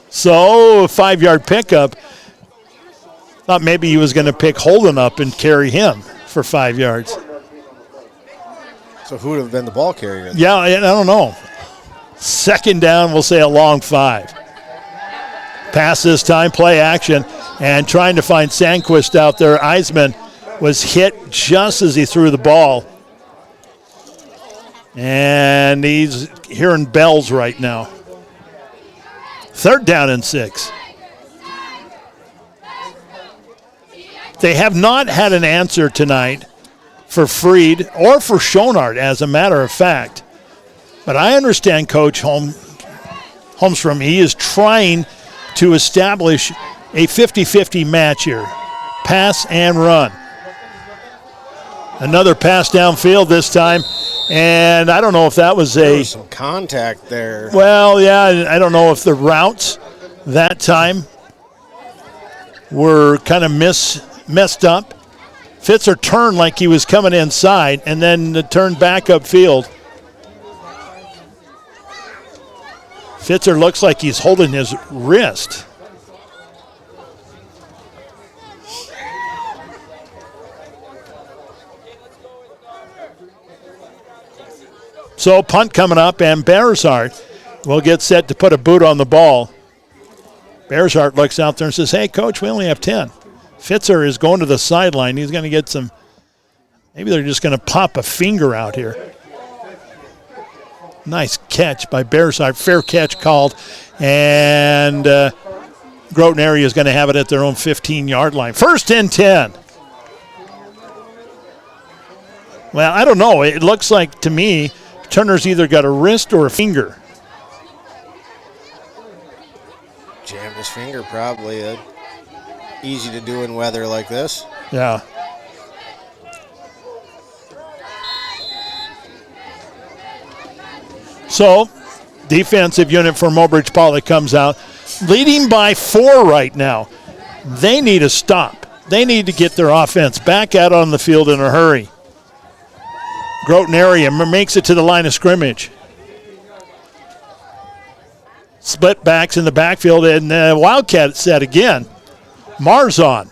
So, a 5-yard pickup. Thought maybe he was going to pick Holden up and carry him for 5 yards. So who would have been the ball carrier? Yeah, I don't know. 2nd down, we'll say a long 5. Pass this time, play action, and trying to find Sandquist out there. Eisman was hit just as he threw the ball. And he's hearing bells right now. 3rd down and 6. They have not had an answer tonight for Freed or for Schonart, as a matter of fact. But I understand Coach Holmstrom, he is trying to establish a 50-50 match here. Pass and run. Another pass downfield this time. And I don't know if that was there was some contact there. Well, yeah, I don't know if the routes that time were kind of messed up. Fitzer turned like he was coming inside and then turned back upfield. Fitzer looks like he's holding his wrist. So punt coming up, and Bearshart will get set to put a boot on the ball. Bearshart looks out there and says, "Hey, Coach, we only have 10. Fitzer is going to the sideline. He's going to get some, maybe they're just going to pop a finger out here." Nice catch by Bearshart. Fair catch called. And Groton area is going to have it at their own 15-yard line. 1st and 10. Well, I don't know. It looks like to me Turner's either got a wrist or a finger. Jammed his finger, probably. Easy to do in weather like this. Yeah. So, defensive unit for Mobridge-Pollock comes out, leading by 4 right now. They need a stop. They need to get their offense back out on the field in a hurry. Groton area makes it to the line of scrimmage. Split backs in the backfield, and Wildcat set again. Marzon.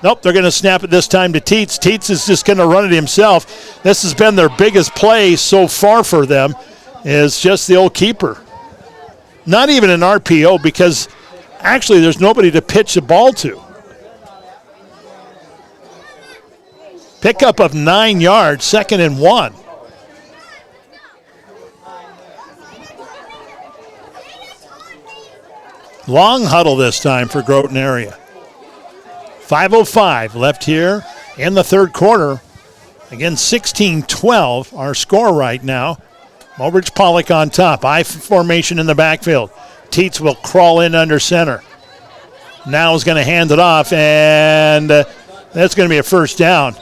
Nope, they're going to snap it this time to Teets. Teets is just going to run it himself. This has been their biggest play so far for them, is just the old keeper. Not even an RPO, because actually there's nobody to pitch the ball to. Pickup of 9 yards, 2nd and 1. Long huddle this time for Groton area. 5:05 left here in the 3rd quarter. Again, 16-12, our score right now. Mobridge-Pollock on top. I formation in the backfield. Teets will crawl in under center. Now is going to hand it off, and that's going to be a 1st down.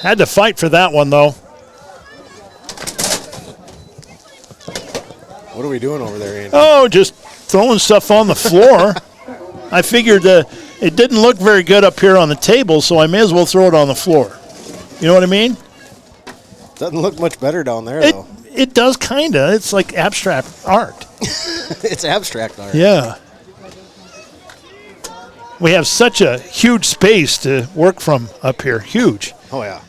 Had to fight for that one, though. What are we doing over there, Andy? Oh, just throwing stuff on the floor. I figured it didn't look very good up here on the table, so I may as well throw it on the floor. You know what I mean? Doesn't look much better down there, though. It does, kind of. It's like abstract art. It's abstract art. Yeah. We have such a huge space to work from up here. Huge. Oh, yeah.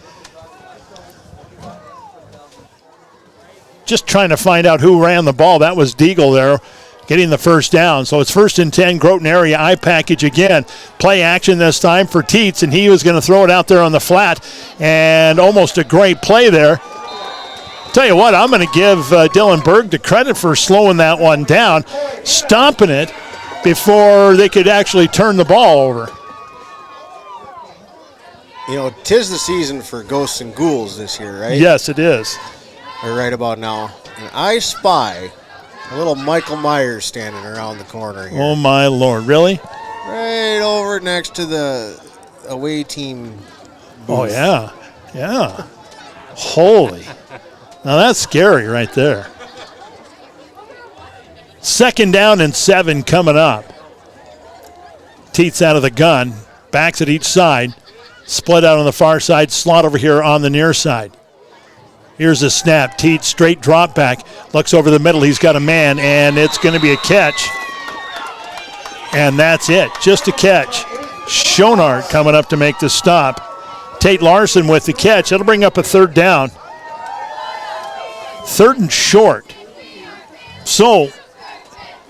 Just trying to find out who ran the ball. That was Deagle there, getting the 1st down. So it's 1st and 10, Groton area I package again. Play action this time for Teets, and he was going to throw it out there on the flat, and almost a great play there. Tell you what, I'm going to give Dylan Berg the credit for slowing that one down, stomping it before they could actually turn the ball over. You know, 'tis the season for ghosts and ghouls this year, right? Yes, it is. Or right about now. And I spy a little Michael Myers standing around the corner here. Oh, my Lord. Really? Right over next to the away team booth. Oh, yeah. Yeah. Holy. Now, that's scary right there. 2nd down and 7 coming up. Teats out of the gun. Backs at each side. Split out on the far side. Slot over here on the near side. Here's a snap. Teats straight drop back. Looks over the middle. He's got a man, and it's going to be a catch. And that's it. Just a catch. Schonart coming up to make the stop. Tate Larson with the catch. It'll bring up a 3rd down. 3rd and short. So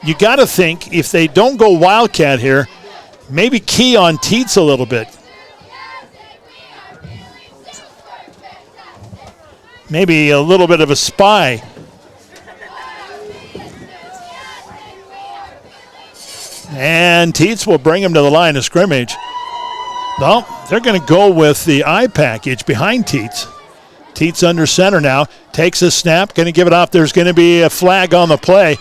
you got to think if they don't go Wildcat here, maybe key on Teats a little bit. Maybe a little bit of a spy. And Teats will bring him to the line of scrimmage. Well, they're going to go with the eye package behind Teats. Teats under center now. Takes a snap. Going to give it off. There's going to be a flag on the play.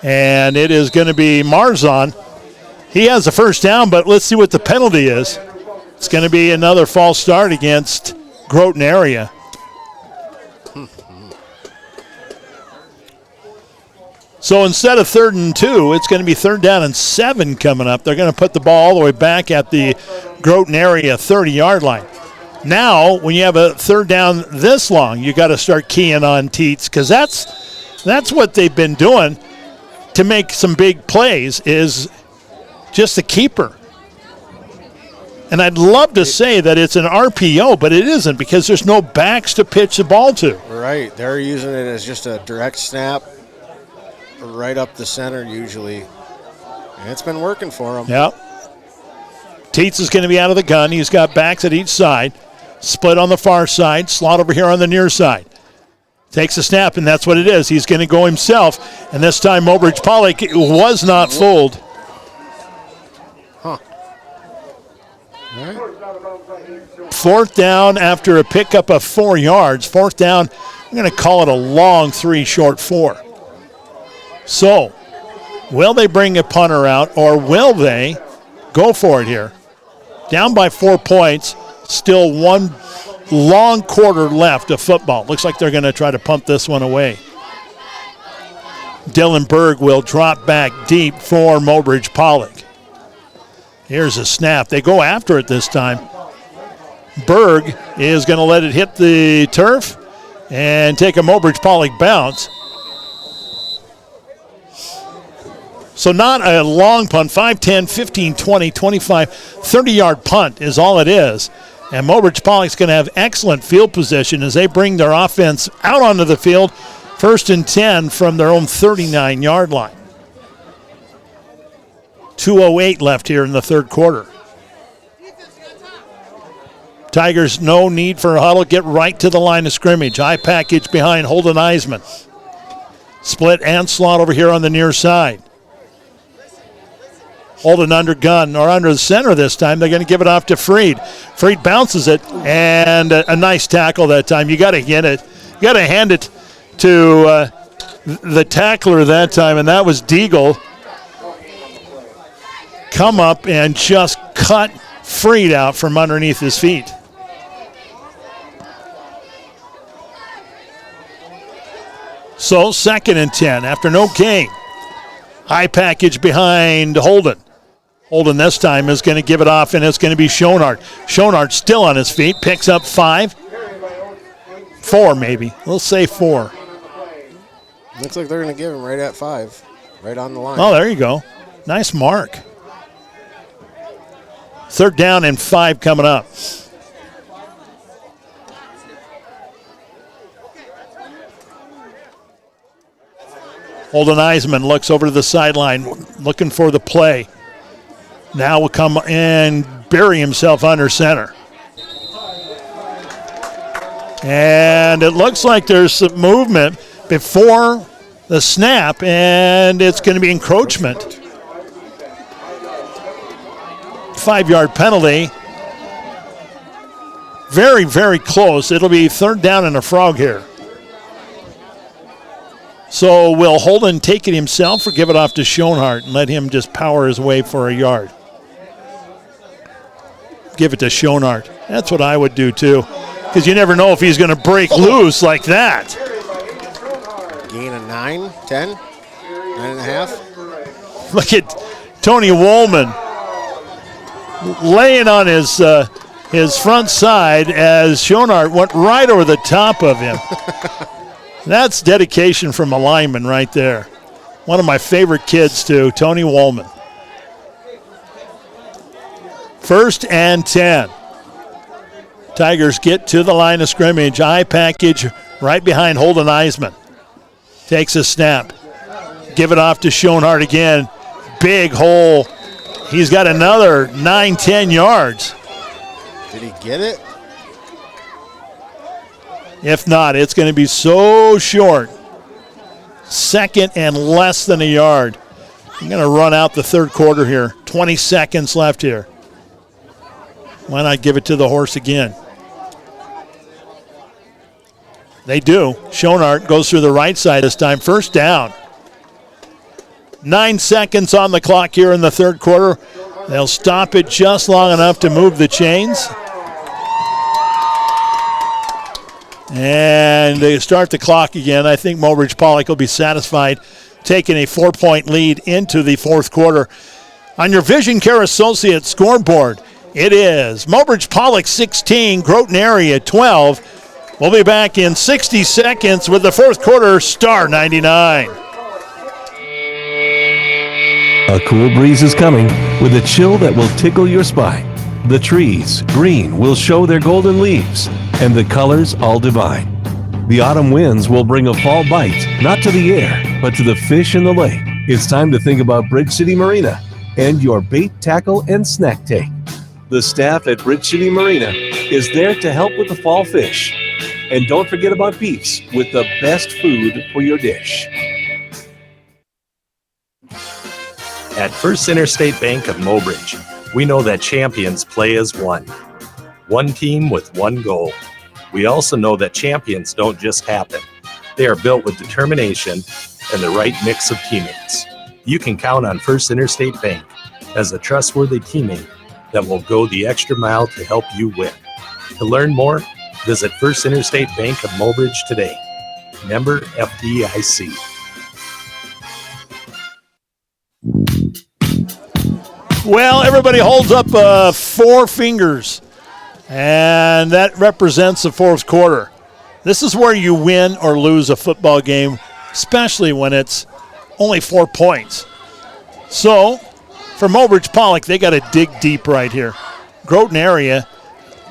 And it is going to be Marzon. He has the 1st down, but let's see what the penalty is. It's going to be another false start against Groton area. So instead of 3rd and 2, it's going to be 3rd down and 7 coming up. They're going to put the ball all the way back at the Groton area 30-yard line. Now, when you have a 3rd down this long, you got to start keying on Teats because that's what they've been doing to make some big plays is just a keeper. And I'd love to say that it's an RPO, but it isn't because there's no backs to pitch the ball to. Right. They're using it as just a direct snap right up the center usually. And it's been working for them. Yep. Teats is going to be out of the gun. He's got backs at each side. Split on the far side. Slot over here on the near side. Takes a snap, and that's what it is. He's going to go himself. And this time Mobridge-Pollock was not fooled. Huh. All right. 4th down after a pickup of 4 yards. 4th down, I'm going to call it a long 3, short 4. So, will they bring a punter out, or will they go for it here? Down by 4 points, still 1 long quarter left of football. Looks like they're going to try to pump this one away. Dylan Berg will drop back deep for Mobridge-Pollock. Here's a snap. They go after it this time. Berg is going to let it hit the turf and take a Mobridge-Pollock bounce. So not a long punt, 5, 10, 15, 20, 25, 30-yard punt is all it is. And Mobridge-Pollock's going to have excellent field position as they bring their offense out onto the field, 1st and 10 from their own 39-yard line. 2:08 left here in the 3rd quarter. Tigers, no need for a huddle. Get right to the line of scrimmage. High package behind Holden Eisman. Split and slot over here on the near side. Holden under gun, or under the center this time. They're going to give it off to Freed. Freed bounces it, and a nice tackle that time. You got to get it. You got to hand it to the tackler that time, and that was Deagle. Come up and just cut Freed out from underneath his feet. So 2nd and 10 after no gain. High package behind Holden. Holden this time is going to give it off, and it's going to be Schonart. Schonart still on his feet, picks up 5. 4 maybe. We'll say 4. Looks like they're going to give him right at 5. Right on the line. Oh, there you go. Nice mark. 3rd down and 5 coming up. Holden Eisman looks over to the sideline, looking for the play. Now will come and bury himself under center. And it looks like there's some movement before the snap, and it's going to be encroachment. 5-yard penalty. very, very close. It'll be third down and a frog here. So will Holden take it himself or give it off to Schoenhart and let him just power his way for a yard? Give it to Schoenhart. That's what I would do too, because you never know if he's going to break loose like that. Gain of 9, 10, 9.5. Look at Tony Woolman laying on his front side as Schoenhart went right over the top of him. That's dedication from a lineman right there. One of my favorite kids too, Tony Woolman. 1st and 10. Tigers get to the line of scrimmage. Eye package right behind Holden Eisman. Takes a snap. Give it off to Schoenhart again. Big hole. He's got another 9-10 yards. Did he get it? If not, it's going to be so short. 2nd and less than a yard. I'm going to run out the third quarter here. 20 seconds left here. Why not give it to the horse again? They do. Schoenhart goes through the right side this time. First down. 9 seconds on the clock here in the third quarter. They'll stop it just long enough to move the chains. And they start the clock again. I think Mobridge-Pollock will be satisfied taking a 4-point lead into the fourth quarter. On your Vision Care Associates scoreboard, it is Mobridge-Pollock 16, Groton area 12. We'll be back in 60 seconds with the fourth quarter, Star 99. A cool breeze is coming with a chill that will tickle your spine. The trees, green, will show their golden leaves, and the colors all divine. The autumn winds will bring a fall bite, not to the air, but to the fish in the lake. It's time to think about Bridge City Marina and your bait, tackle, and snack take. The staff at Bridge City Marina is there to help with the fall fish. And don't forget about Beefs with the best food for your dish. At First Interstate Bank of Mobridge, we know that champions play as one. One team with one goal. We also know that champions don't just happen. They are built with determination and the right mix of teammates. You can count on First Interstate Bank as a trustworthy teammate that will go the extra mile to help you win. To learn more, visit First Interstate Bank of Mobridge today. Member FDIC. Well, everybody holds up 4 fingers, and that represents the fourth quarter. This is where you win or lose a football game, especially when it's only 4 points. So, for Mobridge-Pollock, they got to dig deep right here. Groton area,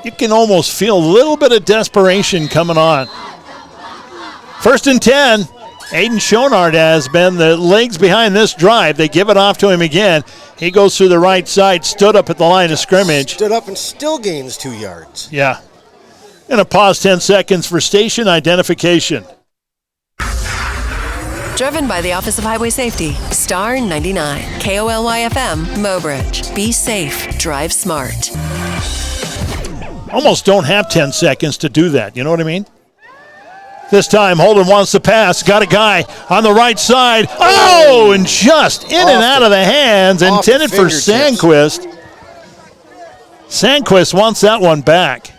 you can almost feel a little bit of desperation coming on. 1st and 10. Aiden Schoenhart has been the legs behind this drive. They give it off to him again. He goes through the right side, stood up at the line of scrimmage. Stood up and still gains 2 yards. Yeah. Going to pause 10 seconds for station identification. Driven by the Office of Highway Safety. Star 99. KOLY-FM, Mobridge. Be safe. Drive smart. Almost don't have 10 seconds to do that. You know what I mean? This time, Holden wants to pass. Got a guy on the right side. Oh, and just in and out of the hands. Intended for Sandquist. Sandquist wants that one back.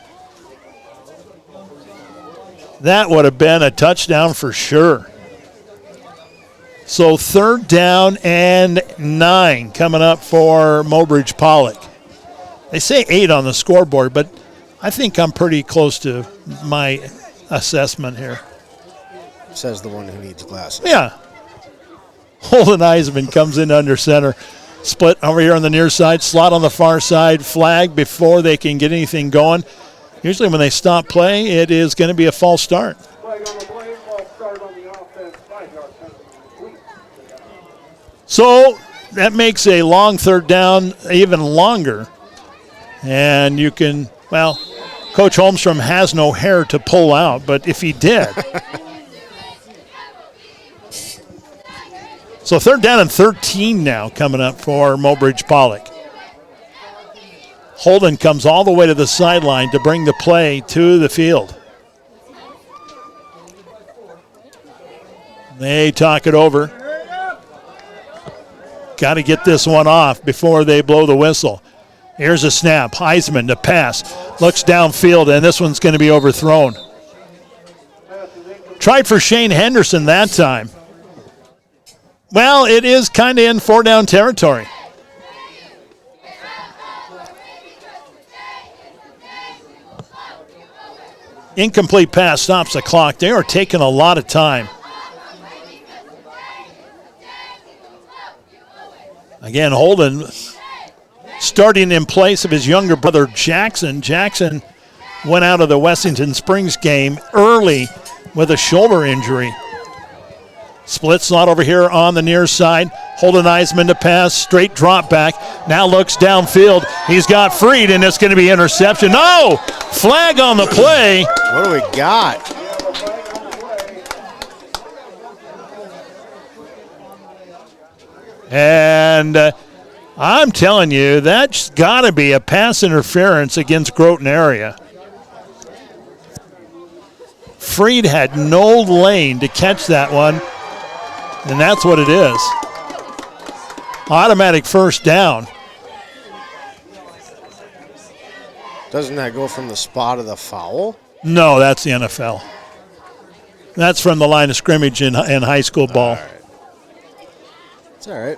That would have been a touchdown for sure. So 3rd down and 9 coming up for Mobridge-Pollock. They say 8 on the scoreboard, but I think I'm pretty close to my assessment here. Says the one who needs glasses. Yeah. Holden Eisman comes in under center. Split over here on the near side. Slot on the far side. Flag before they can get anything going. Usually when they stop play, it is going to be a false start. So that makes a long 3rd down even longer. And you can, well, Coach Holmstrom has no hair to pull out, but if he did. So 3rd down and 13 now coming up for Mobridge-Pollock. Holden comes all the way to the sideline to bring the play to the field. They talk it over. Got to get this one off before they blow the whistle. Here's a snap. Heisman to pass. Looks downfield, and this one's going to be overthrown. Tried for Shane Henderson that time. Well, it is kind of in 4-down territory. Incomplete pass stops the clock. They are taking a lot of time. Again, Holden starting in place of his younger brother, Jackson. Jackson went out of the Wessington Springs game early with a shoulder injury. Split slot over here on the near side. Holden Eisman to pass, straight drop back. Now looks downfield. He's got Freed, and it's going to be interception. No! Flag on the play. What do we got? And I'm telling you, that's got to be a pass interference against Groton area. Freed had no lane to catch that one, and that's what it is. Automatic first down. Doesn't that go from the spot of the foul? No, that's the NFL. That's from the line of scrimmage in high school ball. It's all right.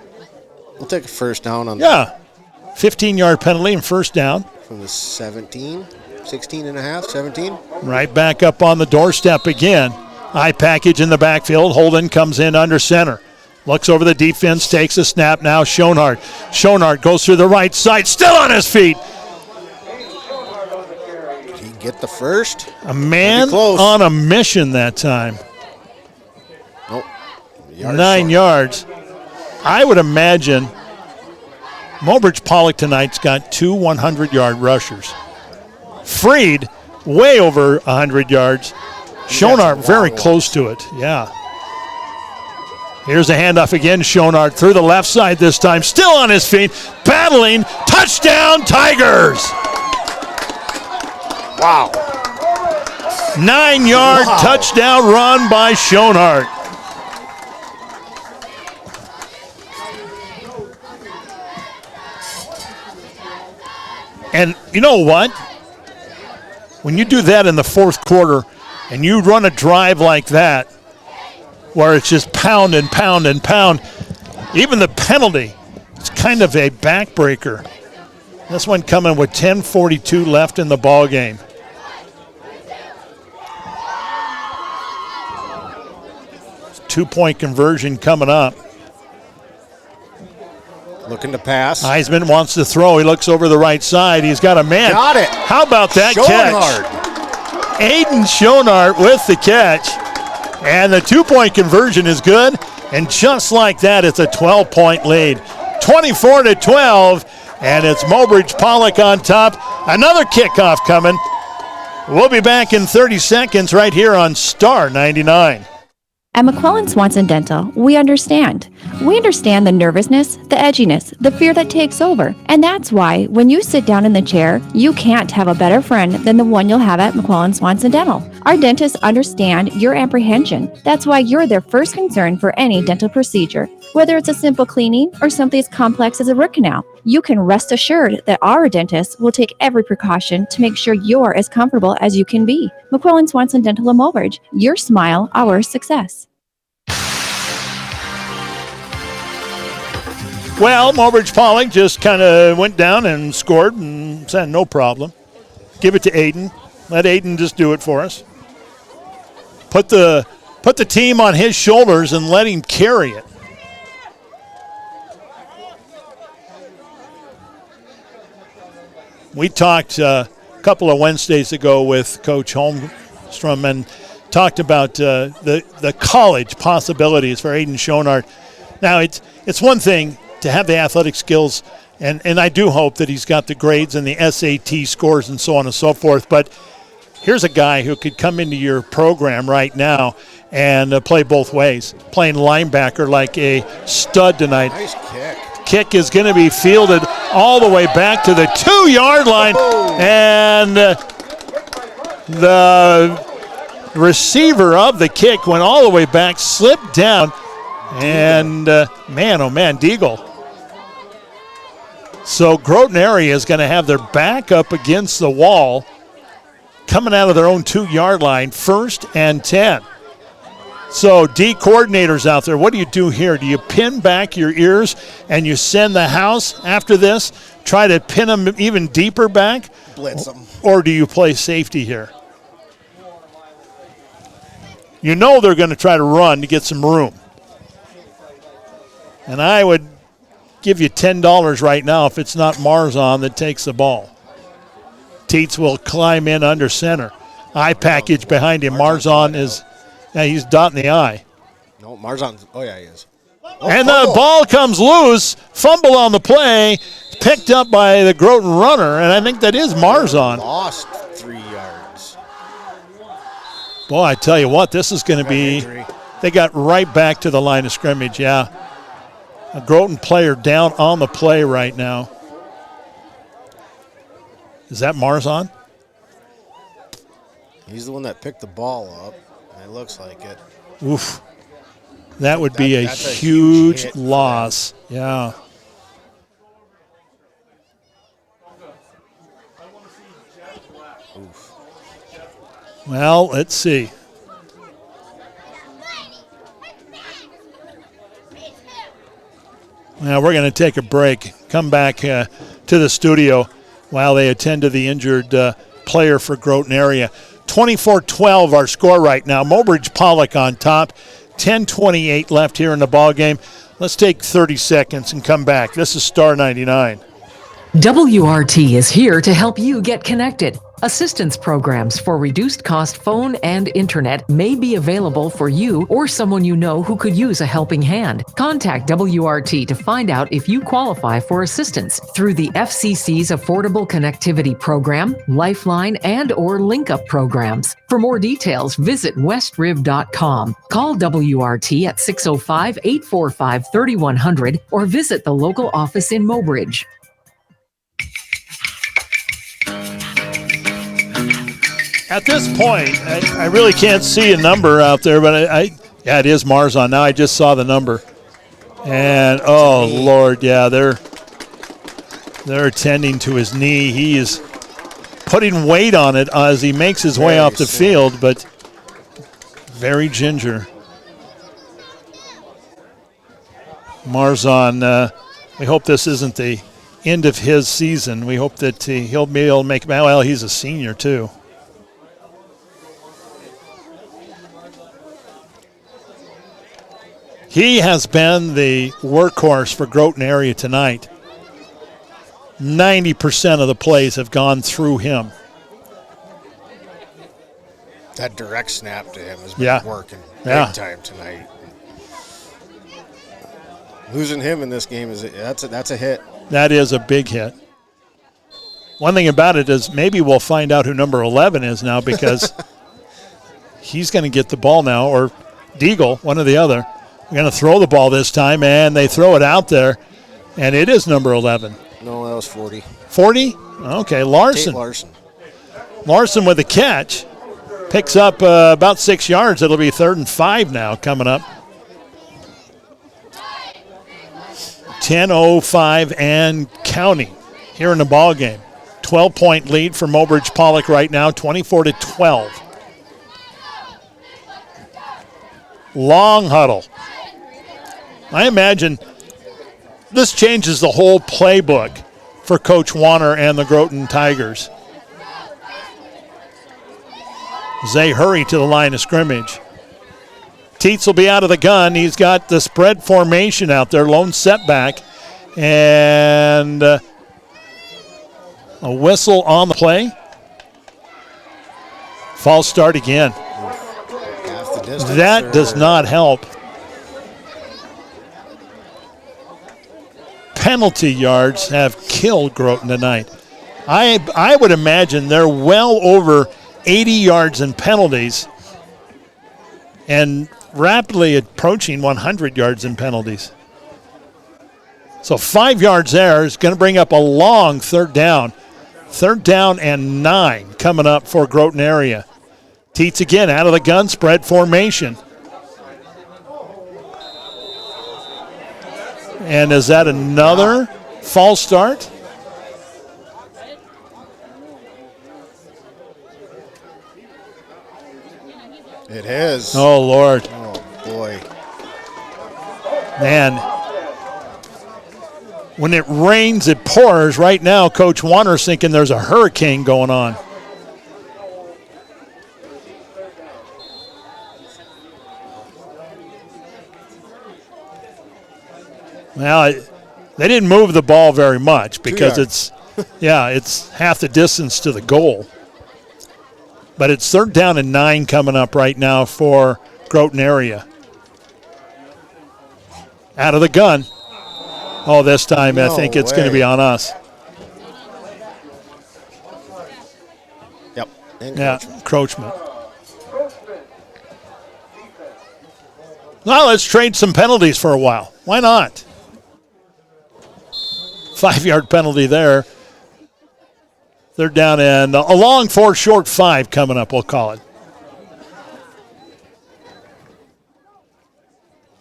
We'll take a first down on 15-yard penalty and first down. From the 17, 16 and a half, 17. Right back up on the doorstep again. High package in the backfield. Holden comes in under center. Looks over the defense, takes a snap now. Schoenhardt. Schoenhardt goes through the right side, still on his feet. Did he get the first? A man on a mission that time. Nope. 9 yards. I would imagine Mobridge-Pollock tonight's got 2 100-yard rushers. Freed, way over 100 yards. Schoenhardt very close to it, yeah. Here's a handoff again. Schoenhardt through the left side this time. Still on his feet, battling. Touchdown, Tigers! Wow. 9-yard touchdown run by Schoenhardt. And you know what? When you do that in the fourth quarter and you run a drive like that, where it's just pound and pound and pound, even the penalty, it's kind of a backbreaker. This one coming with 10:42 left in the ball game. Two-point conversion coming up. Looking to pass. Heisman wants to throw. He looks over the right side. He's got a man. Got it. How about that catch? Aiden Schoenhardt with the catch. And the two-point conversion is good. And just like that, it's a 12-point lead. 24-12. And it's Mobridge-Pollock on top. Another kickoff coming. We'll be back in 30 seconds right here on Star 99. At McClellan Swanson Dental, we understand. We understand the nervousness, the edginess, the fear that takes over. And that's why, when you sit down in the chair, you can't have a better friend than the one you'll have at McClellan Swanson Dental. Our dentists understand your apprehension. That's why you're their first concern for any dental procedure. Whether it's a simple cleaning or something as complex as a root canal, you can rest assured that our dentists will take every precaution to make sure you're as comfortable as you can be. McClellan Swanson Dental of Mobridge, your smile, our success. Well, Mobridge-Pollock just kind of went down and scored and said no problem. Give it to Aiden. Let Aiden just do it for us. Put the team on his shoulders and let him carry it. We talked a couple of Wednesdays ago with Coach Holmstrom and talked about the college possibilities for Aiden Schoenhardt. Now, it's one thing to have the athletic skills, and I do hope that he's got the grades and the SAT scores and so on and so forth, but here's a guy who could come into your program right now and play both ways, playing linebacker like a stud tonight. Nice kick. Kick is going to be fielded all the way back to the 2-yard line. And the receiver of the kick went all the way back, slipped down, and man, oh man, Deagle. So Groton area is going to have their back up against the wall, coming out of their own 2-yard line, 1st and 10. So D coordinators out there, what do you do here? Do you pin back your ears and you send the house after this? Try to pin them even deeper back? Blitz them. Or do you play safety here? You know they're going to try to run to get some room. And I would give you $10 right now if it's not Marzon that takes the ball. Teets will climb in under center. Eye package behind him. Marzon is, he's dotting the I. No, Marzon's, he is. And the ball comes loose. Fumble on the play. Picked up by the Groton runner, and I think that is Marzon. Lost 3 yards. Boy, I tell you what, this is going to be, they got right back to the line of scrimmage, yeah. A Groton player down on the play right now. Is that Marzon? He's the one that picked the ball up. It looks like it. Oof. That would be a huge loss. Yeah. Oof. Well, let's see. Now we're going to take a break. Come back to the studio while they attend to the injured player for Groton area. 24-12 our score right now. Mobridge-Pollock on top. 10:28 left here in the ball game. Let's take 30 seconds and come back. This is Star 99. WRT is here to help you get connected. Assistance programs for reduced cost phone and internet may be available for you or someone you know who could use a helping hand. Contact WRT to find out if you qualify for assistance through the FCC's Affordable Connectivity Program, Lifeline, and/or link-up programs. For more details, visit westriv.com. Call WRT at 605-845-3100 or visit the local office in Mobridge. At this point, I really can't see a number out there, but yeah, it is Marzon. Now I just saw the number. And, oh, Lord, yeah, they're attending to his knee. He is putting weight on it as he makes his way off the field, but very ginger. Marzon, we hope this isn't the end of his season. We hope that he'll be able to make, well, he's a senior, too. He has been the workhorse for Groton area tonight. 90% of the plays have gone through him. That direct snap to him has been working big time tonight. Losing him in this game that's a hit. That is a big hit. One thing about it is maybe we'll find out who number 11 is now, because he's going to get the ball now, or Deagle, one or the other. They're going to throw the ball this time, and they throw it out there, and it is number 11. No, that was 40. 40? Okay, Larson. Tate Larson. Larson with the catch. Picks up about 6 yards. It'll be 3rd and 5 now coming up. 10:05 and counting here in the ball game. 12-point lead for Mobridge-Pollock right now, 24-12. Long huddle. I imagine this changes the whole playbook for Coach Warner and the Groton Tigers. As they hurry to the line of scrimmage. Teets will be out of the gun. He's got the spread formation out there, lone setback, and a whistle on the play. False start again. That does not help. Penalty yards have killed Groton tonight. I would imagine they're well over 80 yards in penalties and rapidly approaching 100 yards in penalties. So 5 yards there is going to bring up a long third down. 3rd down and 9 coming up for Groton area. Teets again out of the gun, spread formation. And is that another false start? It has. Oh, Lord. Oh, boy. Man. When it rains, it pours. Right now, Coach Warner's thinking there's a hurricane going on. Well, they didn't move the ball very much because it's half the distance to the goal. But it's 3rd down and 9 coming up right now for Groton area. Out of the gun. Oh, this time I think it's going to be on us. Yep. Encroachment. Well, let's trade some penalties for a while. Why not? 5-yard penalty there. 3rd down and a long 4, short 5 coming up, we'll call it.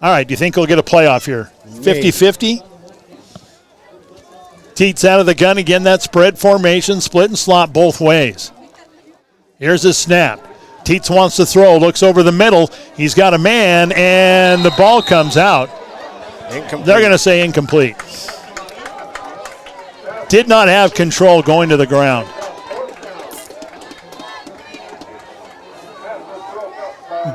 All right, do you think we'll get a playoff here? 50-50? Teets out of the gun again, that spread formation, split and slot both ways. Here's his snap. Teets wants to throw, looks over the middle. He's got a man, and the ball comes out. Incomplete. They're going to say incomplete. Did not have control going to the ground.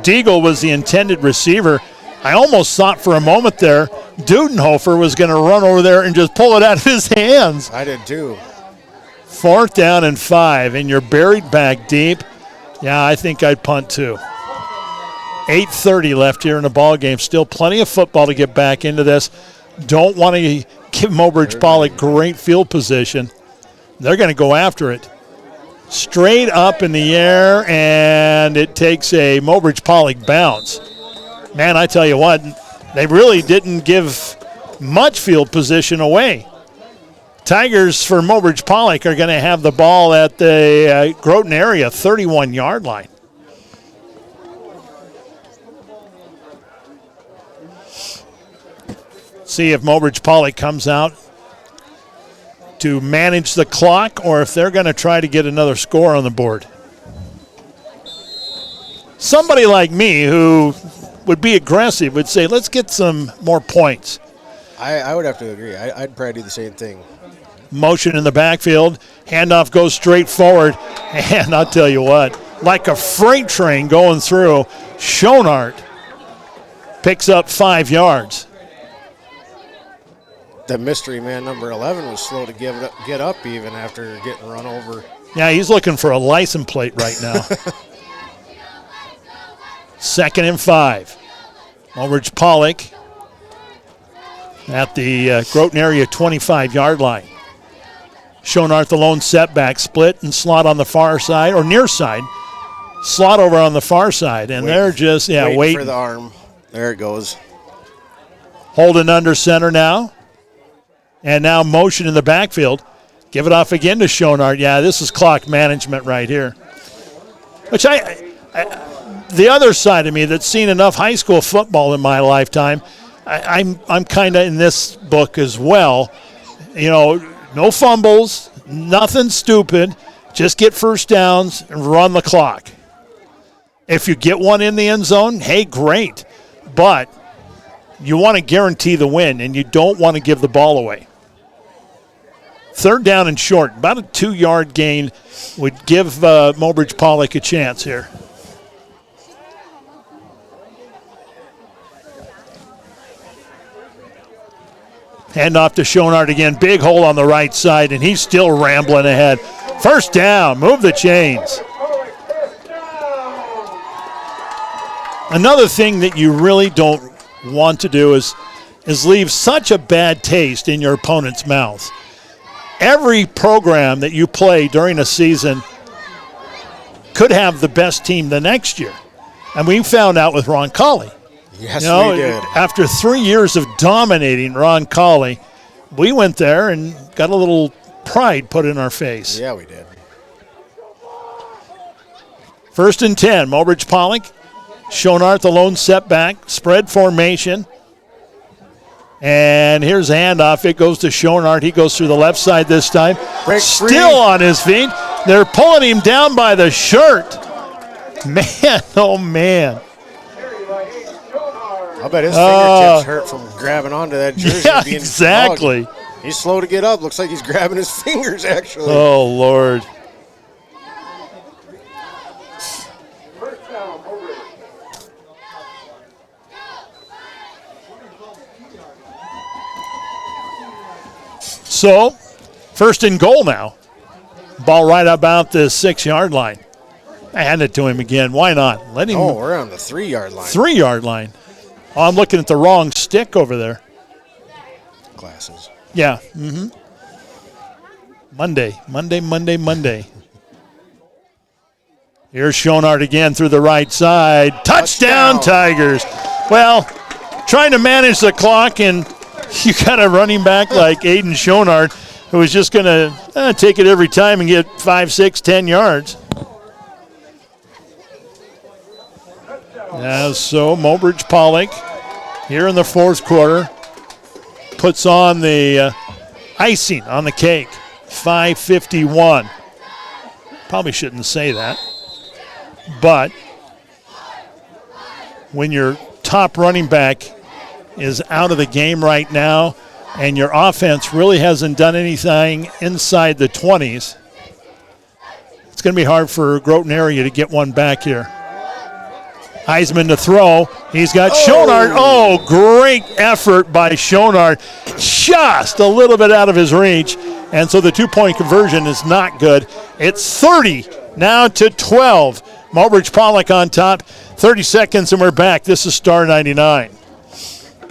Deagle was the intended receiver. I almost thought for a moment there Dudenhofer was going to run over there and just pull it out of his hands. I did too. 4th down and 5, and you're buried back deep. Yeah, I think I'd punt too. 8:30 left here in the ball game. Still plenty of football to get back into this. Don't want to give Mobridge-Pollock great field position. They're going to go after it. Straight up in the air, and it takes a Mobridge-Pollock bounce. Man, I tell you what, they really didn't give much field position away. Tigers for Mobridge-Pollock are going to have the ball at the Groton area 31-yard line. See if Mobridge-Pollock comes out to manage the clock or if they're going to try to get another score on the board. Somebody like me who would be aggressive would say, let's get some more points. I would have to agree. I'd probably do the same thing. Motion in the backfield. Handoff goes straight forward. And I'll tell you what, like a freight train going through, Schonart picks up 5 yards. The mystery man, number 11, was slow to get up even after getting run over. Yeah, he's looking for a license plate right now. 2nd and 5. Mobridge-Pollock at the Groton area 25-yard line. Schonart the lone setback, split and slot on the far side, or near side. Slot over on the far side, and they're just, waiting for the arm. There it goes. Holding under center now. And now motion in the backfield. Give it off again to Schonart. Yeah, this is clock management right here. Which the other side of me that's seen enough high school football in my lifetime, I'm kind of in this book as well. You know, no fumbles, nothing stupid. Just get first downs and run the clock. If you get one in the end zone, hey, great. But you want to guarantee the win, and you don't want to give the ball away. 3rd down and short. About a 2-yard gain would give Mobridge-Pollock a chance here. Hand off to Schonart again. Big hole on the right side, and he's still rambling ahead. 1st down. Move the chains. Another thing that you really don't want to do is leave such a bad taste in your opponent's mouth. Every program that you play during a season could have the best team the next year. And we found out with Roncalli. Yes, we did. After 3 years of dominating Roncalli, we went there and got a little pride put in our face. Yeah, we did. 1st and 10, Mobridge-Pollock. Schonart, the lone setback, spread formation. And here's a handoff. It goes to Schonart. He goes through the left side this time. Break Still free. on his feet. They're pulling him down by the shirt. Man, oh man. I bet his fingertips hurt from grabbing onto that jersey. Yeah, and being exactly. Hugged. He's slow to get up. Looks like he's grabbing his fingers, actually. Oh, Lord. So, 1st and goal now. Ball right about the 6-yard line. I hand it to him again. Why not? Let him. Oh, we're on the 3-yard line. 3-yard line. Oh, I'm looking at the wrong stick over there. Glasses. Yeah. Mm-hmm. Monday. Here's Schonart again through the right side. Touchdown, Tigers. Well, trying to manage the clock, and you got a running back like Aiden Schonart, who is just going to take it every time and get 5, 6, 10 yards. So Mobridge-Pollock here in the 4th quarter puts on the icing on the cake. 5:51. Probably shouldn't say that. But when your top running back is out of the game right now and your offense really hasn't done anything inside the 20s, it's going to be hard for Groton area to get one back here. Heisman to throw. He's got Schonart. Oh, great effort by Schonart. Just a little bit out of his reach. And so the 2-point conversion is not good. It's 30 now to 12. Mobridge-Pollock on top. 30 seconds and we're back. This is Star 99.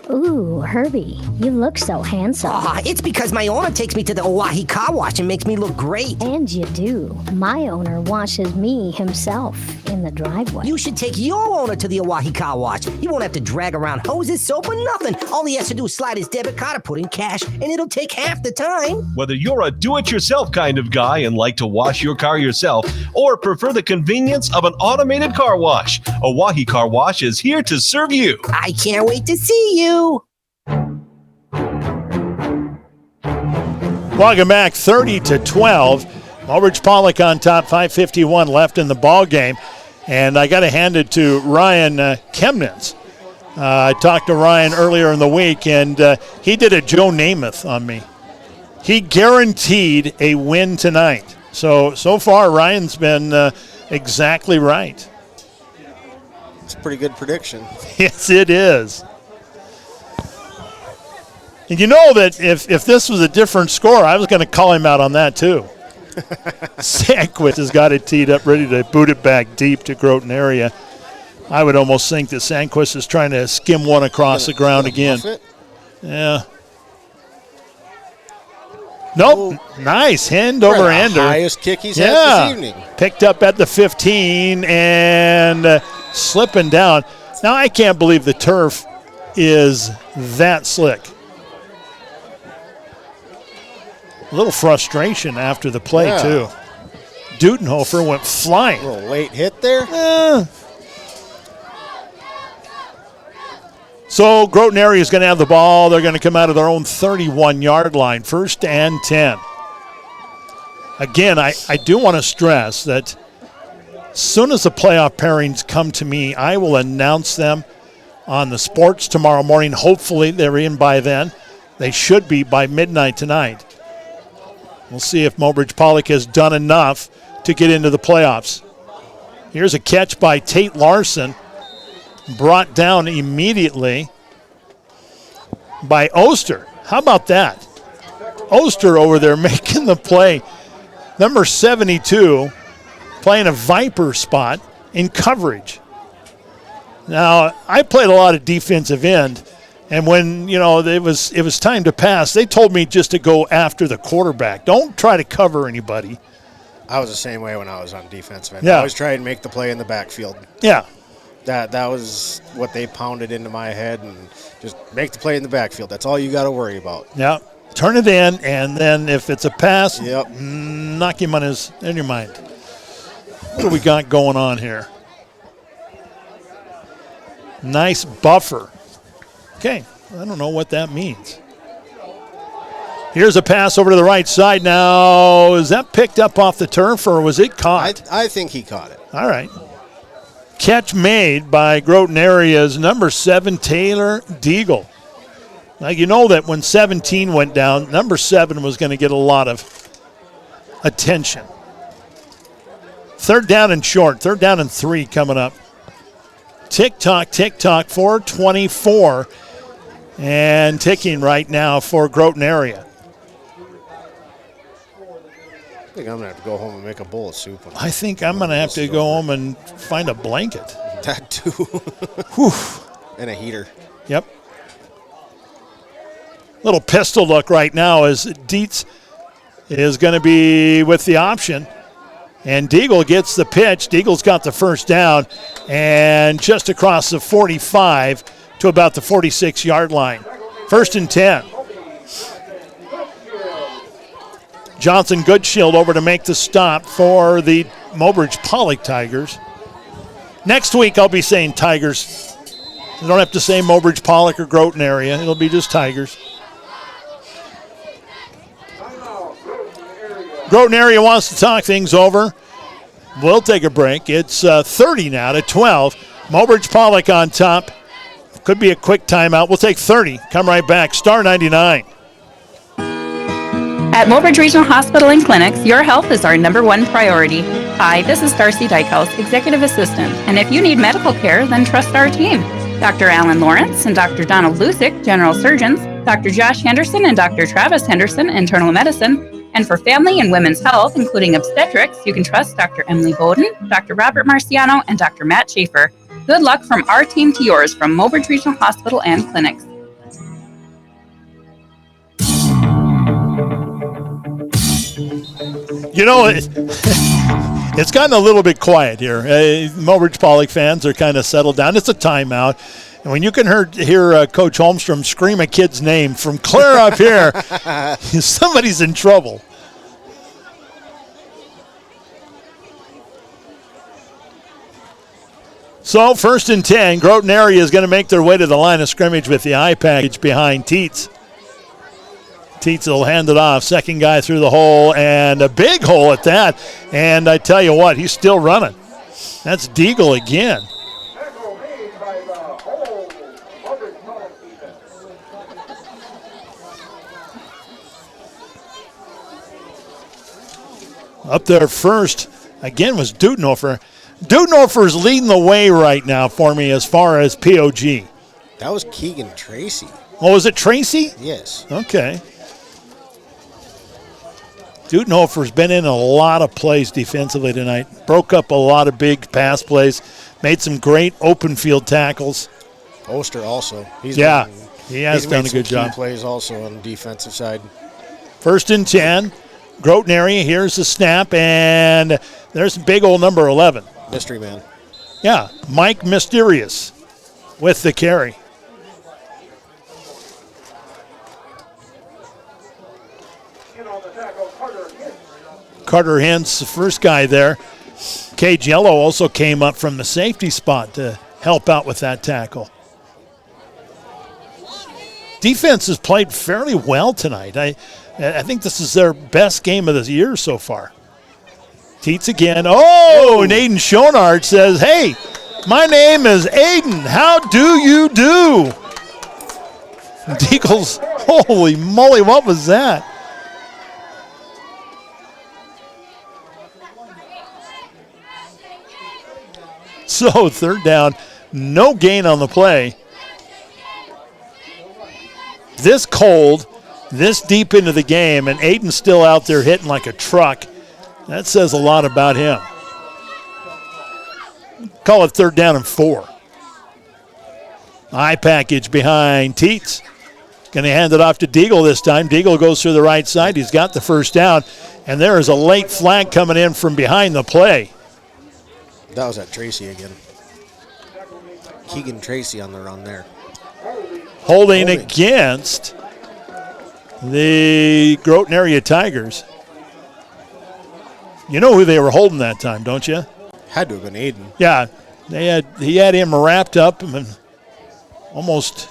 Ooh, Herbie, you look so handsome. It's because my owner takes me to the Oahe Car Wash and makes me look great. And you do. My owner washes me himself in the driveway. You should take your owner to the Oahe Car Wash. He won't have to drag around hoses, soap, or nothing. All he has to do is slide his debit card or put in cash, and it'll take half the time. Whether you're a do-it-yourself kind of guy and like to wash your car yourself, or prefer the convenience of an automated car wash, Oahe Car Wash is here to serve you. I can't wait to see you. Welcome back, 30 to 12. Mobridge-Pollock on top, 5:51 left in the ball game. And I got to hand it to Ryan Chemnitz. I talked to Ryan earlier in the week, and he did a Joe Namath on me. He guaranteed a win tonight. So far, Ryan's been exactly right. It's a pretty good prediction. Yes, it is. And you know that if this was a different score, I was going to call him out on that too. Sandquist has got it teed up, ready to boot it back deep to Groton area. I would almost think that Sandquist is trying to skim one across the ground again. Yeah. Nope. Nice. Hand over hander. Highest kick he's had this evening. Picked up at the 15 and slipping down. Now, I can't believe the turf is that slick. A little frustration after the play, too. Dudenhofer went flying. A little late hit there. So Groton area is going to have the ball. They're going to come out of their own 31-yard line. 1st and 10. Again, I do want to stress that as soon as the playoff pairings come to me, I will announce them on the sports tomorrow morning. Hopefully they're in by then. They should be by midnight tonight. We'll see if Mobridge-Pollock has done enough to get into the playoffs. Here's a catch by Tate Larson. Brought down immediately by Oster. How about that? Oster over there making the play. Number 72 playing a Viper spot in coverage. Now, I played a lot of defensive end, and when, it was time to pass, they told me just to go after the quarterback. Don't try to cover anybody. I was the same way when I was on defensive end. Yeah. I always try and make the play in the backfield. Yeah. That was what they pounded into my head, and just make the play in the backfield. That's all you got to worry about. Yeah. turn it in, and then if it's a pass, knock him on his in your mind. What do we got going on here? Nice buffer. Okay, I don't know what that means. Here's a pass over to the right side now. Is that picked up off the turf, or was it caught? I think he caught it. All right. Catch made by Groton Area's number 7, Taylor Deagle. Now, you know that when 17 went down, number 7 was going to get a lot of attention. 3rd down and short. 3rd down and 3 coming up. Tick-tock, 4:24. And ticking right now for Groton Area. I think I'm going to have to go home and make a bowl of soup. I think I'm going to have to go home and find a blanket. That too. Whew. And a heater. Yep. Little pistol look right now as Dietz is going to be with the option. And Deagle gets the pitch. Deagle's got the first down. And just across the 45 to about the 46-yard line. 1st and 10. Johnson Goodshield over to make the stop for the Mobridge-Pollock Tigers. Next week I'll be saying Tigers. You don't have to say Mobridge-Pollock or Groton Area. It'll be just Tigers. Groton Area wants to talk things over. We'll take a break. It's 30 now to 12. Mobridge-Pollock on top. Could be a quick timeout. We'll take 30. Come right back. Star 99. At Mobridge Regional Hospital and Clinics, your health is our number one priority. Hi, this is Darcy Dykehouse, Executive Assistant, and if you need medical care, then trust our team. Dr. Alan Lawrence and Dr. Donald Lusick, General Surgeons, Dr. Josh Henderson and Dr. Travis Henderson, Internal Medicine, and for family and women's health, including obstetrics, you can trust Dr. Emily Bowden, Dr. Robert Marciano, and Dr. Matt Schaefer. Good luck from our team to yours from Mobridge Regional Hospital and Clinics. You know, it's gotten a little bit quiet here. Mobridge-Pollock fans are kind of settled down. It's a timeout. And when you can hear Coach Holmstrom scream a kid's name from clear up here, somebody's in trouble. So 1st and 10, Groton Area is going to make their way to the line of scrimmage with the eye package behind Teets. Teets will hand it off. Second guy through the hole, and a big hole at that. And I tell you what, he's still running. That's Deagle again. Up there first, again, was Dudenhofer. Dudenhofer's leading the way right now for me as far as POG. That was Keegan Tracy. Oh, was it Tracy? Yes. Okay. Dudenhofer's been in a lot of plays defensively tonight. Broke up a lot of big pass plays. Made some great open field tackles. Oster also. He has done a good job. Plays also on the defensive side. 1st and 10. Groton Area. Here's the snap, and there's big old number 11. Mystery man. Yeah, Mike Mysterious with the carry. Carter Hintz, the first guy there. Cage Yellow also came up from the safety spot to help out with that tackle. Defense has played fairly well tonight. I think this is their best game of the year so far. Teets again. Oh, and Aiden Schonard says, hey, my name is Aiden. How do you do? Deagles, holy moly, what was that? So 3rd down, no gain on the play. This cold, this deep into the game, and Aiden's still out there hitting like a truck. That says a lot about him. Call it 3rd down and 4. Eye package behind Teets. Going to hand it off to Deagle this time. Deagle goes through the right side. He's got the first down, and there is a late flag coming in from behind the play. That was at Tracy again. Keegan Tracy on the run there. Holding against the Groton area Tigers. You know who they were holding that time, don't you? Had to have been Aiden. Yeah, he had him wrapped up and almost,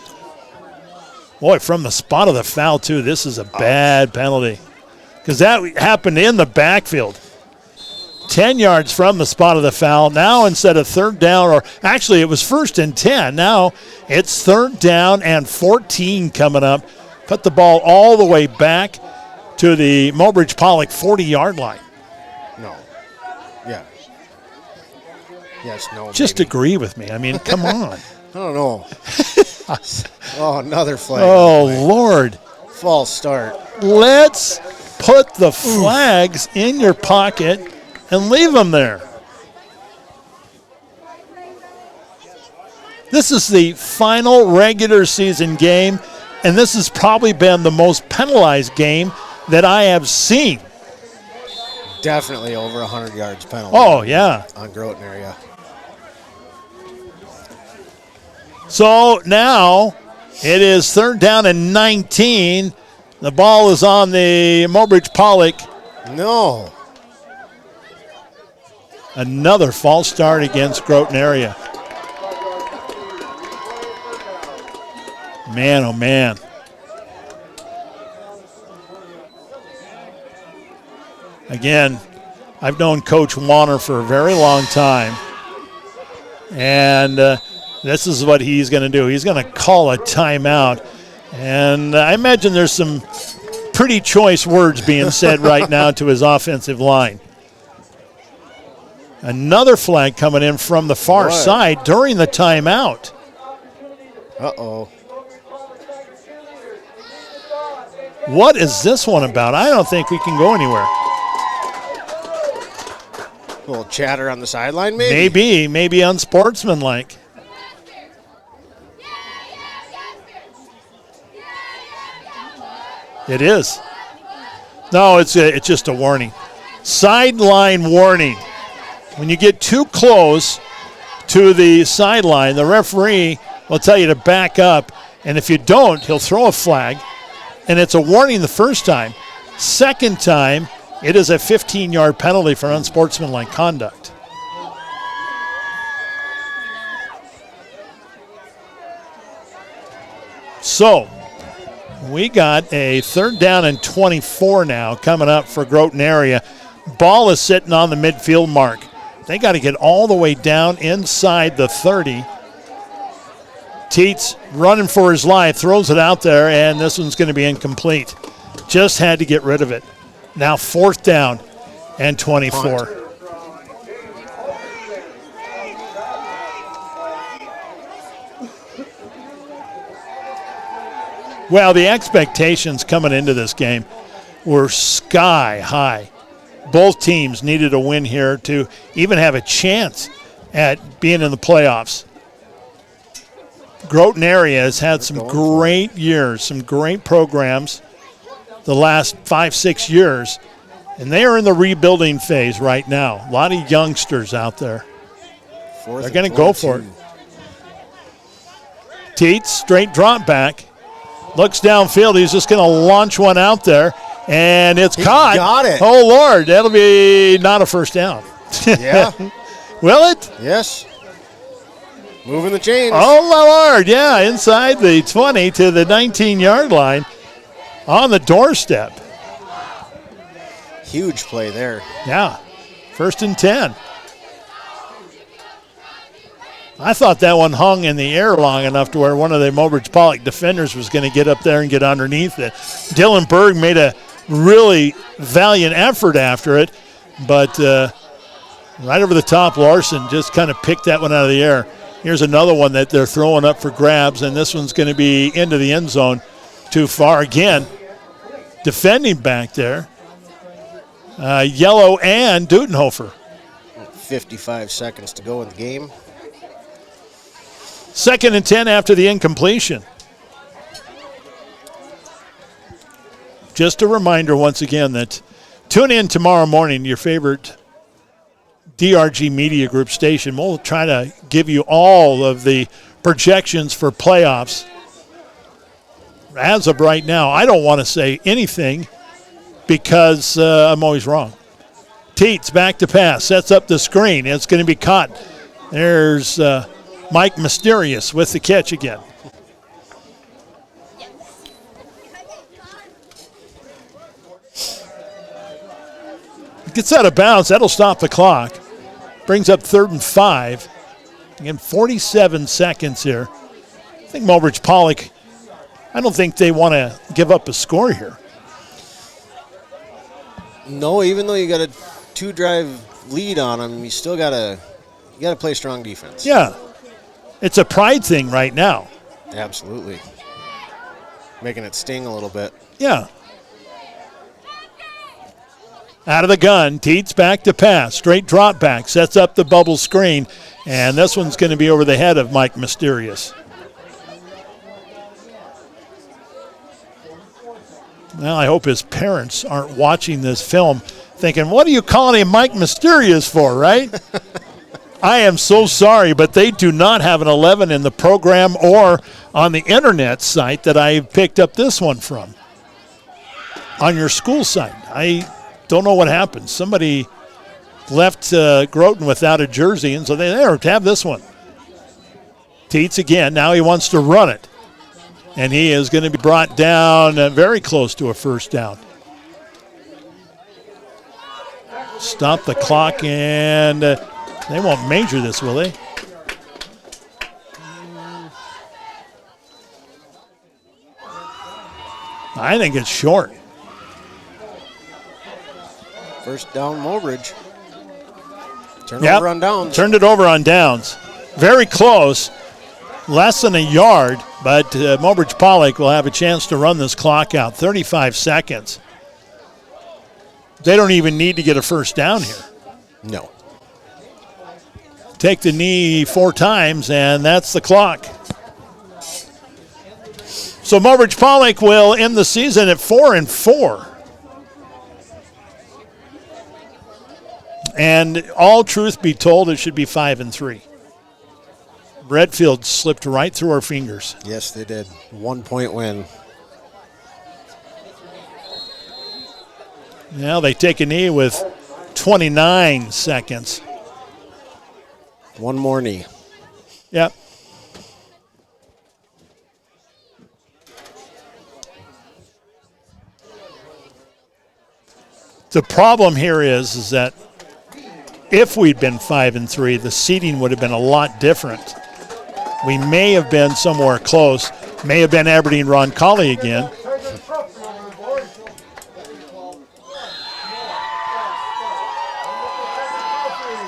boy, from the spot of the foul too. This is a bad penalty because that happened in the backfield. 10 yards from the spot of the foul. Now instead of third down, or actually it was 1st and 10. Now it's 3rd down and 14 coming up. Put the ball all the way back to the Mobridge-Pollock 40-yard line. No. Yeah. Yes, no. Just maybe. agree with me. I mean, come on. I don't know. Oh, another flag. Oh, Lord. False start. Let's put the flags in your pocket and leave them there. This is the final regular season game, and this has probably been the most penalized game that I have seen. Definitely over 100 yards penalty. Oh, yeah. On Groton area. So now it is 3rd down and 19. The ball is on the Mobridge-Pollock. No. Another false start against Groton area. Man, oh, man. Again, I've known Coach Warner for a very long time. And this is what he's going to do. He's going to call a timeout. And I imagine there's some pretty choice words being said right now to his offensive line. Another flag coming in from the far side during the timeout. Uh-oh. What is this one about? I don't think we can go anywhere. A little chatter on the sideline, maybe? Maybe unsportsmanlike. It is. No, it's just a warning. Sideline warning. When you get too close to the sideline, the referee will tell you to back up, and if you don't, he'll throw a flag, and it's a warning the first time. Second time, it is a 15-yard penalty for unsportsmanlike conduct. So, we got a 3rd down and 24 now coming up for Groton area. Ball is sitting on the midfield mark. They got to get all the way down inside the 30. Teets running for his life, throws it out there, and this one's going to be incomplete. Just had to get rid of it. Now 4th down and 24. Punt. Well, the expectations coming into this game were sky high. Both teams needed a win here to even have a chance at being in the playoffs. Groton area has had some great years, some great programs the last 5-6 years, and they are in the rebuilding phase right now. A lot of youngsters out there. They're going to go for it. Teets, straight drop back. Looks downfield. He's just going to launch one out there. And it's caught. Got it. Oh, Lord. That'll be not a first down. Yeah. Will it? Yes. Moving the chains. Oh, my Lord. Yeah, inside the 20 to the 19-yard line on the doorstep. Huge play there. Yeah. 1st and 10. I thought that one hung in the air long enough to where one of the Mobridge-Pollock defenders was going to get up there and get underneath it. Dylan Berg made a really valiant effort after it, but right over the top, Larson just kind of picked that one out of the air. Here's another one that they're throwing up for grabs, and this one's going to be into the end zone too far. Again, defending back there, Yellow and Dudenhofer. 55 seconds to go in the game. 2nd and 10 after the incompletion. Just a reminder once again that tune in tomorrow morning to your favorite DRG Media Group station. We'll try to give you all of the projections for playoffs. as of right now, I don't want to say anything because I'm always wrong. Teets back to pass, sets up the screen. It's going to be caught. There's Mike Mysterious with the catch again. Gets out of bounds. That'll stop the clock. Brings up 3rd and 5. Again, 47 seconds here. I think Mobridge-Pollock, I don't think they want to give up a score here. No, even though you got a 2-drive lead on them, you still got to play strong defense. Yeah. It's a pride thing right now. Absolutely. Making it sting a little bit. Yeah. Out of the gun, Teets back to pass. Straight drop back, sets up the bubble screen, and this one's going to be over the head of Mike Mysterious. Well, I hope his parents aren't watching this film thinking, what are you calling him Mike Mysterious for, right? I am so sorry, but they do not have an 11 in the program or on the internet site that I picked up this one from. On your school site. I don't know what happened. Somebody left Groton without a jersey, and so they have this one. Teets again. Now he wants to run it. And he is going to be brought down very close to a first down. Stop the clock, and they won't major this, will they? I think it's short. First down, Mobridge. Over on downs. Turned it over on downs. Very close. Less than a yard, but Mobridge-Pollock will have a chance to run this clock out. 35 seconds. They don't even need to get a first down here. No. Take the knee 4 times, and that's the clock. So Mobridge-Pollock will end the season at 4-4. And all truth be told, it should be 5-3. Redfield slipped right through our fingers. Yes, they did. 1-point win. Now they take a knee with 29 seconds. One more knee. Yep. The problem here is that if we'd been 5-3, the seeding would have been a lot different. We may have been somewhere close. May have been Aberdeen-Roncalli again.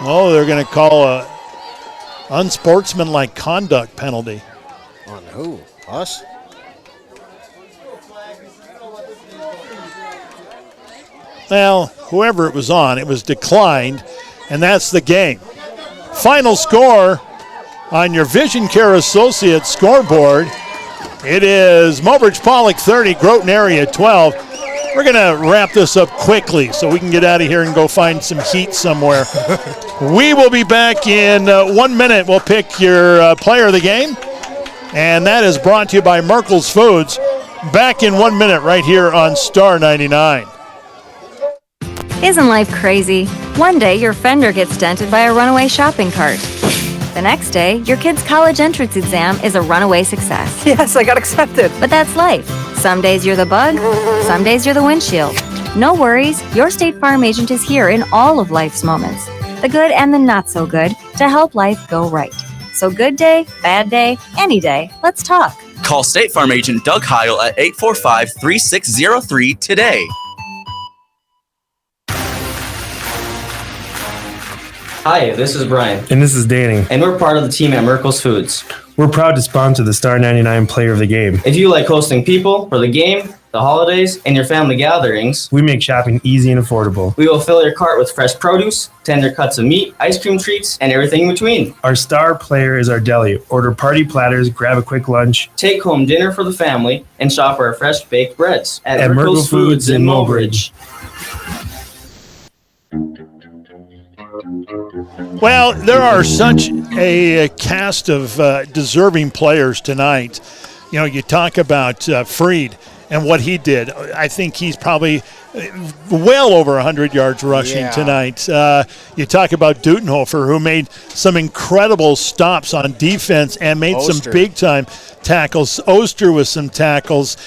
Oh, they're going to call a unsportsmanlike conduct penalty. On who? Us? Well, whoever it was on, it was declined, and that's the game. Final score on your Vision Care Associates scoreboard. It is Mobridge-Pollock 30, Groton area 12. We're going to wrap this up quickly so we can get out of here and go find some heat somewhere. We will be back in 1 minute. We'll pick your player of the game, and that is brought to you by Merkel's Foods. Back in 1 minute right here on Star 99. Isn't life crazy? One day your fender gets dented by a runaway shopping cart. The next day, your kid's college entrance exam is a runaway success. Yes, I got accepted. But that's life. Some days you're the bug, some days you're the windshield. No worries, your State Farm agent is here in all of life's moments, the good and the not so good, to help life go right. So good day, bad day, any day, let's talk. Call State Farm agent Doug Heil at 845-3603 today. Hi, this is Brian. And this is Danny. And we're part of the team at Merkel's Foods. We're proud to sponsor the Star 99 Player of the Game. If you like hosting people for the game, the holidays, and your family gatherings, we make shopping easy and affordable. We will fill your cart with fresh produce, tender cuts of meat, ice cream treats, and everything in between. Our star player is our deli. Order party platters, grab a quick lunch, take home dinner for the family, and shop our fresh baked breads at Merkel's Foods in Mobridge. Well, there are such a cast of deserving players tonight. you talk about Freed and what he did. I think he's probably well over 100 yards rushing tonight. You talk about Dutenhofer, who made some incredible stops on defense and made some big-time tackles. Oster with some tackles.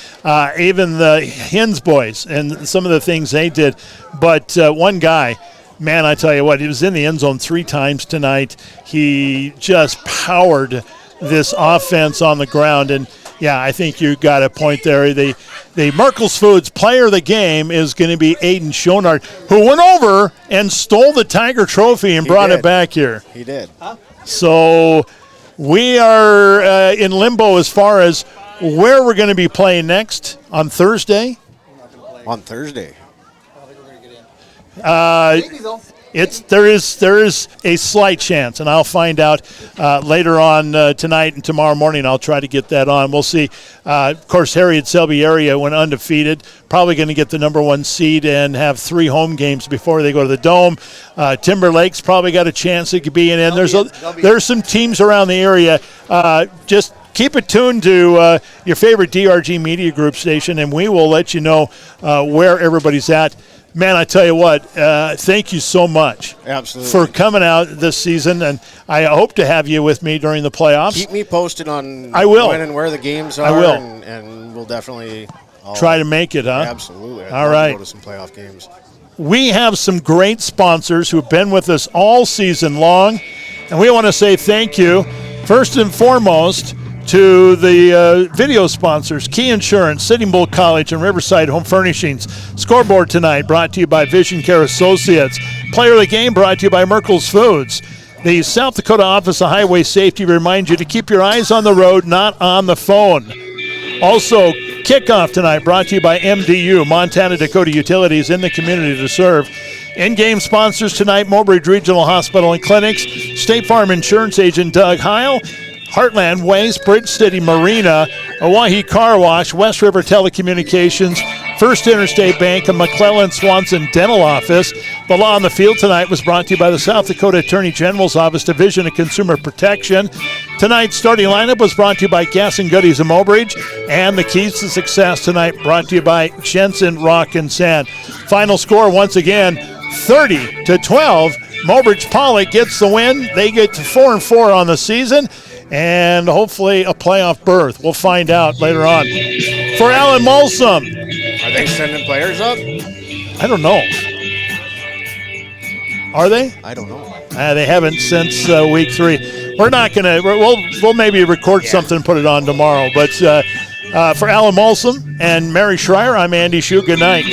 Even the Hins boys and some of the things they did. But one guy, man, I tell you what, he was in the end zone 3 times tonight. He just powered this offense on the ground. And, yeah, I think you got a point there. The Merkel's Foods player of the game is going to be Aiden Schonard, who went over and stole the Tiger Trophy and brought it back here. He did. So we are in limbo as far as where we're going to be playing next on Thursday. On Thursday. There is a slight chance, and I'll find out later on tonight and tomorrow morning. I'll try to get that on. We'll see. Of course, Harriet Selby area went undefeated. Probably going to get the number 1 seed and have 3 home games before they go to the Dome. Timberlake's probably got a chance it could be in. There's some teams around the area. Just keep it tuned to your favorite DRG Media Group station, and we will let you know where everybody's at. Man, I tell you what, thank you so much for coming out this season, and I hope to have you with me during the playoffs. Keep me posted on when and where the games are. I will. And we'll definitely try to make it, huh? Absolutely. All right. Go to some playoff games. We have some great sponsors who've been with us all season long, and we want to say thank you, first and foremost, to the video sponsors, Key Insurance, Sitting Bull College, and Riverside Home Furnishings. Scoreboard tonight brought to you by Vision Care Associates. Player of the game brought to you by Merkel's Foods. The South Dakota Office of Highway Safety reminds you to keep your eyes on the road, not on the phone. Also, kickoff tonight brought to you by MDU, Montana Dakota Utilities, in the community to serve. In-game sponsors tonight, Mobridge Regional Hospital and Clinics, State Farm Insurance Agent Doug Heil, Heartland Ways, Bridge City Marina, Oahe Car Wash, West River Telecommunications, First Interstate Bank, and McClellan Swanson Dental Office. The Law on the Field tonight was brought to you by the South Dakota Attorney General's Office, Division of Consumer Protection. Tonight's starting lineup was brought to you by Gas and Goodies of Mobridge, and the keys to success tonight brought to you by Jensen Rock and Sand. Final score once again, 30-12. Mobridge-Pollock gets the win. They get to 4-4 on the season, and hopefully a playoff berth. We'll find out later on. For Alan Molsom. Are they sending players up? I don't know. Are they? I don't know. They haven't since week 3. We're not going to, we'll maybe record something and put it on tomorrow. But for Alan Molsom and Mary Schreier, I'm Andy Shue. Good night.